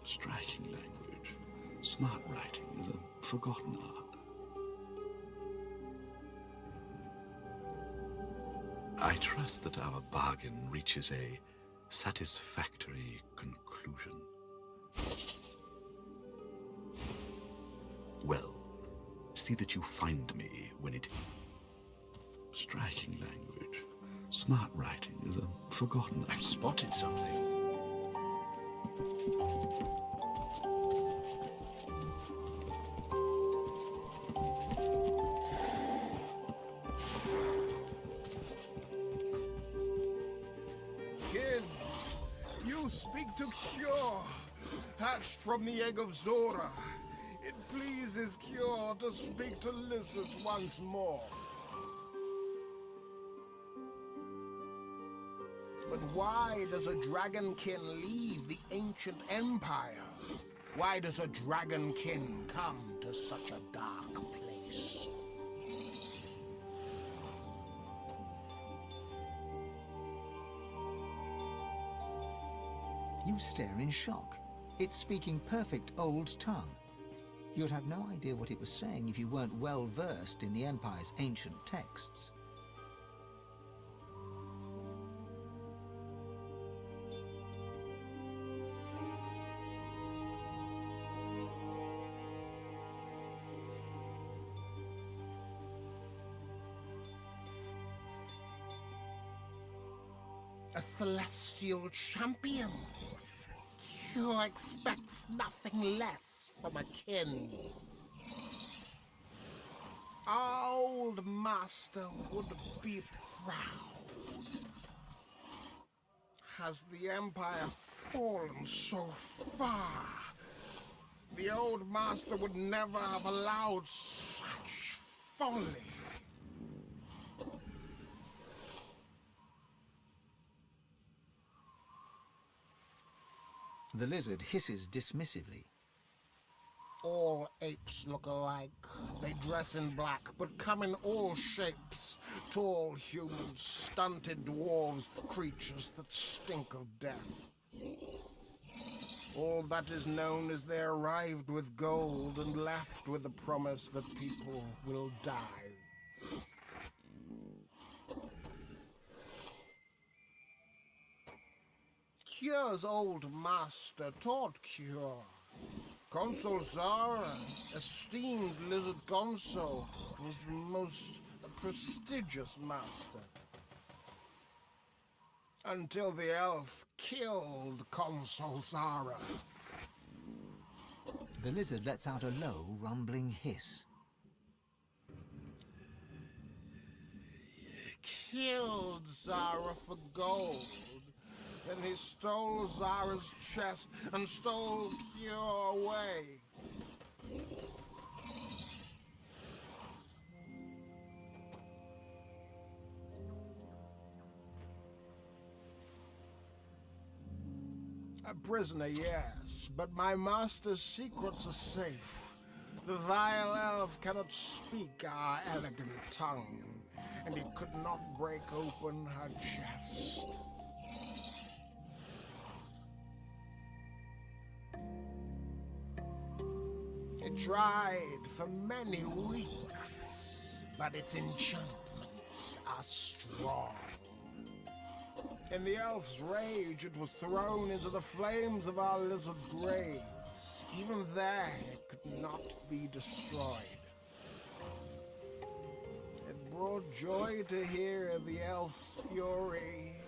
Striking language. Smart writing is a forgotten art. I trust that our bargain reaches a satisfactory conclusion. Well, see that you find me when it... Striking language. Smart writing is a forgotten... I've spotted something. Kin, you speak to Cure, hatched from the egg of Zora. It pleases Cure to speak to lizards once more. But why does a dragonkin leave the ancient empire? Why does a dragonkin come to such a dark place? You stare in shock. It's speaking perfect old tongue. You'd have no idea what it was saying if you weren't well versed in the Empire's ancient texts. A celestial champion. Cure expects nothing less from a kin. Our old master would be proud. has the Empire fallen so far? The old master would never have allowed such folly. The lizard hisses dismissively. All apes look alike. They dress in black, but come in all shapes. Tall humans, stunted dwarves, creatures that stink of death. All that is known is they arrived with gold and left with the promise that people will die. Cure's old master taught Cure. Consul Zara, esteemed lizard consul, was the most prestigious master. Until the elf killed Consul Zara. The lizard lets out a low, rumbling hiss. Killed Zara for gold. Then he stole Zara's chest and stole Cure away. A prisoner, yes, but my master's secrets are safe. The vile elf cannot speak our elegant tongue, and he could not break open her chest. It tried for many weeks, but its enchantments are strong. In the elf's rage, it was thrown into the flames of our lizard graves. Even there, it could not be destroyed. It brought joy to hear the elf's fury.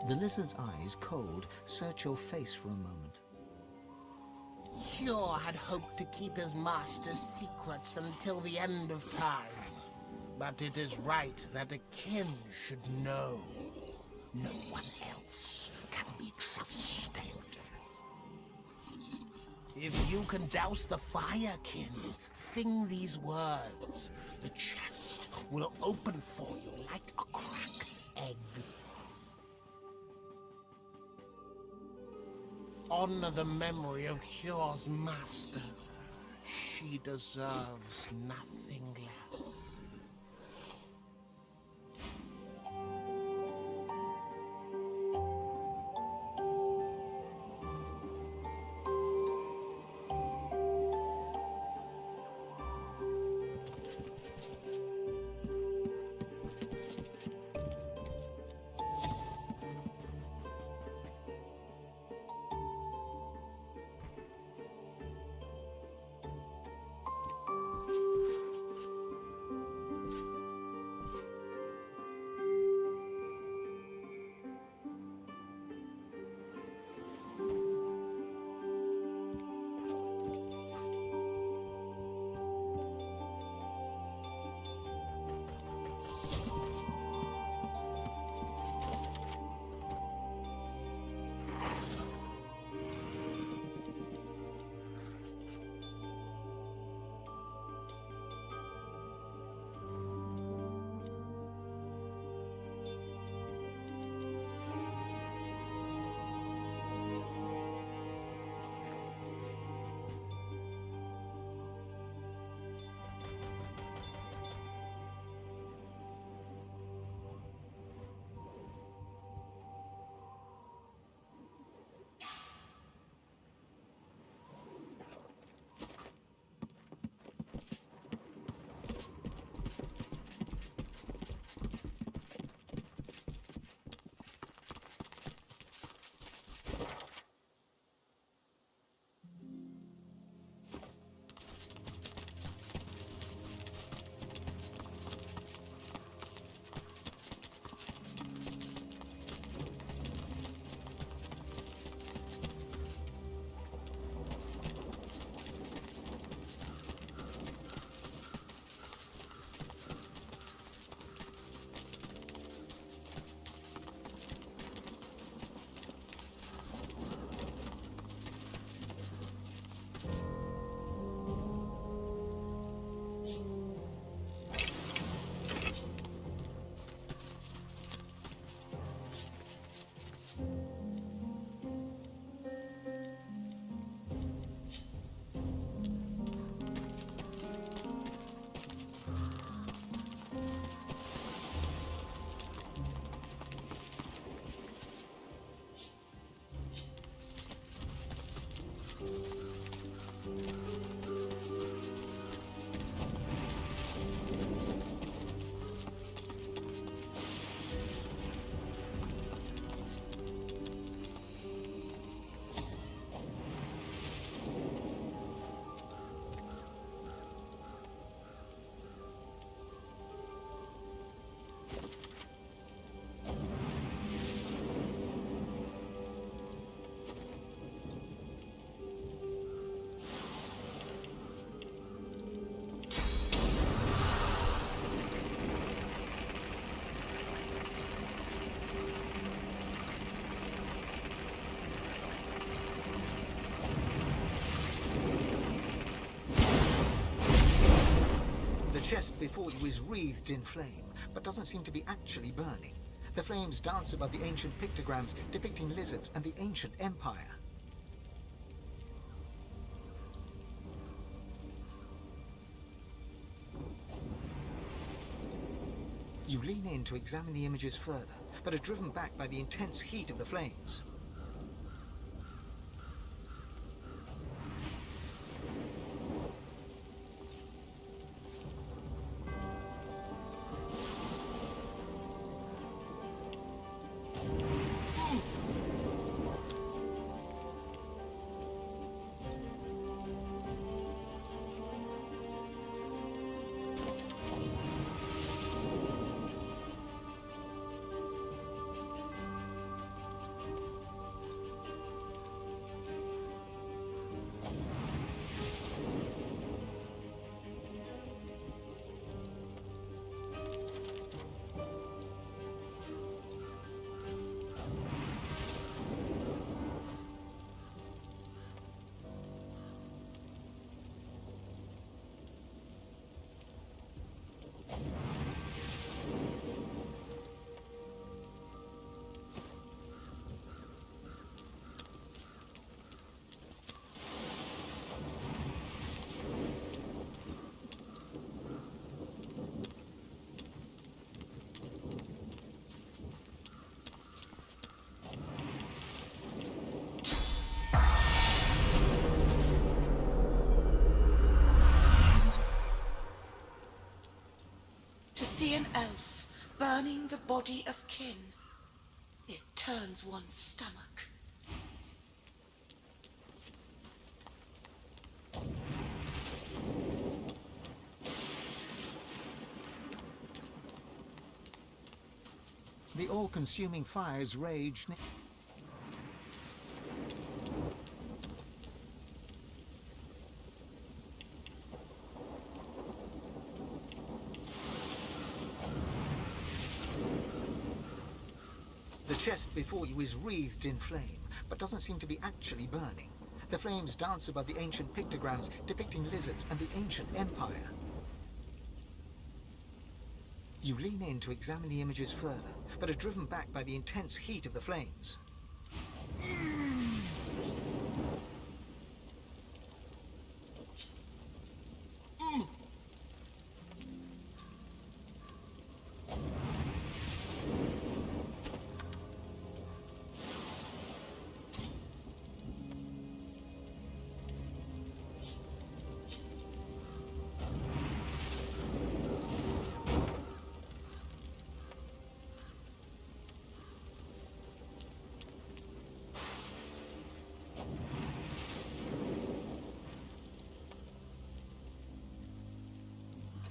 The lizard's eyes, cold, search your face for a moment. Cure had hoped to keep his master's secrets until the end of time. But it is right that a kin should know. No one else can be trusted. If you can douse the fire, kin, sing these words. The chest will open for you like a cracked egg. Honor the memory of Cure's master. She deserves nothing less. chest before you is wreathed in flame, but doesn't seem to be actually burning. The flames dance above the ancient pictograms depicting lizards and the ancient empire. You lean in to examine the images further, but are driven back by the intense heat of the flames. To see an elf burning the body of kin, it turns one's stomach. The all-consuming fires rage. The chest before you is wreathed in flame, but doesn't seem to be actually burning. The flames dance above the ancient pictograms depicting lizards and the ancient empire. You lean in to examine the images further, but are driven back by the intense heat of the flames.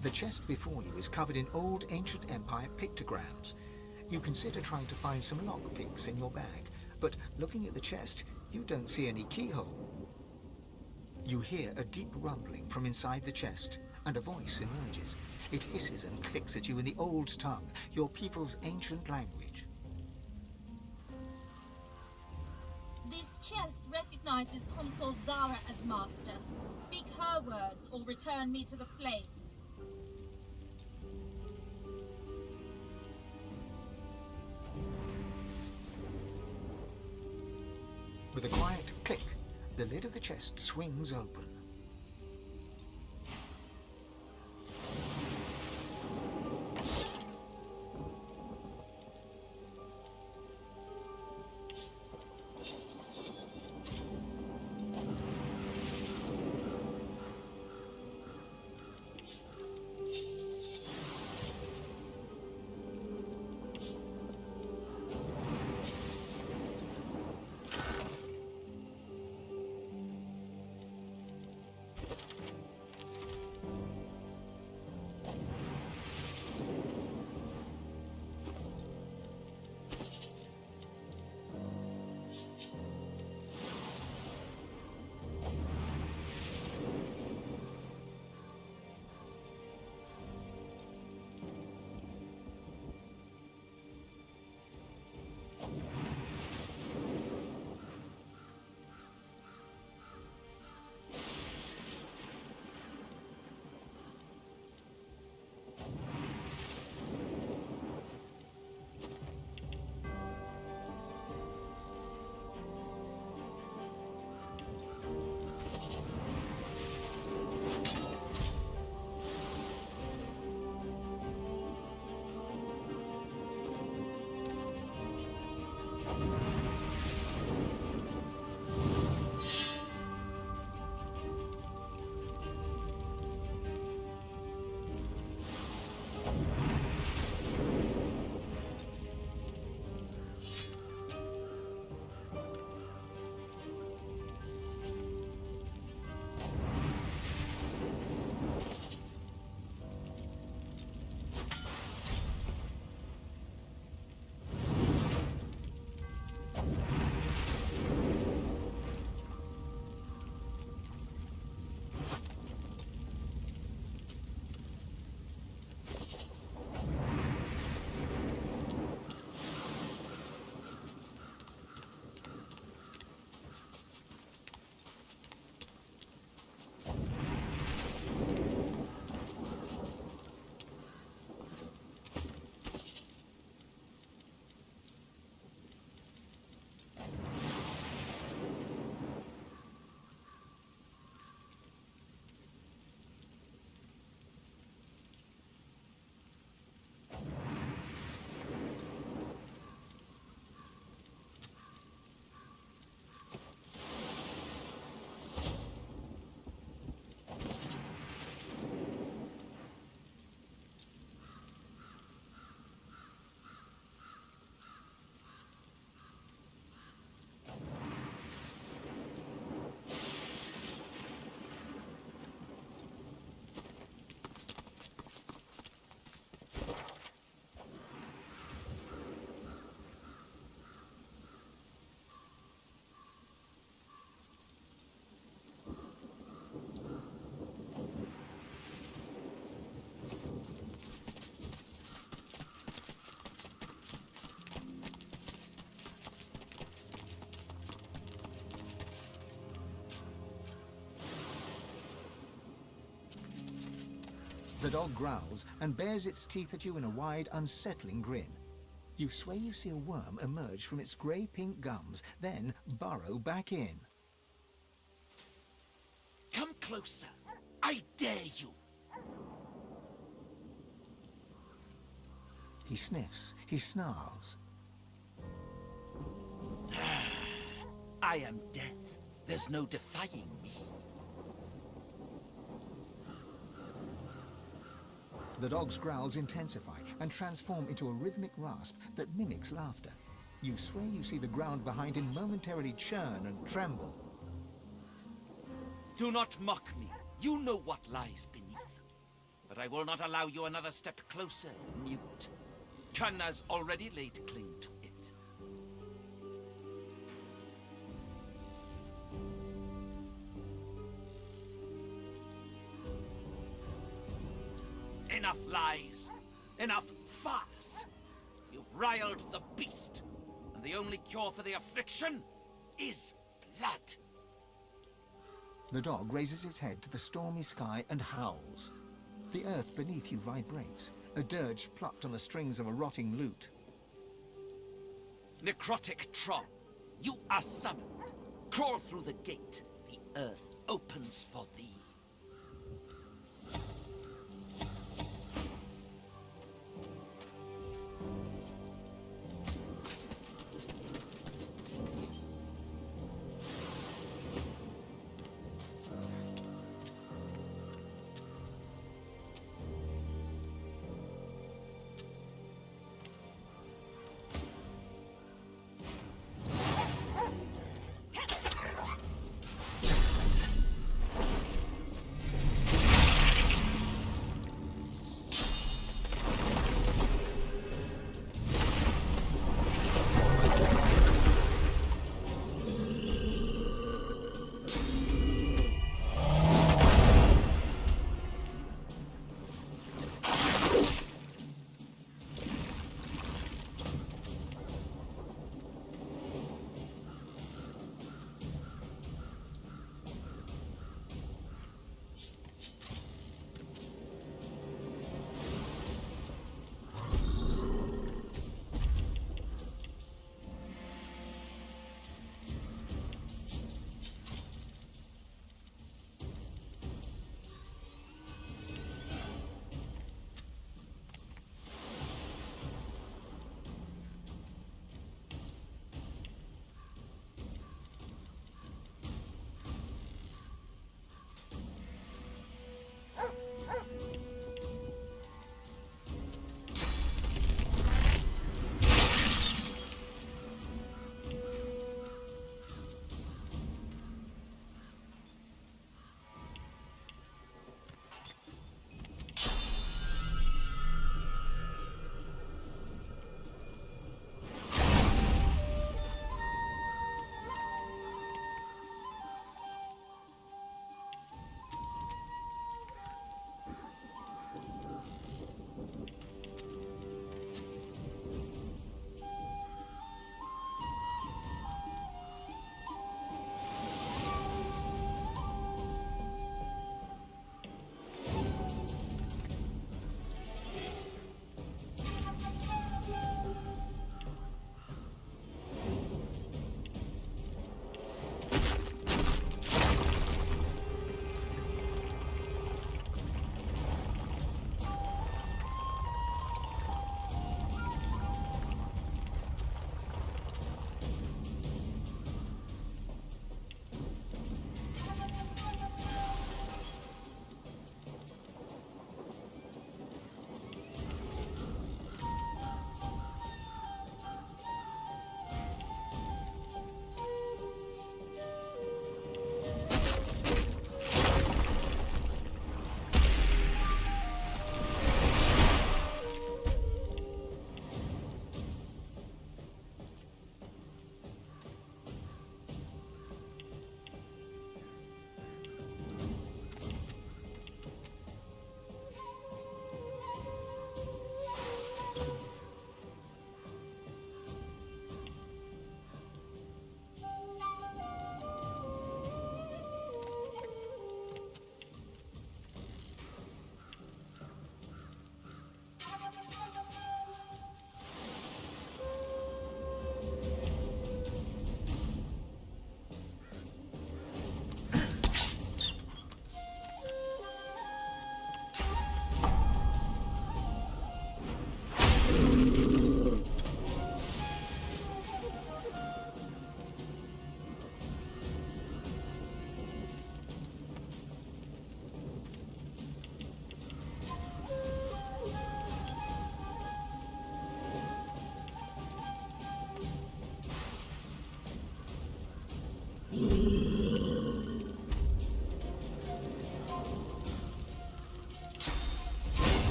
The chest before you is covered in old ancient empire pictograms. You consider trying to find some lockpicks in your bag, but looking at the chest, you don't see any keyhole. You hear a deep rumbling from inside the chest, and a voice emerges. It hisses and clicks at you in the old tongue, your people's ancient language. This chest recognizes Consul Zara as master. Speak her words or return me to the flames. With a quiet click, the lid of the chest swings open. The dog growls and bares its teeth at you in a wide, unsettling grin. You swear you see a worm emerge from its grey-pink gums, then burrow back in. Come closer. I dare you. He sniffs, he snarls. I am death. There's no defying me. The dog's growls intensify and transform into a rhythmic rasp that mimics laughter. You swear you see the ground behind him momentarily churn and tremble. Do not mock me. You know what lies beneath. But I will not allow you another step closer, Newt. Kanna's already laid claim to it. Enough lies. Enough farce. You've riled the beast. And the only cure for the affliction is blood. The dog raises its head to the stormy sky and howls. The earth beneath you vibrates, a dirge plucked on the strings of a rotting lute. Necrotic troll, you are summoned. Crawl through the gate. The earth opens for thee.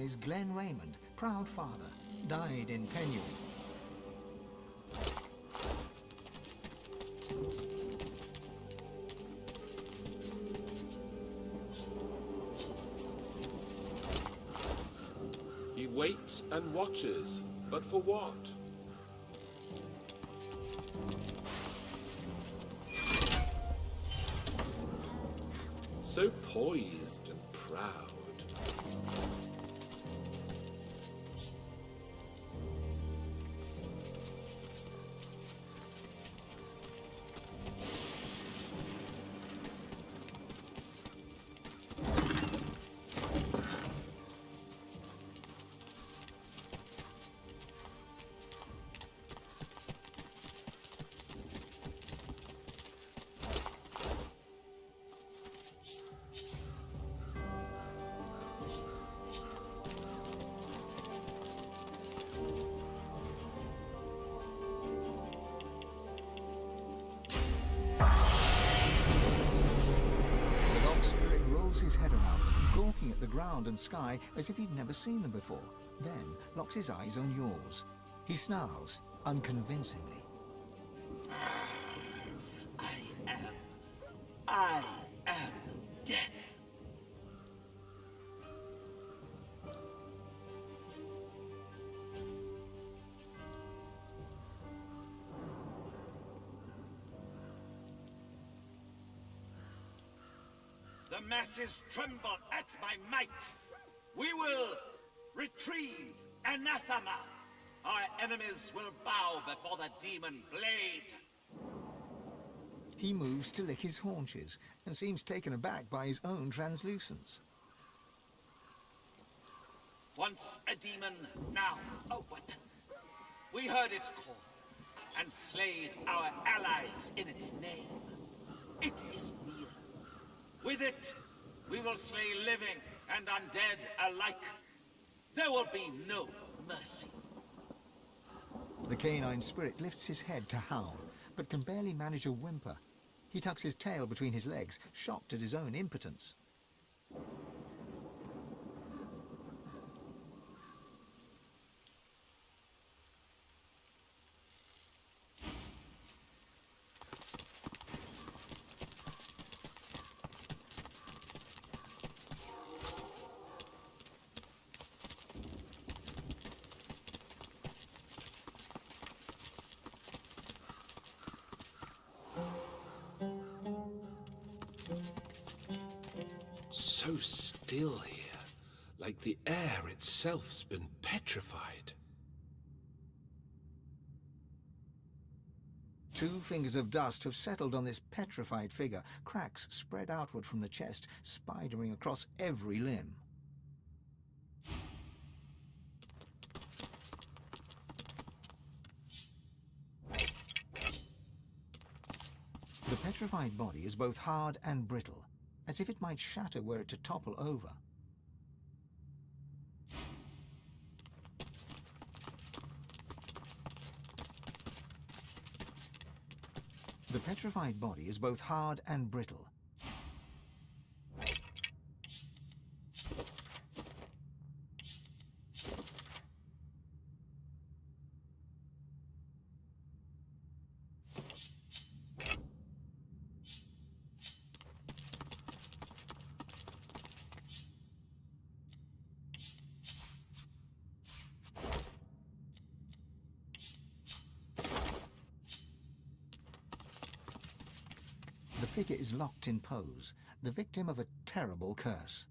is Glenn Raymond, proud father, died in penury. He waits and watches, but for what? So poised and proud. His head around, gawking at the ground and sky as if he'd never seen them before, then locks his eyes on yours. He snarls, unconvincingly. I am death. The masses tremble at my might. We will retrieve anathema. Our enemies will bow before the demon blade. He moves to lick his haunches and seems taken aback by his own translucence. Once a demon, now a weapon. We heard its call and slayed our allies in its name. It is near. With it, we will slay living and undead alike. There will be no mercy. The canine spirit lifts his head to howl, but can barely manage a whimper. He tucks his tail between his legs, shocked at his own impotence. So still here, like the air itself's been petrified. Two fingers of dust have settled on this petrified figure, cracks spread outward from the chest, spidering across every limb. The petrified body is both hard and brittle, as if it might shatter were it to topple over. The petrified body is both hard and brittle. The figure is locked in pose, the victim of a terrible curse.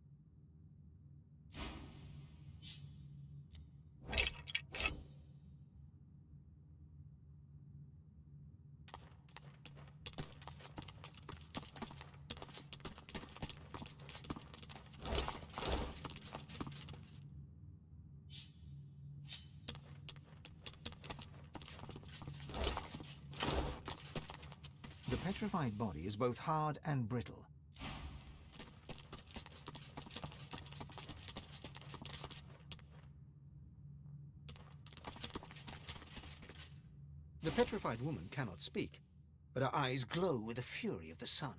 The petrified body is both hard and brittle. The petrified woman cannot speak, but her eyes glow with the fury of the sun.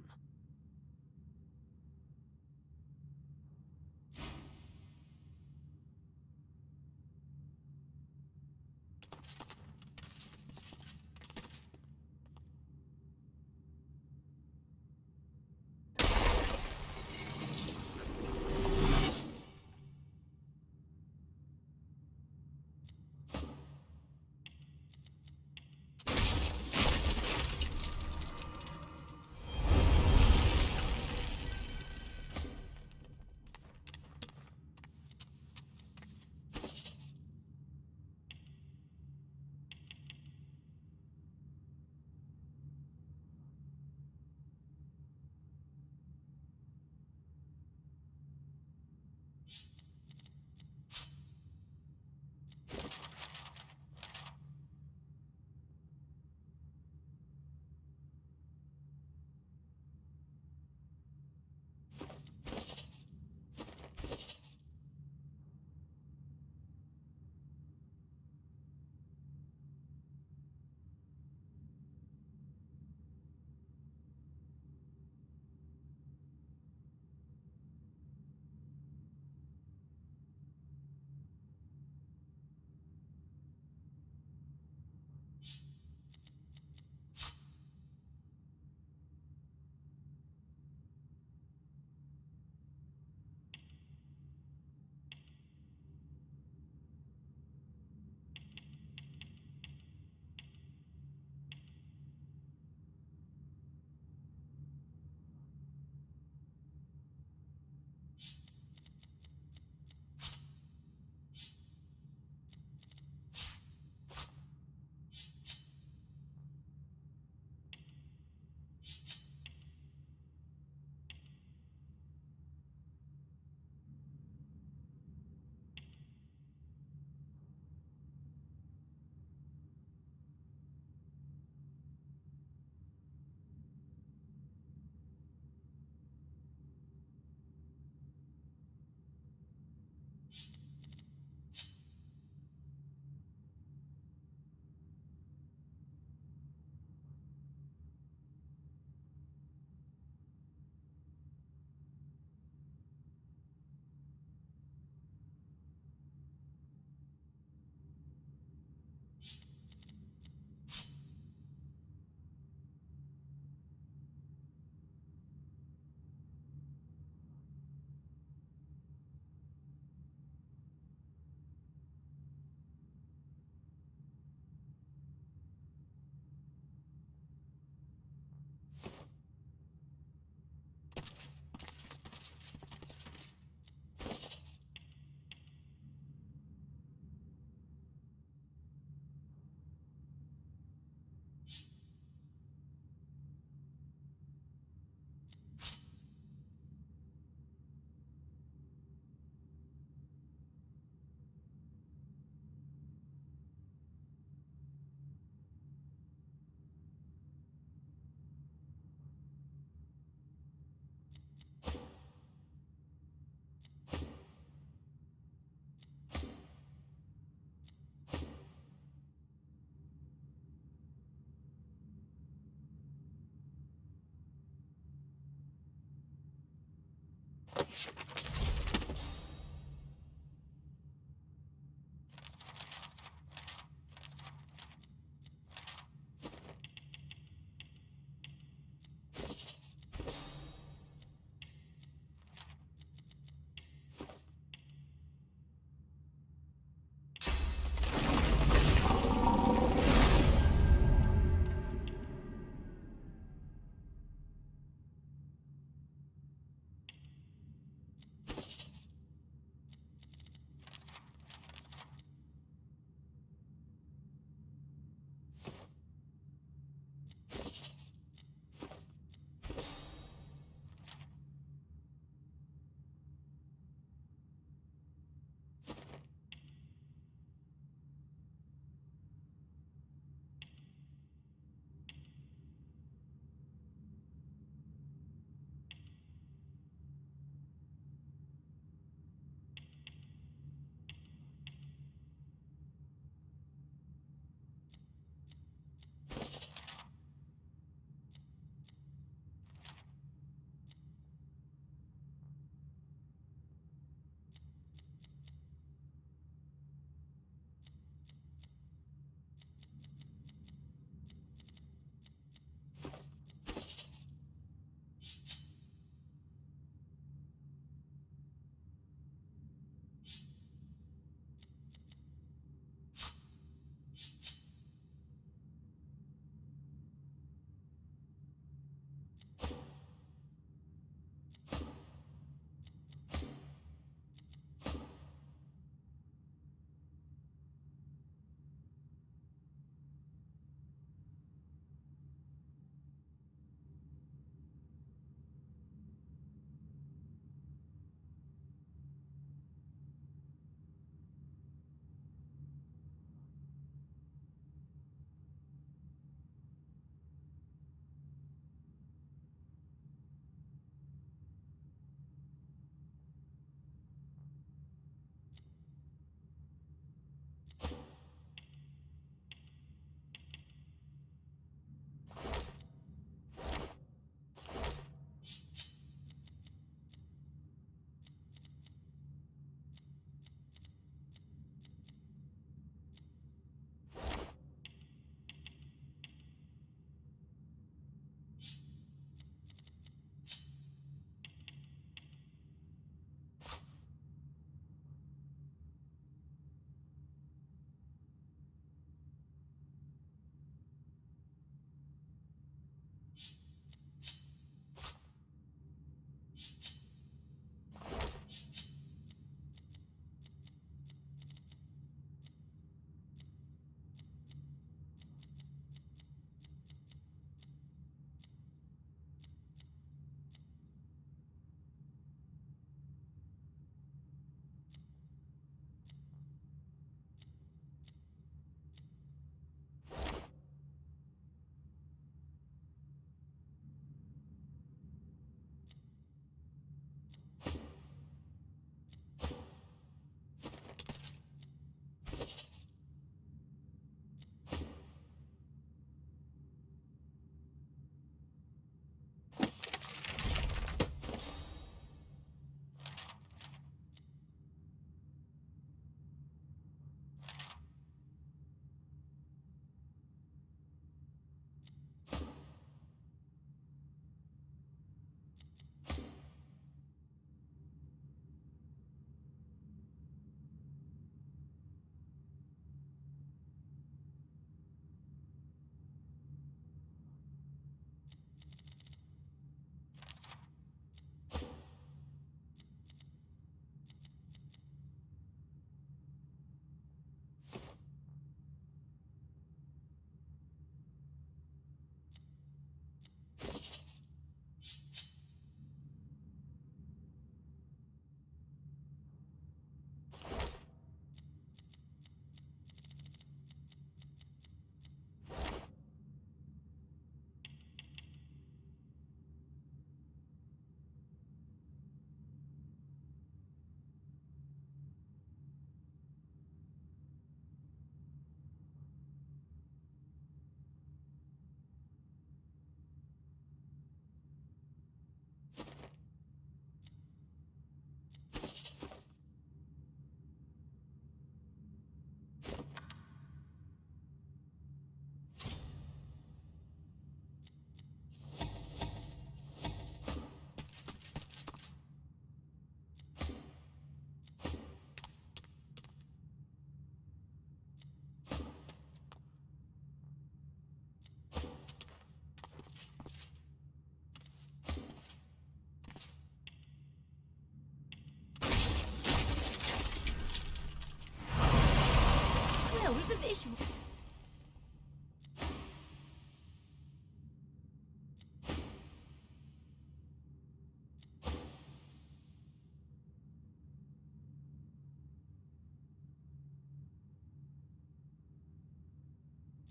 this...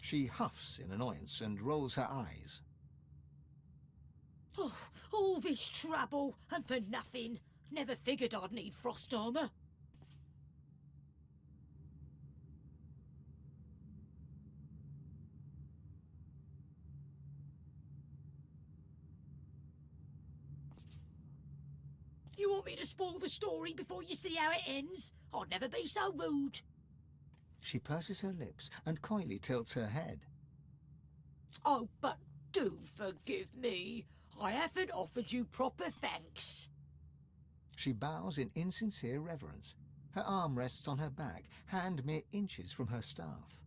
She huffs in annoyance and rolls her eyes. Oh, all this trouble, and for nothing. Never figured I'd need frost armor. You want me to spoil the story before you see how it ends? I'd never be so rude. She purses her lips and coyly tilts her head. Oh, but do forgive me. I haven't offered you proper thanks. She bows in insincere reverence. Her arm rests on her back, hand mere inches from her staff.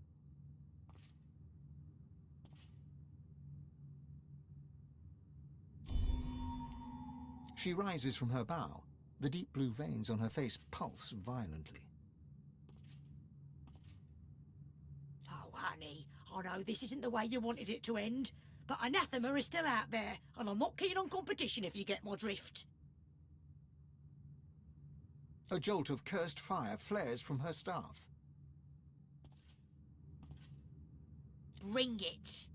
She rises from her bow. The deep blue veins on her face pulse violently. Oh, honey, I know this isn't the way you wanted it to end, but anathema is still out there, and I'm not keen on competition if you get my drift. A jolt of cursed fire flares from her staff. Bring it.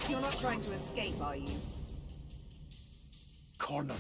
You're not trying to escape, are you? Cornered.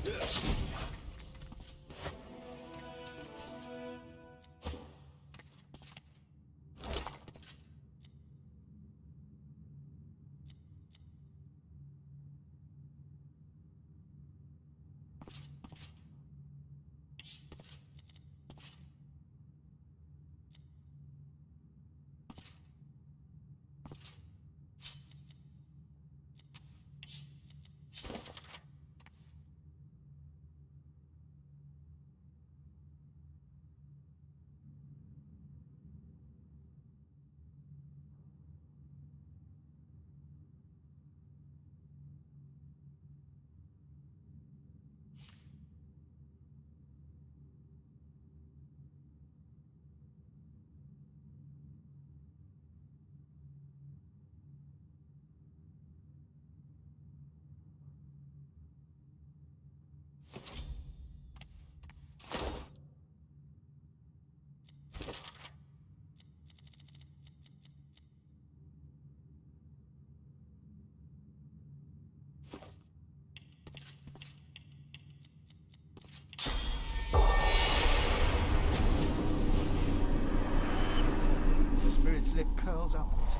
Spirit's lip curls upwards.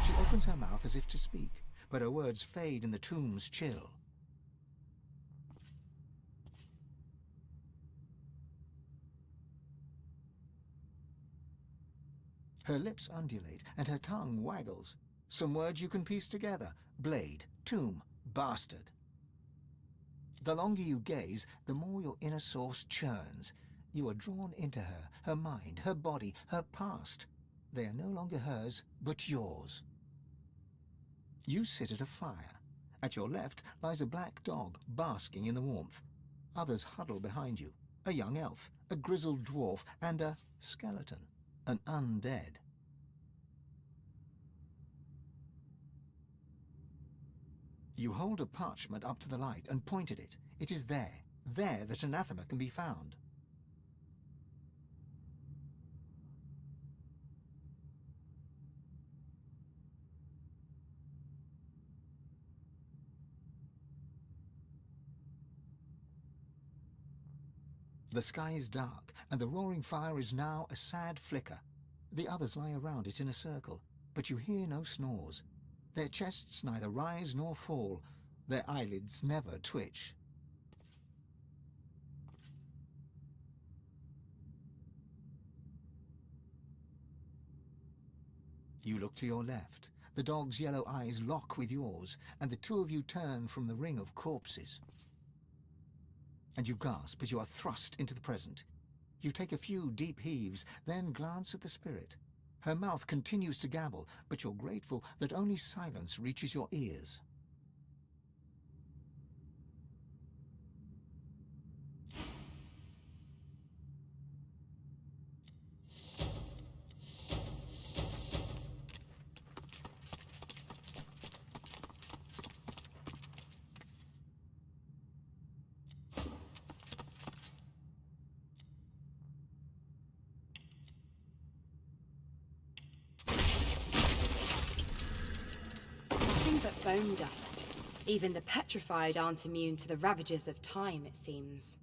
She opens her mouth as if to speak, but her words fade in the tomb's chill. Her lips undulate and her tongue waggles. Some words you can piece together. Blade, tomb, bastard. The longer you gaze, the more your inner source churns. You are drawn into her, her mind, her body, her past. They are no longer hers, but yours. You sit at a fire. At your left lies a black dog, basking in the warmth. Others huddle behind you. A young elf, a grizzled dwarf, and a skeleton, an undead. You hold a parchment up to the light and point at it. It is there that anathema can be found. The sky is dark, and the roaring fire is now a sad flicker. The others lie around it in a circle, but you hear no snores. Their chests neither rise nor fall. Their eyelids never twitch. You look to your left. The dog's yellow eyes lock with yours, and the two of you turn from the ring of corpses. And you gasp as you are thrust into the present. You take a few deep heaves, then glance at the spirit. Her mouth continues to gabble, but you're grateful that only silence reaches your ears. Nothing but bone dust. Even the petrified aren't immune to the ravages of time, it seems.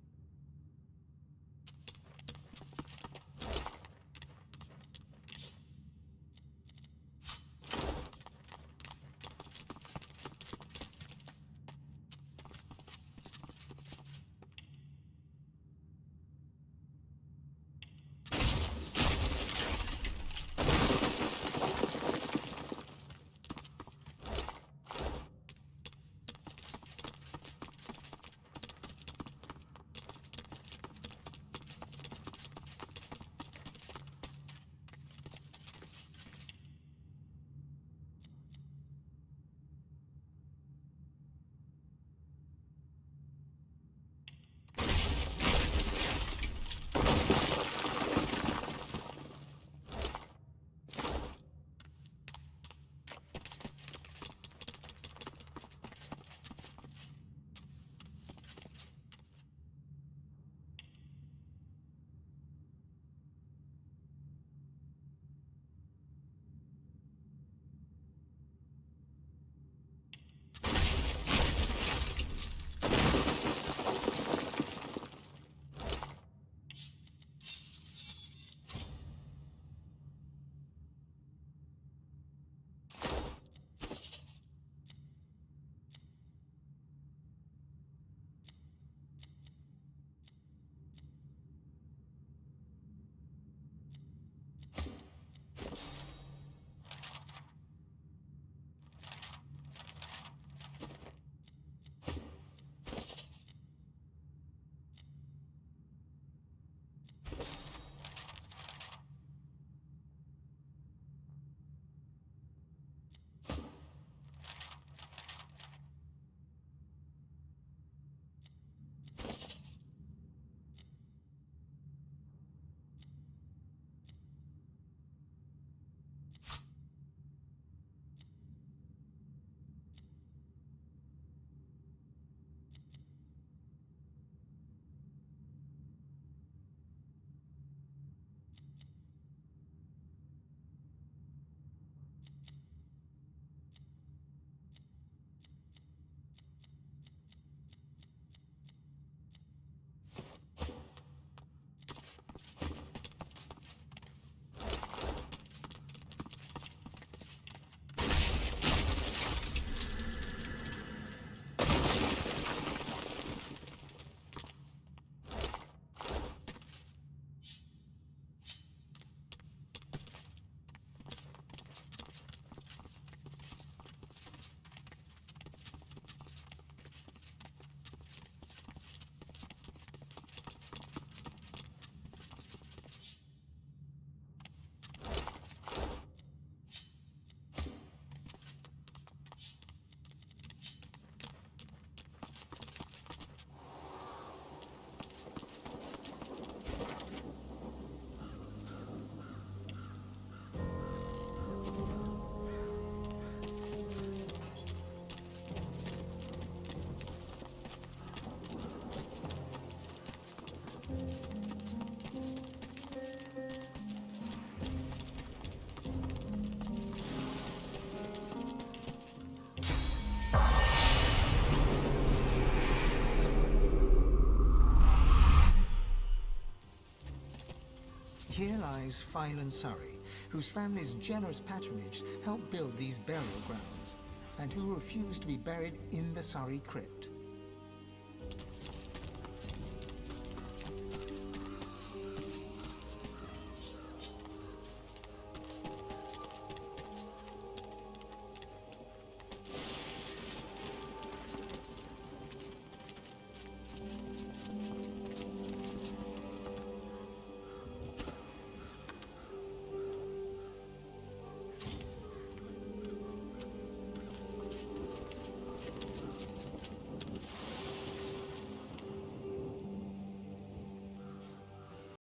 Kings Fine and Surrey, whose family's generous patronage helped build these burial grounds, and who refused to be buried in the Surrey crypt.